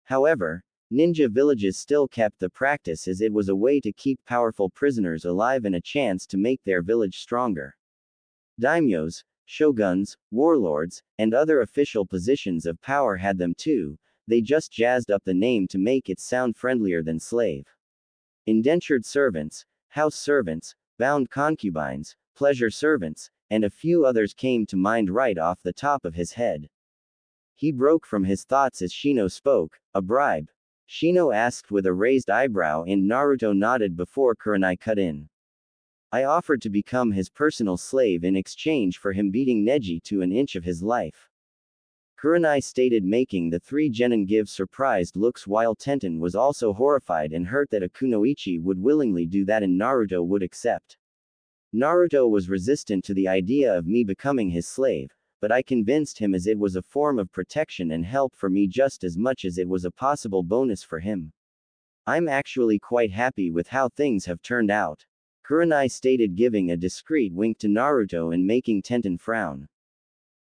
However, ninja villages still kept the practice as it was a way to keep powerful prisoners alive and a chance to make their village stronger. Daimyos, shoguns, warlords, and other official positions of power had them too. They just jazzed up the name to make it sound friendlier than slave. Indentured servants, house servants, bound concubines, pleasure servants, and a few others came to mind right off the top of his head. He broke from his thoughts as Shino spoke. "A bribe?" Shino asked with a raised eyebrow, and Naruto nodded before Kurenai cut in. "I offered to become his personal slave in exchange for him beating Neji to an inch of his life," Kurenai stated, making the three genin give surprised looks while Tenten was also horrified and hurt that a kunoichi would willingly do that and Naruto would accept. "Naruto was resistant to the idea of me becoming his slave, but I convinced him as it was a form of protection and help for me just as much as it was a possible bonus for him. I'm actually quite happy with how things have turned out," Kurenai stated, giving a discreet wink to Naruto and making Tenten frown.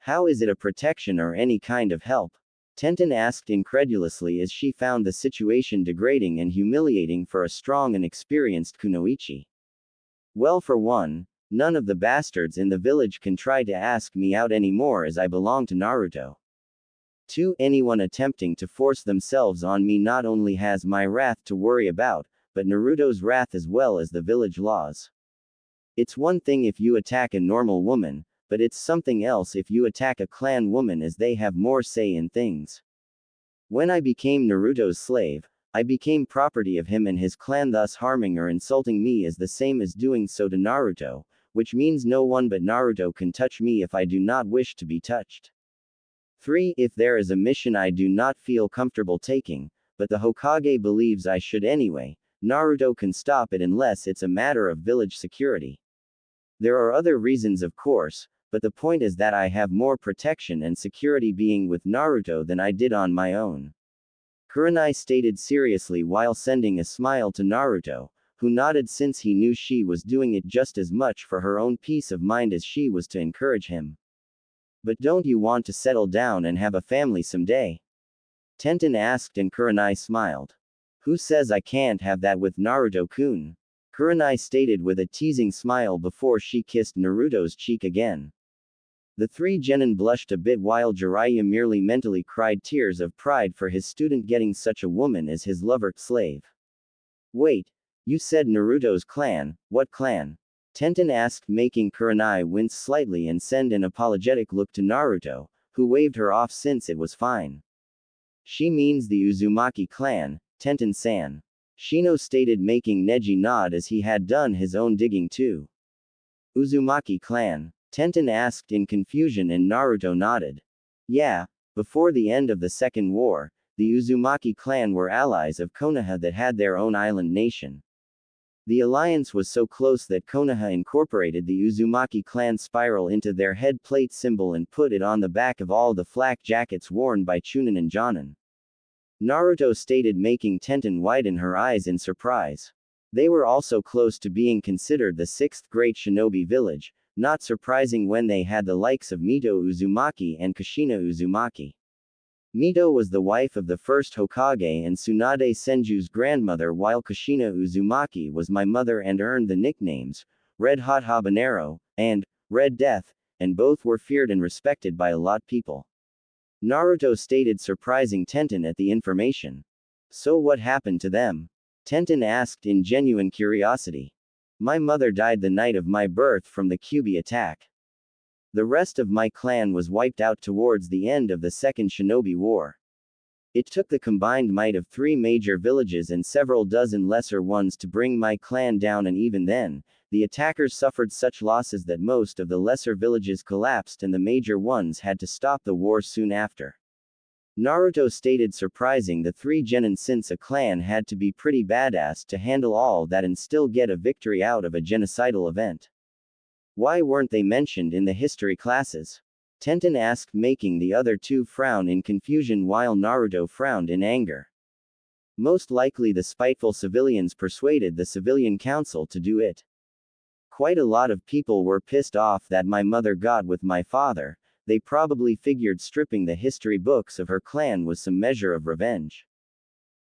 "How is it a protection or any kind of help?" Tenten asked incredulously as she found the situation degrading and humiliating for a strong and experienced kunoichi. "Well, for one, none of the bastards in the village can try to ask me out anymore as I belong to Naruto. 2. Anyone attempting to force themselves on me not only has my wrath to worry about, but Naruto's wrath as well as the village laws. It's one thing if you attack a normal woman, but it's something else if you attack a clan woman as they have more say in things. When I became Naruto's slave, I became property of him and his clan, thus harming or insulting me is the same as doing so to Naruto, which means no one but Naruto can touch me if I do not wish to be touched. 3. If there is a mission I do not feel comfortable taking, but the Hokage believes I should anyway, Naruto can stop it unless it's a matter of village security. There are other reasons of course, but the point is that I have more protection and security being with Naruto than I did on my own. Kurenai stated seriously while sending a smile to Naruto, who nodded since he knew she was doing it just as much for her own peace of mind as she was to encourage him. But don't you want to settle down and have a family someday? Tenten asked and Kurenai smiled. Who says I can't have that with Naruto-kun? Kurenai stated with a teasing smile before she kissed Naruto's cheek again. The three genin blushed a bit while Jiraiya merely mentally cried tears of pride for his student getting such a woman as his lover-slave. Wait, you said Naruto's clan, what clan? Tenten asked, making Kurenai wince slightly and send an apologetic look to Naruto, who waved her off since it was fine. She means the Uzumaki clan, Tenten-san. Shino stated, making Neji nod as he had done his own digging too. Uzumaki clan? Tenten asked in confusion and Naruto nodded. Yeah, before the end of the Second War, the Uzumaki clan were allies of Konoha that had their own island nation. The alliance was so close that Konoha incorporated the Uzumaki clan spiral into their head plate symbol and put it on the back of all the flak jackets worn by Chunin and Jonin. Naruto stated, making Tenten widen her eyes in surprise. They were also close to being considered the sixth great shinobi village, not surprising when they had the likes of Mito Uzumaki and Kushina Uzumaki. Mito was the wife of the first Hokage and Tsunade Senju's grandmother, while Kushina Uzumaki was my mother and earned the nicknames Red Hot Habanero and Red Death, and both were feared and respected by a lot people. Naruto stated, surprising Tenten at the information. So what happened to them? Tenten asked in genuine curiosity. My mother died the night of my birth from the Kyuubi attack. The rest of my clan was wiped out towards the end of the Second Shinobi War. It took the combined might of 3 major villages and several dozen lesser ones to bring my clan down, and even then, the attackers suffered such losses that most of the lesser villages collapsed and the major ones had to stop the war soon after. Naruto stated, surprising the 3 genin, since a clan had to be pretty badass to handle all that and still get a victory out of a genocidal event. Why weren't they mentioned in the history classes? Tenten asked, making the other 2 frown in confusion while Naruto frowned in anger. Most likely the spiteful civilians persuaded the civilian council to do it. Quite a lot of people were pissed off that my mother got with my father. They probably figured stripping the history books of her clan was some measure of revenge.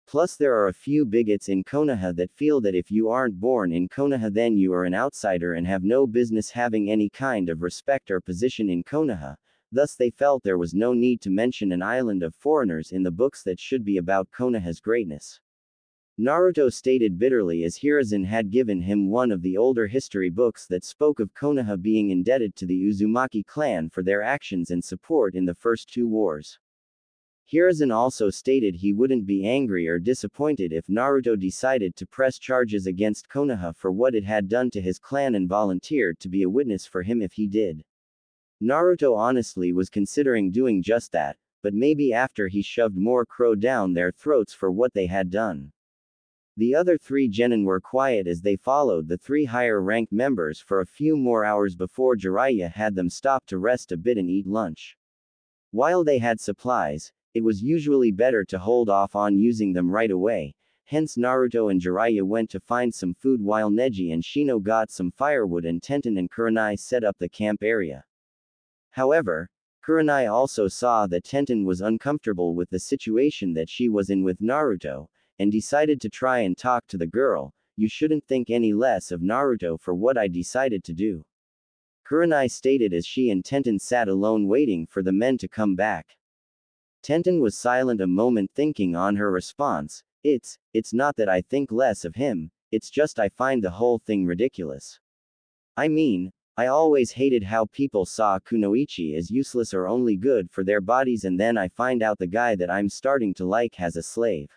Plus there are a few bigots in Konoha that feel that if you aren't born in Konoha then you are an outsider and have no business having any kind of respect or position in Konoha, thus they felt there was no need to mention an island of foreigners in the books that should be about Konoha's greatness. Naruto stated bitterly, as Hiruzen had given him one of the older history books that spoke of Konoha being indebted to the Uzumaki clan for their actions and support in the first 2 wars. Hiruzen also stated he wouldn't be angry or disappointed if Naruto decided to press charges against Konoha for what it had done to his clan and volunteered to be a witness for him if he did. Naruto honestly was considering doing just that, but maybe after he shoved more crow down their throats for what they had done. The other 3 genin were quiet as they followed the 3 higher-ranked members for a few more hours before Jiraiya had them stop to rest a bit and eat lunch. While they had supplies, it was usually better to hold off on using them right away, hence Naruto and Jiraiya went to find some food while Neji and Shino got some firewood and Tenten and Kurenai set up the camp area. However, Kurenai also saw that Tenten was uncomfortable with the situation that she was in with Naruto, and decided to try and talk to the girl. You shouldn't think any less of Naruto for what I decided to do. Kurenai stated as she and Tenten sat alone waiting for the men to come back. Tenten was silent a moment thinking on her response. It's not that I think less of him, it's just I find the whole thing ridiculous. I mean, I always hated how people saw kunoichi as useless or only good for their bodies, and then I find out the guy that I'm starting to like has a slave.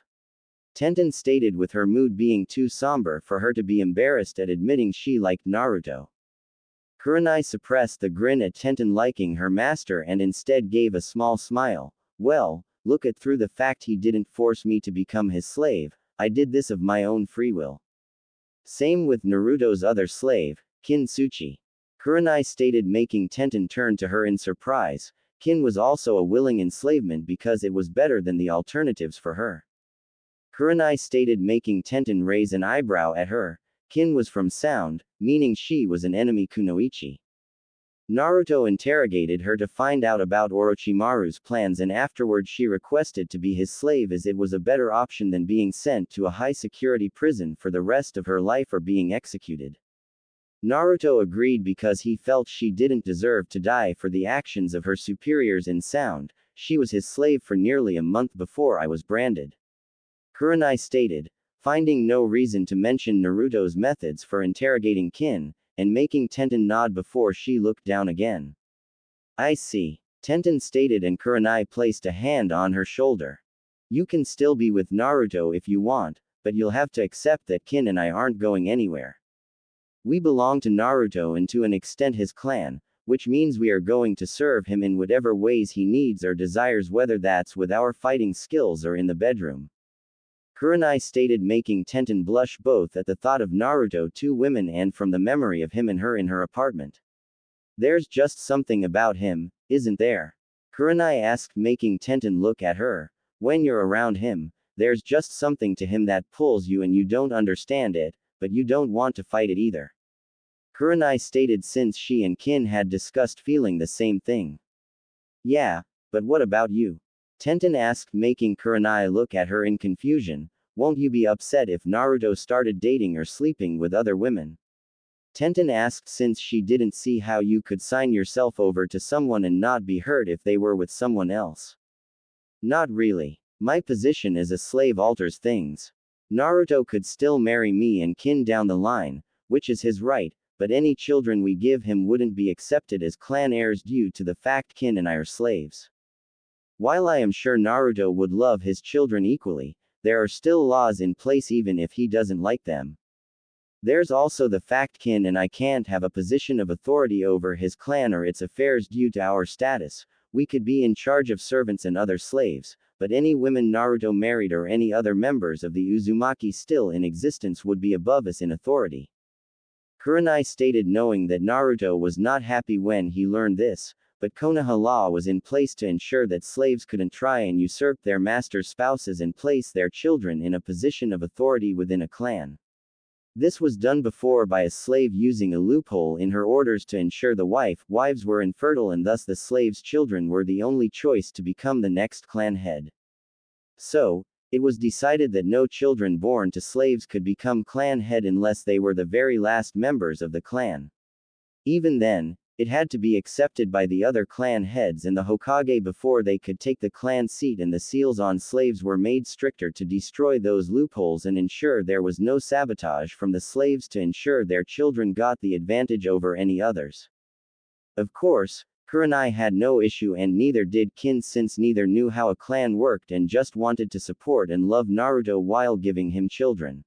Tenten stated, with her mood being too somber for her to be embarrassed at admitting she liked Naruto. Kurenai suppressed the grin at Tenten liking her master and instead gave a small smile. Well, look at through the fact he didn't force me to become his slave, I did this of my own free will. Same with Naruto's other slave, Kintsuchi. Kurenai stated, making Tenten turn to her in surprise. Kin was also a willing enslavement because it was better than the alternatives for her. Kurenai stated, making Tenten raise an eyebrow at her. Kin was from sound, meaning she was an enemy kunoichi. Naruto interrogated her to find out about Orochimaru's plans, and afterward she requested to be his slave as it was a better option than being sent to a high-security prison for the rest of her life or being executed. Naruto agreed because he felt she didn't deserve to die for the actions of her superiors in sound. She was his slave for nearly a month before I was branded. Kurenai stated, finding no reason to mention Naruto's methods for interrogating Kin, and making Tenten nod before she looked down again. I see. Tenten stated, and Kurenai placed a hand on her shoulder. You can still be with Naruto if you want, but you'll have to accept that Kin and I aren't going anywhere. We belong to Naruto and to an extent his clan, which means we are going to serve him in whatever ways he needs or desires, whether that's with our fighting skills or in the bedroom. Kurenai stated, making Tenten blush both at the thought of Naruto, two women, and from the memory of him and her in her apartment. There's just something about him, isn't there? Kurenai asked, making Tenten look at her. When you're around him, there's just something to him that pulls you, and you don't understand it, but you don't want to fight it either. Kurenai stated, since she and Kin had discussed feeling the same thing. Yeah, but what about you? Tenten asked, making Kurenai look at her in confusion. Won't you be upset if Naruto started dating or sleeping with other women? Tenten asked, since she didn't see how you could sign yourself over to someone and not be hurt if they were with someone else. Not really. My position as a slave alters things. Naruto could still marry me and Kin down the line, which is his right, but any children we give him wouldn't be accepted as clan heirs due to the fact Kin and I are slaves. While I am sure Naruto would love his children equally, there are still laws in place even if he doesn't like them. There's also the fact Kin and I can't have a position of authority over his clan or its affairs due to our status. We could be in charge of servants and other slaves, but any women Naruto married or any other members of the Uzumaki still in existence would be above us in authority. Kurenai stated, knowing that Naruto was not happy when he learned this, but Konoha law was in place to ensure that slaves couldn't try and usurp their master's spouses and place their children in a position of authority within a clan. This was done before by a slave using a loophole in her orders to ensure the wives were infertile, and thus the slave's children were the only choice to become the next clan head. So, it was decided that no children born to slaves could become clan head unless they were the very last members of the clan. Even then, it had to be accepted by the other clan heads and the Hokage before they could take the clan seat, and the seals on slaves were made stricter to destroy those loopholes and ensure there was no sabotage from the slaves to ensure their children got the advantage over any others. Of course, Kurenai had no issue, and neither did Kin, since neither knew how a clan worked and just wanted to support and love Naruto while giving him children.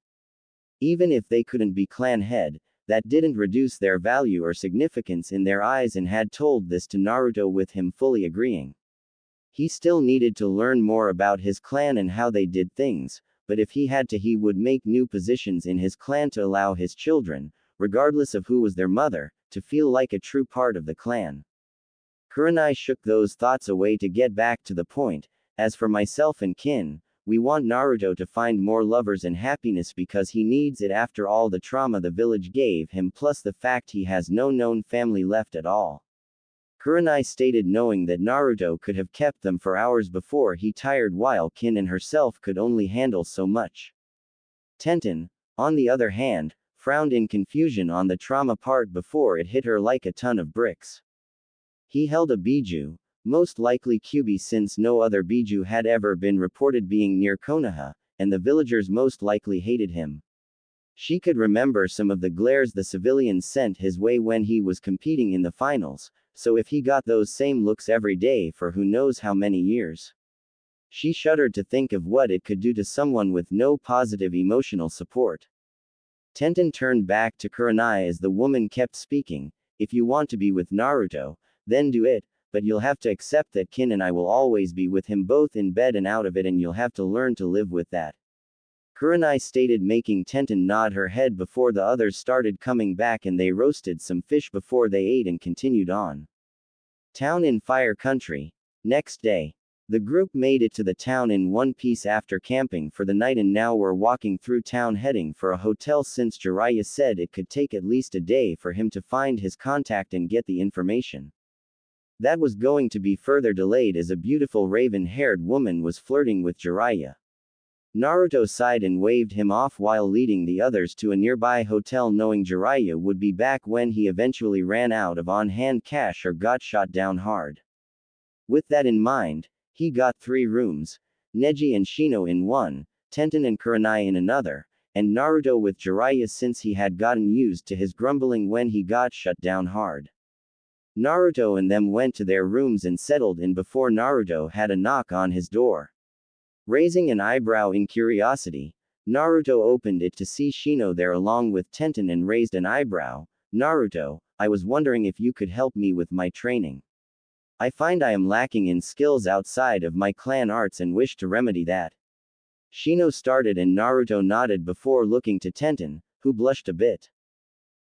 Even if they couldn't be clan head, that didn't reduce their value or significance in their eyes, and had told this to Naruto with him fully agreeing. He still needed to learn more about his clan and how they did things, but if he had to, he would make new positions in his clan to allow his children, regardless of who was their mother, to feel like a true part of the clan. Kurenai shook those thoughts away to get back to the point. As for myself and Kin, we want Naruto to find more lovers and happiness because he needs it after all the trauma the village gave him, plus the fact he has no known family left at all. Kurenai stated, knowing that Naruto could have kept them for hours before he tired, while Kin and herself could only handle so much. Tenten, on the other hand, frowned in confusion on the trauma part before it hit her like a ton of bricks. He held a biju, Most likely Kyuubi, since no other Biju had ever been reported being near Konoha, and the villagers most likely hated him. She could remember some of the glares the civilians sent his way when he was competing in the finals, so if he got those same looks every day for who knows how many years. She shuddered to think of what it could do to someone with no positive emotional support. Tenten turned back to Kurenai as the woman kept speaking. If you want to be with Naruto, then do it, but you'll have to accept that Kin and I will always be with him both in bed and out of it, and you'll have to learn to live with that. Kurenai stated, making Tenten nod her head before the others started coming back and they roasted some fish before they ate and continued on. Town in Fire Country. Next day. The group made it to the town in one piece after camping for the night and now were walking through town heading for a hotel since Jiraiya said it could take at least a day for him to find his contact and get the information. That was going to be further delayed as a beautiful raven-haired woman was flirting with Jiraiya. Naruto sighed and waved him off while leading the others to a nearby hotel, knowing Jiraiya would be back when he eventually ran out of on-hand cash or got shot down hard. With that in mind, he got 3 rooms, Neji and Shino in one, Tenten and Kurenai in another, and Naruto with Jiraiya since he had gotten used to his grumbling when he got shut down hard. Naruto and them went to their rooms and settled in before Naruto had a knock on his door. Raising an eyebrow in curiosity, Naruto opened it to see Shino there along with Tenten and raised an eyebrow. Naruto, I was wondering if you could help me with my training. I find I am lacking in skills outside of my clan arts and wish to remedy that. Shino started and Naruto nodded before looking to Tenten, who blushed a bit.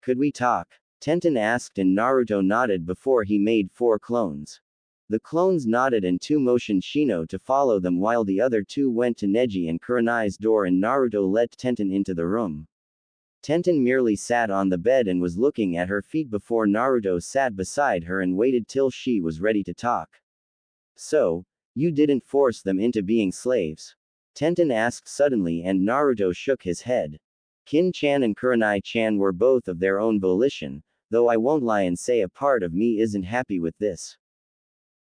Could we talk? Tenten asked and Naruto nodded before he made 4 clones. The clones nodded and 2 motioned Shino to follow them while the other 2 went to Neji and Kurenai's door and Naruto let Tenten into the room. Tenten merely sat on the bed and was looking at her feet before Naruto sat beside her and waited till she was ready to talk. So, you didn't force them into being slaves? Tenten asked suddenly and Naruto shook his head. Kin-chan and Kurenai-chan were both of their own volition, though I won't lie and say a part of me isn't happy with this.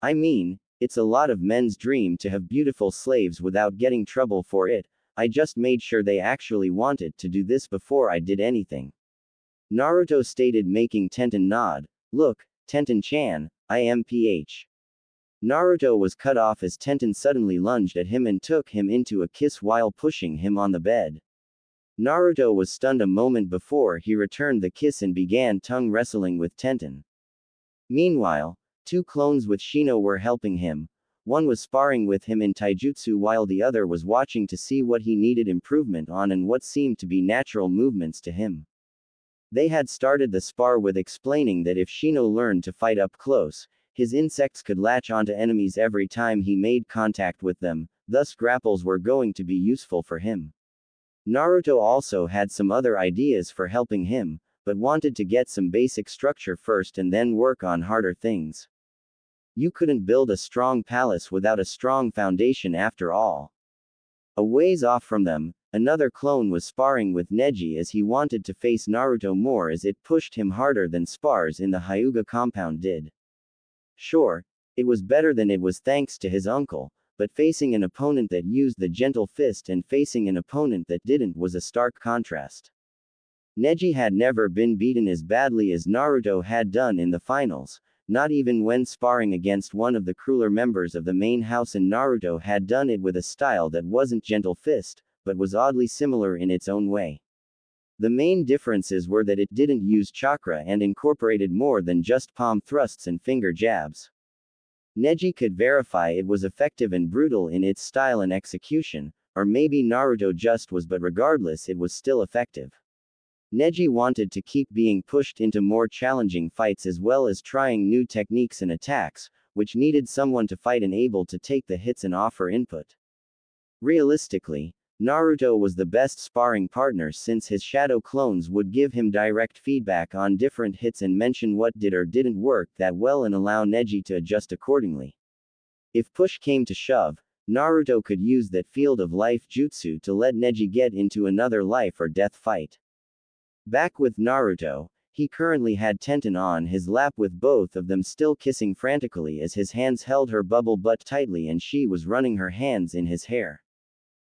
I mean, it's a lot of men's dream to have beautiful slaves without getting trouble for it. I just made sure they actually wanted to do this before I did anything. Naruto stated, making Tenten nod. Look, Tenten-chan, I am PH. Naruto was cut off as Tenten suddenly lunged at him and took him into a kiss while pushing him on the bed. Naruto was stunned a moment before he returned the kiss and began tongue wrestling with Tenten. Meanwhile, 2 clones with Shino were helping him. One was sparring with him in taijutsu while the other was watching to see what he needed improvement on and what seemed to be natural movements to him. They had started the spar with explaining that if Shino learned to fight up close, his insects could latch onto enemies every time he made contact with them, thus grapples were going to be useful for him. Naruto also had some other ideas for helping him, but wanted to get some basic structure first and then work on harder things. You couldn't build a strong palace without a strong foundation after all. A ways off from them, another clone was sparring with Neji as he wanted to face Naruto more as it pushed him harder than spars in the Hyuga compound did. Sure, it was better than it was thanks to his uncle, but facing an opponent that used the gentle fist and facing an opponent that didn't was a stark contrast. Neji had never been beaten as badly as Naruto had done in the finals, not even when sparring against one of the crueler members of the main house, and Naruto had done it with a style that wasn't gentle fist, but was oddly similar in its own way. The main differences were that it didn't use chakra and incorporated more than just palm thrusts and finger jabs. Neji could verify it was effective and brutal in its style and execution, or maybe Naruto just was, but regardless it was still effective. Neji wanted to keep being pushed into more challenging fights as well as trying new techniques and attacks, which needed someone to fight and able to take the hits and offer input. Realistically, Naruto was the best sparring partner since his shadow clones would give him direct feedback on different hits and mention what did or didn't work that well and allow Neji to adjust accordingly. If push came to shove, Naruto could use that field of life jutsu to let Neji get into another life or death fight. Back with Naruto, He currently had Tenten on his lap with both of them still kissing frantically as his hands held her bubble butt tightly and she was running her hands in his hair.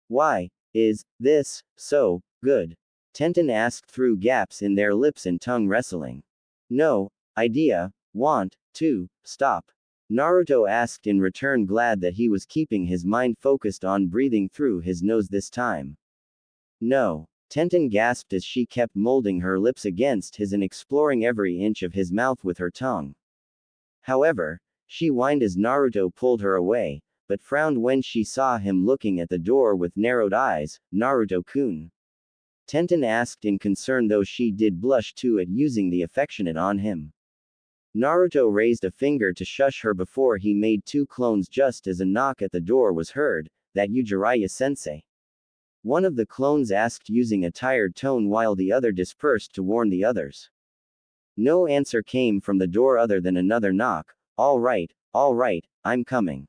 Why is this so good? Tenten asked through gaps in their lips and tongue wrestling. No idea, want to stop. Naruto asked in return, glad that he was keeping his mind focused on breathing through his nose this time. No. Tenten gasped as she kept molding her lips against his and exploring every inch of his mouth with her tongue. However, she whined as Naruto pulled her away, but frowned when she saw him looking at the door with narrowed eyes. Naruto-kun? Tenten asked in concern, though she did blush too at using the affectionate on him. Naruto raised a finger to shush her before he made two clones just as a knock at the door was heard. That you, Jiraiya-sensei? One of the clones asked using a tired tone while the other dispersed to warn the others. No answer came from the door other than another knock. All right, I'm coming.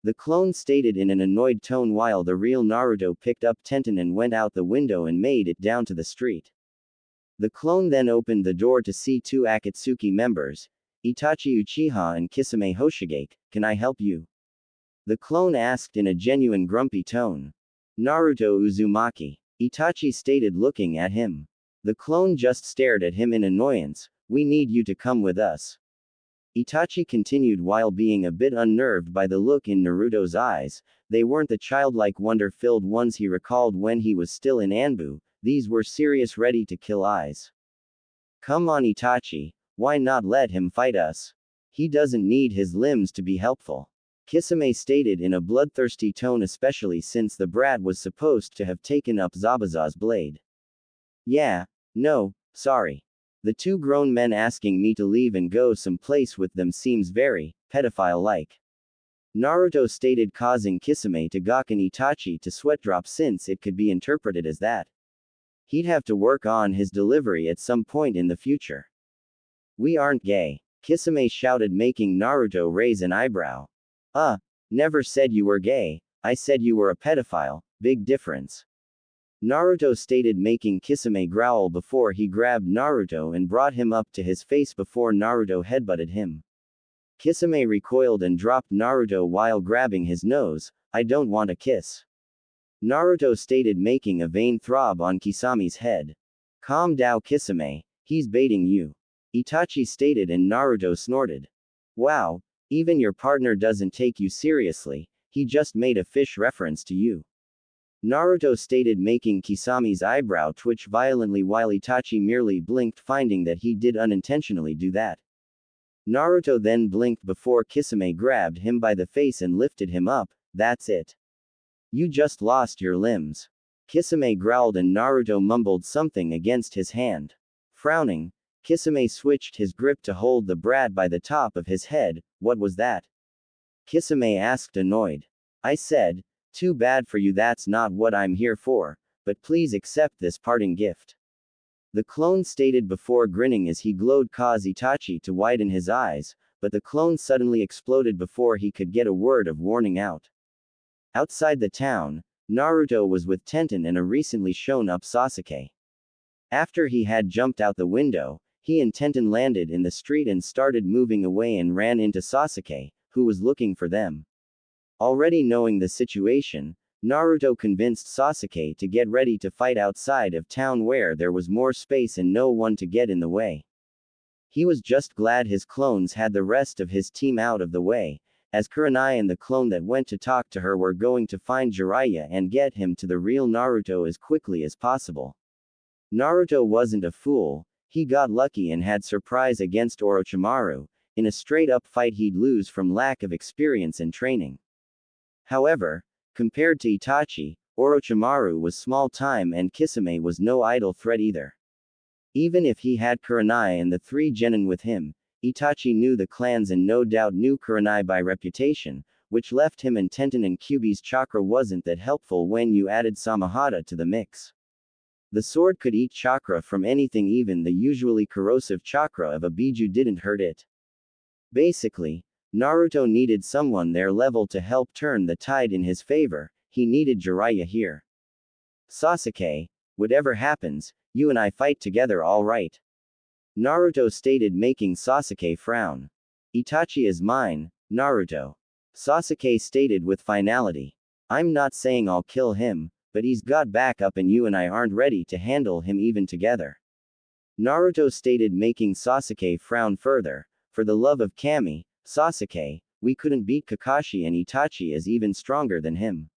The clone stated in an annoyed tone while the real Naruto picked up Tenten and went out the window and made it down to the street. The clone then opened the door to see two Akatsuki members, Itachi Uchiha and Kisame Hoshigake. Can I help you? The clone asked in a genuine grumpy tone. Naruto Uzumaki. Itachi stated, looking at him. The clone just stared at him in annoyance. We need you to come with us. Itachi continued while being a bit unnerved by the look in Naruto's eyes. They weren't the childlike wonder-filled ones he recalled when he was still in Anbu. These were serious, ready-to-kill eyes. Come on, Itachi. Why not let him fight us? He doesn't need his limbs to be helpful. Kisame stated in a bloodthirsty tone, especially since the brat was supposed to have taken up Zabuza's blade. Yeah, no, sorry. The two grown men asking me to leave and go someplace with them seems very pedophile-like. Naruto stated, causing Kisame to gawk and Itachi to sweat drop since it could be interpreted as that he'd have to work on his delivery at some point in the future. We aren't gay, Kisame shouted, making Naruto raise an eyebrow. Never said you were gay, I said you were a pedophile, big difference. Naruto stated, making Kisame growl before he grabbed Naruto and brought him up to his face before Naruto headbutted him. Kisame recoiled and dropped Naruto while grabbing his nose. I don't want a kiss. Naruto stated, making a vain throb on Kisame's head. Calm down, Kisame, he's baiting you. Itachi stated, and Naruto snorted. Wow. Even your partner doesn't take you seriously, he just made a fish reference to you. Naruto stated, making Kisame's eyebrow twitch violently while Itachi merely blinked, finding that he did unintentionally do that. Naruto then blinked before Kisame grabbed him by the face and lifted him up. That's it. You just lost your limbs. Kisame growled and Naruto mumbled something against his hand. Frowning, Kisame switched his grip to hold the brat by the top of his head. What was that? Kisame asked, annoyed. I said, too bad for you, that's not what I'm here for, but please accept this parting gift. The clone stated before grinning as he glowed, caused Itachi to widen his eyes, but the clone suddenly exploded before he could get a word of warning out. Outside the town, Naruto was with Tenten and a recently shown up Sasuke. After he had jumped out the window, he and Tenten landed in the street and started moving away and ran into Sasuke, who was looking for them. Already knowing the situation, Naruto convinced Sasuke to get ready to fight outside of town where there was more space and no one to get in the way. He was just glad his clones had the rest of his team out of the way, as Kurenai and the clone that went to talk to her were going to find Jiraiya and get him to the real Naruto as quickly as possible. Naruto wasn't a fool. He got lucky and had surprise against Orochimaru. In a straight-up fight he'd lose from lack of experience and training. However, compared to Itachi, Orochimaru was small time and Kisame was no idle threat either. Even if he had Kurenai and the three genin with him, Itachi knew the clans and no doubt knew Kurenai by reputation, which left him and Tenten and Kyuubi's chakra wasn't that helpful when you added Samahata to the mix. The sword could eat chakra from anything, even the usually corrosive chakra of a Biju didn't hurt it. Basically, Naruto needed someone their level to help turn the tide in his favor. He needed Jiraiya here. Sasuke, whatever happens, you and I fight together, all right? Naruto stated, making Sasuke frown. Itachi is mine, Naruto. Sasuke stated with finality. I'm not saying I'll kill him, but he's got backup and you and I aren't ready to handle him even together. Naruto stated, making Sasuke frown further. For the love of Kami, Sasuke, we couldn't beat Kakashi and Itachi is even stronger than him.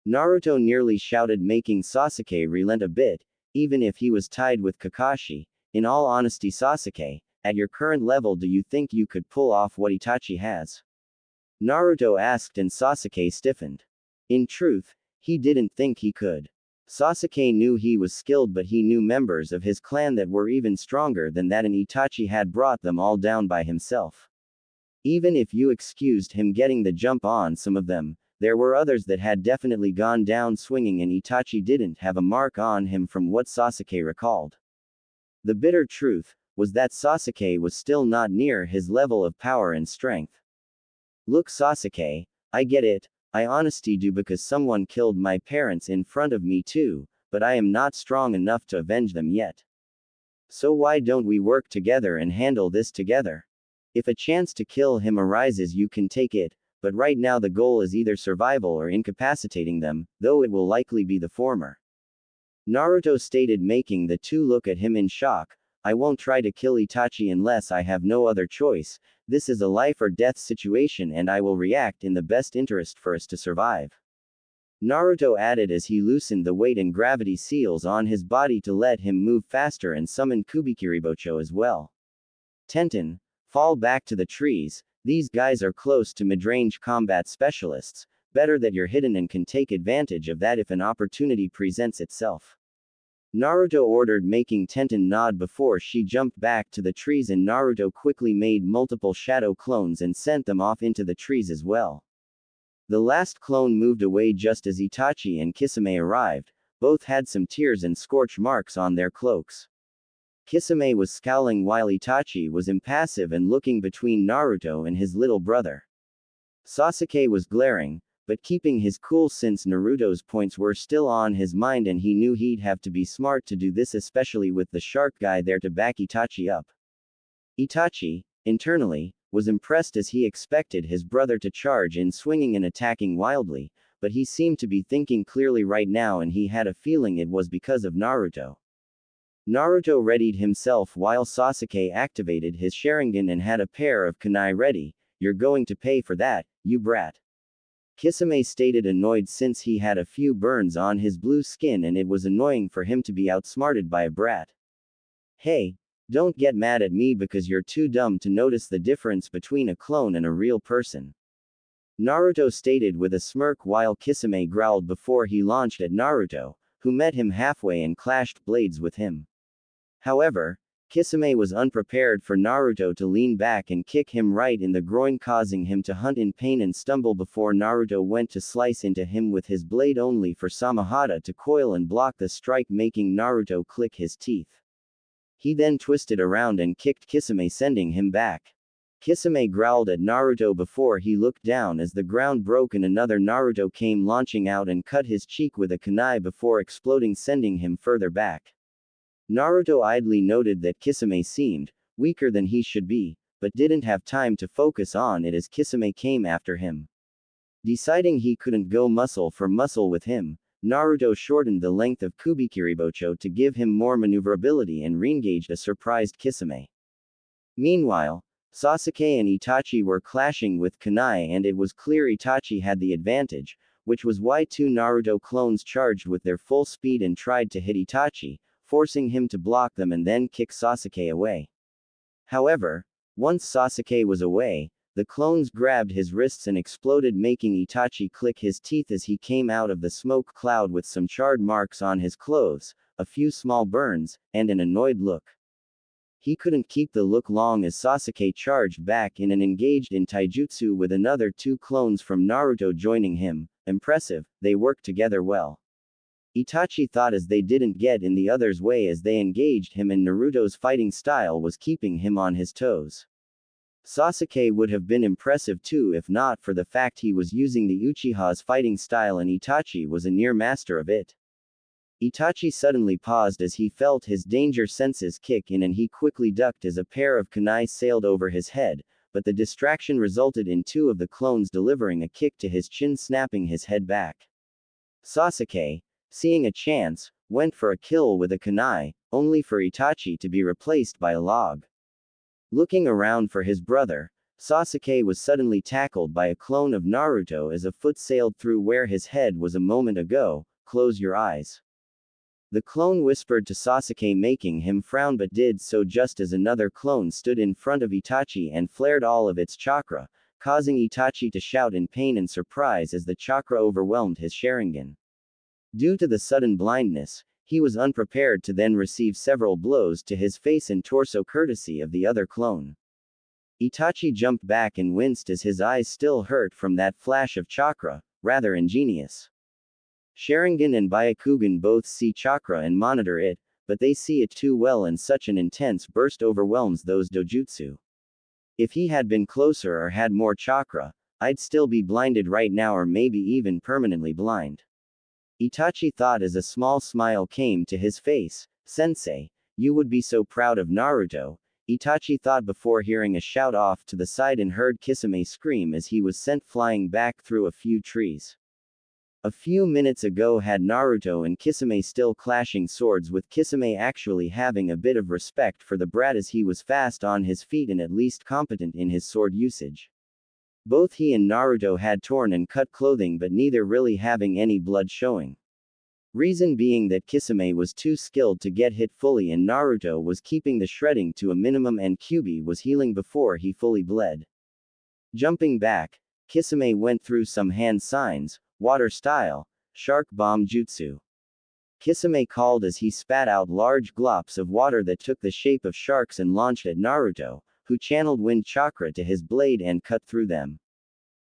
Naruto nearly shouted, making Sasuke relent a bit, even if he was tied with Kakashi. In all honesty, Sasuke, at your current level, do you think you could pull off what Itachi has? Naruto asked, and Sasuke stiffened. In truth, he didn't think he could. Sasuke knew he was skilled, but he knew members of his clan that were even stronger than that, and Itachi had brought them all down by himself. Even if you excused him getting the jump on some of them, there were others that had definitely gone down swinging, and Itachi didn't have a mark on him from what Sasuke recalled. The bitter truth was that Sasuke was still not near his level of power and strength. Look, Sasuke, I get it, I honestly do, because someone killed my parents in front of me too, but I am not strong enough to avenge them yet. So why don't we work together and handle this together? If a chance to kill him arises, you can take it, but right now the goal is either survival or incapacitating them, though it will likely be the former. Naruto stated, making the two look at him in shock. I won't try to kill Itachi unless I have no other choice. This is a life or death situation and I will react in the best interest for us to survive. Naruto added as he loosened the weight and gravity seals on his body to let him move faster and summoned Kubikiribocho as well. Tenten, fall back to the trees, these guys are close to mid-range combat specialists, better that you're hidden and can take advantage of that if an opportunity presents itself. Naruto ordered, making Tenten nod before she jumped back to the trees, and Naruto quickly made multiple shadow clones and sent them off into the trees as well. The last clone moved away just as Itachi and Kisame arrived. Both had some tears and scorch marks on their cloaks. Kisame was scowling while Itachi was impassive and looking between Naruto and his little brother. Sasuke was glaring, but keeping his cool since Naruto's points were still on his mind, and he knew he'd have to be smart to do this, especially with the shark guy there to back Itachi up. Itachi, internally, was impressed as he expected his brother to charge in, swinging and attacking wildly, but he seemed to be thinking clearly right now, and he had a feeling it was because of Naruto. Naruto readied himself while Sasuke activated his Sharingan and had a pair of kunai ready. You're going to pay for that, you brat. Kisame stated, annoyed since he had a few burns on his blue skin and it was annoying for him to be outsmarted by a brat. Hey, don't get mad at me because you're too dumb to notice the difference between a clone and a real person. Naruto stated with a smirk while Kisame growled before he launched at Naruto, who met him halfway and clashed blades with him. However, Kisame was unprepared for Naruto to lean back and kick him right in the groin, causing him to hunt in pain and stumble before Naruto went to slice into him with his blade, only for Samahata to coil and block the strike, making Naruto click his teeth. He then twisted around and kicked Kisame, sending him back. Kisame growled at Naruto before he looked down as the ground broke and another Naruto came launching out and cut his cheek with a kunai before exploding, sending him further back. Naruto idly noted that Kisame seemed weaker than he should be, but didn't have time to focus on it as Kisame came after him. Deciding he couldn't go muscle for muscle with him, Naruto shortened the length of Kubikiribocho to give him more maneuverability and re-engaged a surprised Kisame. Meanwhile, Sasuke and Itachi were clashing with kunai, and it was clear Itachi had the advantage, which was why two Naruto clones charged with their full speed and tried to hit Itachi, forcing him to block them and then kick Sasuke away. However, once Sasuke was away, the clones grabbed his wrists and exploded, making Itachi click his teeth as he came out of the smoke cloud with some charred marks on his clothes, a few small burns, and an annoyed look. He couldn't keep the look long as Sasuke charged back in and engaged in taijutsu with another two clones from Naruto joining him. Impressive, they worked together well. Itachi thought as they didn't get in the other's way as they engaged him, and Naruto's fighting style was keeping him on his toes. Sasuke would have been impressive too if not for the fact he was using the Uchiha's fighting style and Itachi was a near master of it. Itachi suddenly paused as he felt his danger senses kick in and he quickly ducked as a pair of kunai sailed over his head, but the distraction resulted in two of the clones delivering a kick to his chin, snapping his head back. Sasuke, seeing a chance, went for a kill with a kunai, only for Itachi to be replaced by a log. Looking around for his brother, Sasuke was suddenly tackled by a clone of Naruto as a foot sailed through where his head was a moment ago. Close your eyes. The clone whispered to Sasuke, making him frown, but did so just as another clone stood in front of Itachi and flared all of its chakra, causing Itachi to shout in pain and surprise as the chakra overwhelmed his Sharingan. Due to the sudden blindness, he was unprepared to then receive several blows to his face and torso courtesy of the other clone. Itachi jumped back and winced as his eyes still hurt from that flash of chakra, rather ingenious. Sharingan and Byakugan both see chakra and monitor it, but they see it too well and such an intense burst overwhelms those dojutsu. If he had been closer or had more chakra, I'd still be blinded right now or maybe even permanently blind. Itachi thought as a small smile came to his face. Sensei, you would be so proud of Naruto, Itachi thought before hearing a shout off to the side and heard Kisame scream as he was sent flying back through a few trees. A few minutes ago had Naruto and Kisame still clashing swords, with Kisame actually having a bit of respect for the brat as he was fast on his feet and at least competent in his sword usage. Both he and Naruto had torn and cut clothing, but neither really having any blood showing. Reason being that Kisame was too skilled to get hit fully and Naruto was keeping the shredding to a minimum and Kyuubi was healing before he fully bled. Jumping back, Kisame went through some hand signs, water style, shark bomb jutsu. Kisame called as he spat out large glops of water that took the shape of sharks and launched at Naruto, who channeled wind chakra to his blade and cut through them.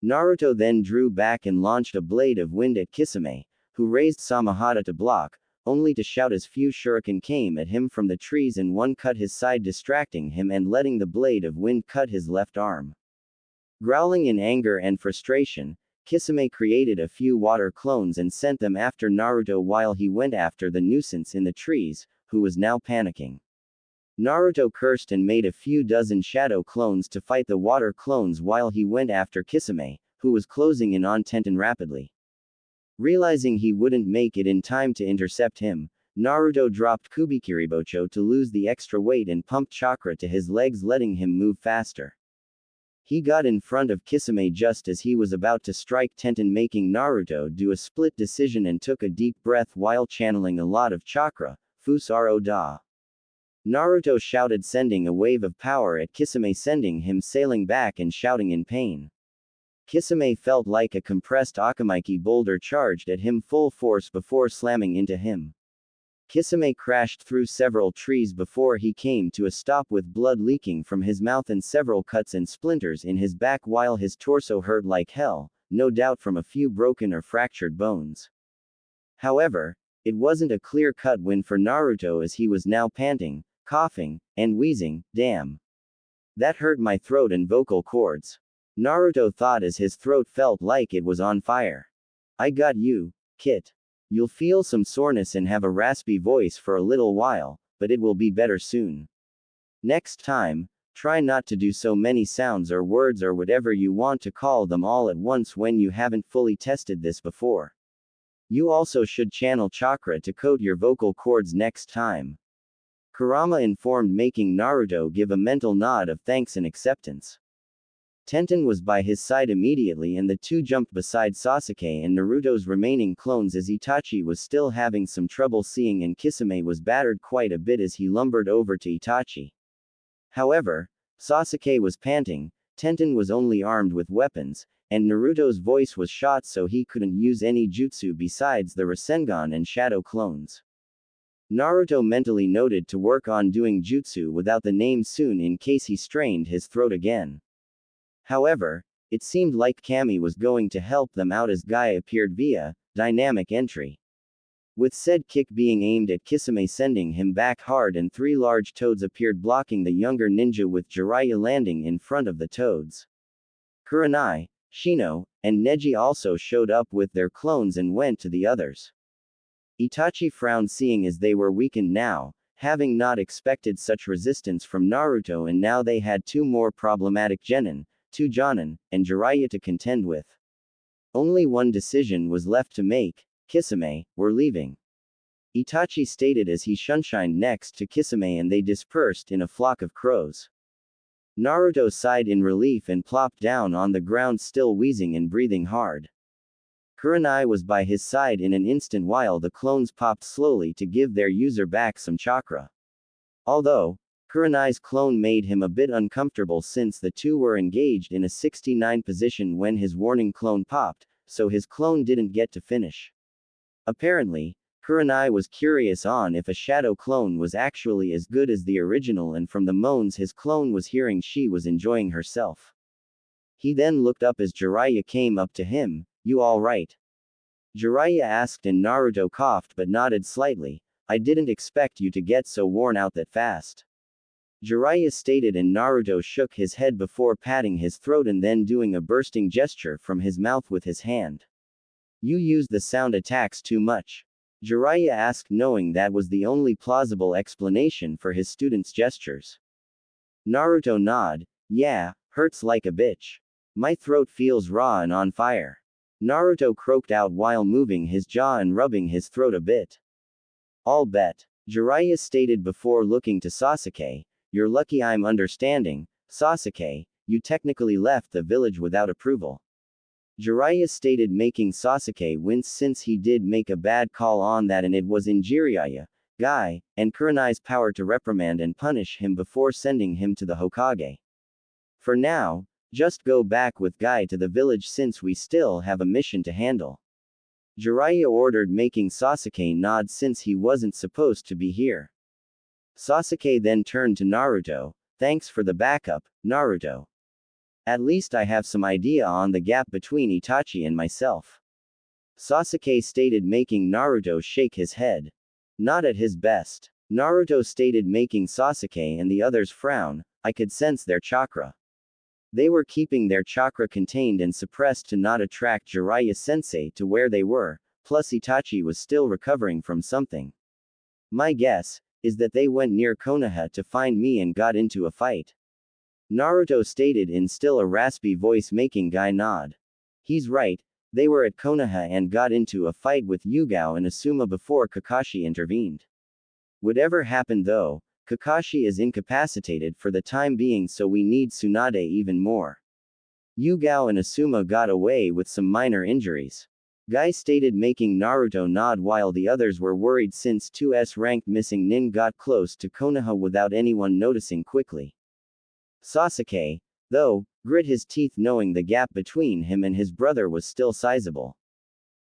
Naruto then drew back and launched a blade of wind at Kisame, who raised Samahata to block, only to shout as few shuriken came at him from the trees and one cut his side, distracting him and letting the blade of wind cut his left arm. Growling in anger and frustration, Kisame created a few water clones and sent them after Naruto while he went after the nuisance in the trees, who was now panicking. Naruto cursed and made a few dozen shadow clones to fight the water clones while he went after Kisame, who was closing in on Tenten rapidly. Realizing he wouldn't make it in time to intercept him, Naruto dropped Kubikiribocho to lose the extra weight and pumped chakra to his legs, letting him move faster. He got in front of Kisame just as he was about to strike Tenten, making Naruto do a split decision and took a deep breath while channeling a lot of chakra. Fusaro da. Naruto shouted, sending a wave of power at Kisame, sending him sailing back and shouting in pain. Kisame felt like a compressed Akamaiki boulder charged at him full force before slamming into him. Kisame crashed through several trees before he came to a stop with blood leaking from his mouth and several cuts and splinters in his back while his torso hurt like hell, no doubt from a few broken or fractured bones. However, it wasn't a clear-cut win for Naruto as he was now panting, coughing, and wheezing. Damn. That hurt my throat and vocal cords. Naruto thought as his throat felt like it was on fire. I got you, Kit. You'll feel some soreness and have a raspy voice for a little while, but it will be better soon. Next time, try not to do so many sounds or words or whatever you want to call them all at once when you haven't fully tested this before. You also should channel chakra to coat your vocal cords next time. Kurama informed, making Naruto give a mental nod of thanks and acceptance. Tenten was by his side immediately and the two jumped beside Sasuke and Naruto's remaining clones as Itachi was still having some trouble seeing and Kisame was battered quite a bit as he lumbered over to Itachi. However, Sasuke was panting, Tenten was only armed with weapons, and Naruto's voice was shot so he couldn't use any jutsu besides the Rasengan and Shadow clones. Naruto mentally noted to work on doing jutsu without the name soon in case he strained his throat again. However, it seemed like Kami was going to help them out as Guy appeared via dynamic entry. With said kick being aimed at Kisame, sending him back hard, and three large toads appeared blocking the younger ninja, with Jiraiya landing in front of the toads. Kurenai, Shino, and Neji also showed up with their clones and went to the others. Itachi frowned seeing as they were weakened now, having not expected such resistance from Naruto, and now they had two more problematic genin, two Jonin, and Jiraiya to contend with. Only one decision was left to make. Kisame, we're leaving. Itachi stated as he shunshined next to Kisame and they dispersed in a flock of crows. Naruto sighed in relief and plopped down on the ground, still wheezing and breathing hard. Kurenai was by his side in an instant while the clones popped slowly to give their user back some chakra. Although, Kurenai's clone made him a bit uncomfortable since the two were engaged in a 69 position when his warning clone popped, so his clone didn't get to finish. Apparently, Kurenai was curious on if a shadow clone was actually as good as the original, and from the moans his clone was hearing she was enjoying herself. He then looked up as Jiraiya came up to him. You alright? Jiraiya asked and Naruto coughed but nodded slightly. I didn't expect you to get so worn out that fast. Jiraiya stated and Naruto shook his head before patting his throat and then doing a bursting gesture from his mouth with his hand. You used the sound attacks too much. Jiraiya asked, knowing that was the only plausible explanation for his student's gestures. Naruto nodded. Yeah, hurts like a bitch. My throat feels raw and on fire. Naruto croaked out while moving his jaw and rubbing his throat a bit. I'll bet. Jiraiya stated before looking to Sasuke. You're lucky I'm understanding. Sasuke, you technically left the village without approval. Jiraiya stated, making Sasuke wince since he did make a bad call on that and it was in Jiraiya, Guy, and Kurenai's power to reprimand and punish him before sending him to the Hokage. For now, just go back with Guy to the village since we still have a mission to handle. Jiraiya ordered, making Sasuke nod since he wasn't supposed to be here. Sasuke then turned to Naruto. Thanks for the backup, Naruto. At least I have some idea on the gap between Itachi and myself. Sasuke stated, making Naruto shake his head. Not at his best. Naruto stated, making Sasuke and the others frown. I could sense their chakra. They were keeping their chakra contained and suppressed to not attract Jiraiya-sensei to where they were, plus Itachi was still recovering from something. My guess is that they went near Konoha to find me and got into a fight. Naruto stated in still a raspy voice, making Guy nod. He's right, they were at Konoha and got into a fight with Yugao and Asuma before Kakashi intervened. Whatever happened though, Kakashi is incapacitated for the time being, so we need Tsunade even more. Yugao and Asuma got away with some minor injuries. Guy stated, making Naruto nod while the others were worried since 2's ranked missing nin got close to Konoha without anyone noticing quickly. Sasuke, though, grit his teeth knowing the gap between him and his brother was still sizable.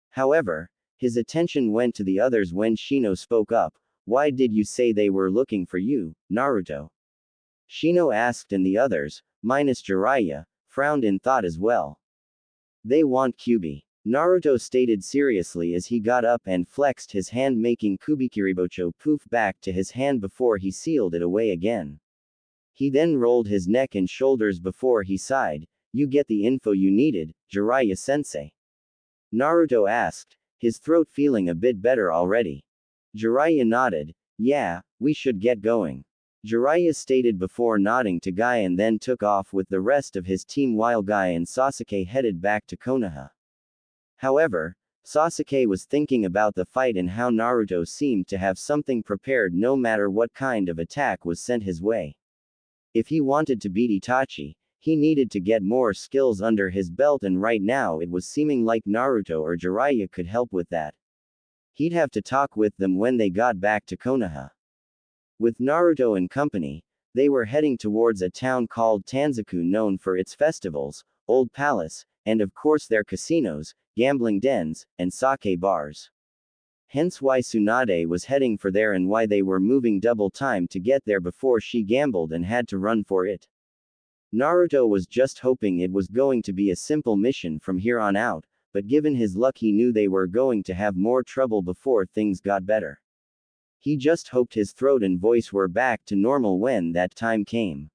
However, his attention went to the others when Shino spoke up. Why did you say they were looking for you, Naruto? Shino asked and the others, minus Jiraiya, frowned in thought as well. They want Kyuubi. Naruto stated seriously as he got up and flexed his hand, making Kubikiribocho poof back to his hand before he sealed it away again. He then rolled his neck and shoulders before he sighed. You get the info you needed, Jiraiya-sensei? Naruto asked, his throat feeling a bit better already. Jiraiya nodded. Yeah, we should get going. Jiraiya stated before nodding to Guy and then took off with the rest of his team while Guy and Sasuke headed back to Konoha. However, Sasuke was thinking about the fight and how Naruto seemed to have something prepared no matter what kind of attack was sent his way. If he wanted to beat Itachi, he needed to get more skills under his belt, and right now it was seeming like Naruto or Jiraiya could help with that. He'd have to talk with them when they got back to Konoha. With Naruto and company, they were heading towards a town called Tanzaku, known for its festivals, old palace, and of course their casinos, gambling dens, and sake bars. Hence why Tsunade was heading for there and why they were moving double time to get there before she gambled and had to run for it. Naruto was just hoping it was going to be a simple mission from here on out, but given his luck he knew they were going to have more trouble before things got better. He just hoped his throat and voice were back to normal when that time came.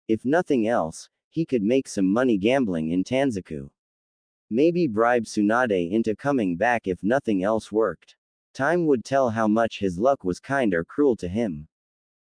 If nothing else, he could make some money gambling in Tanzaku. Maybe bribe Tsunade into coming back if nothing else worked. Time would tell how much his luck was kind or cruel to him.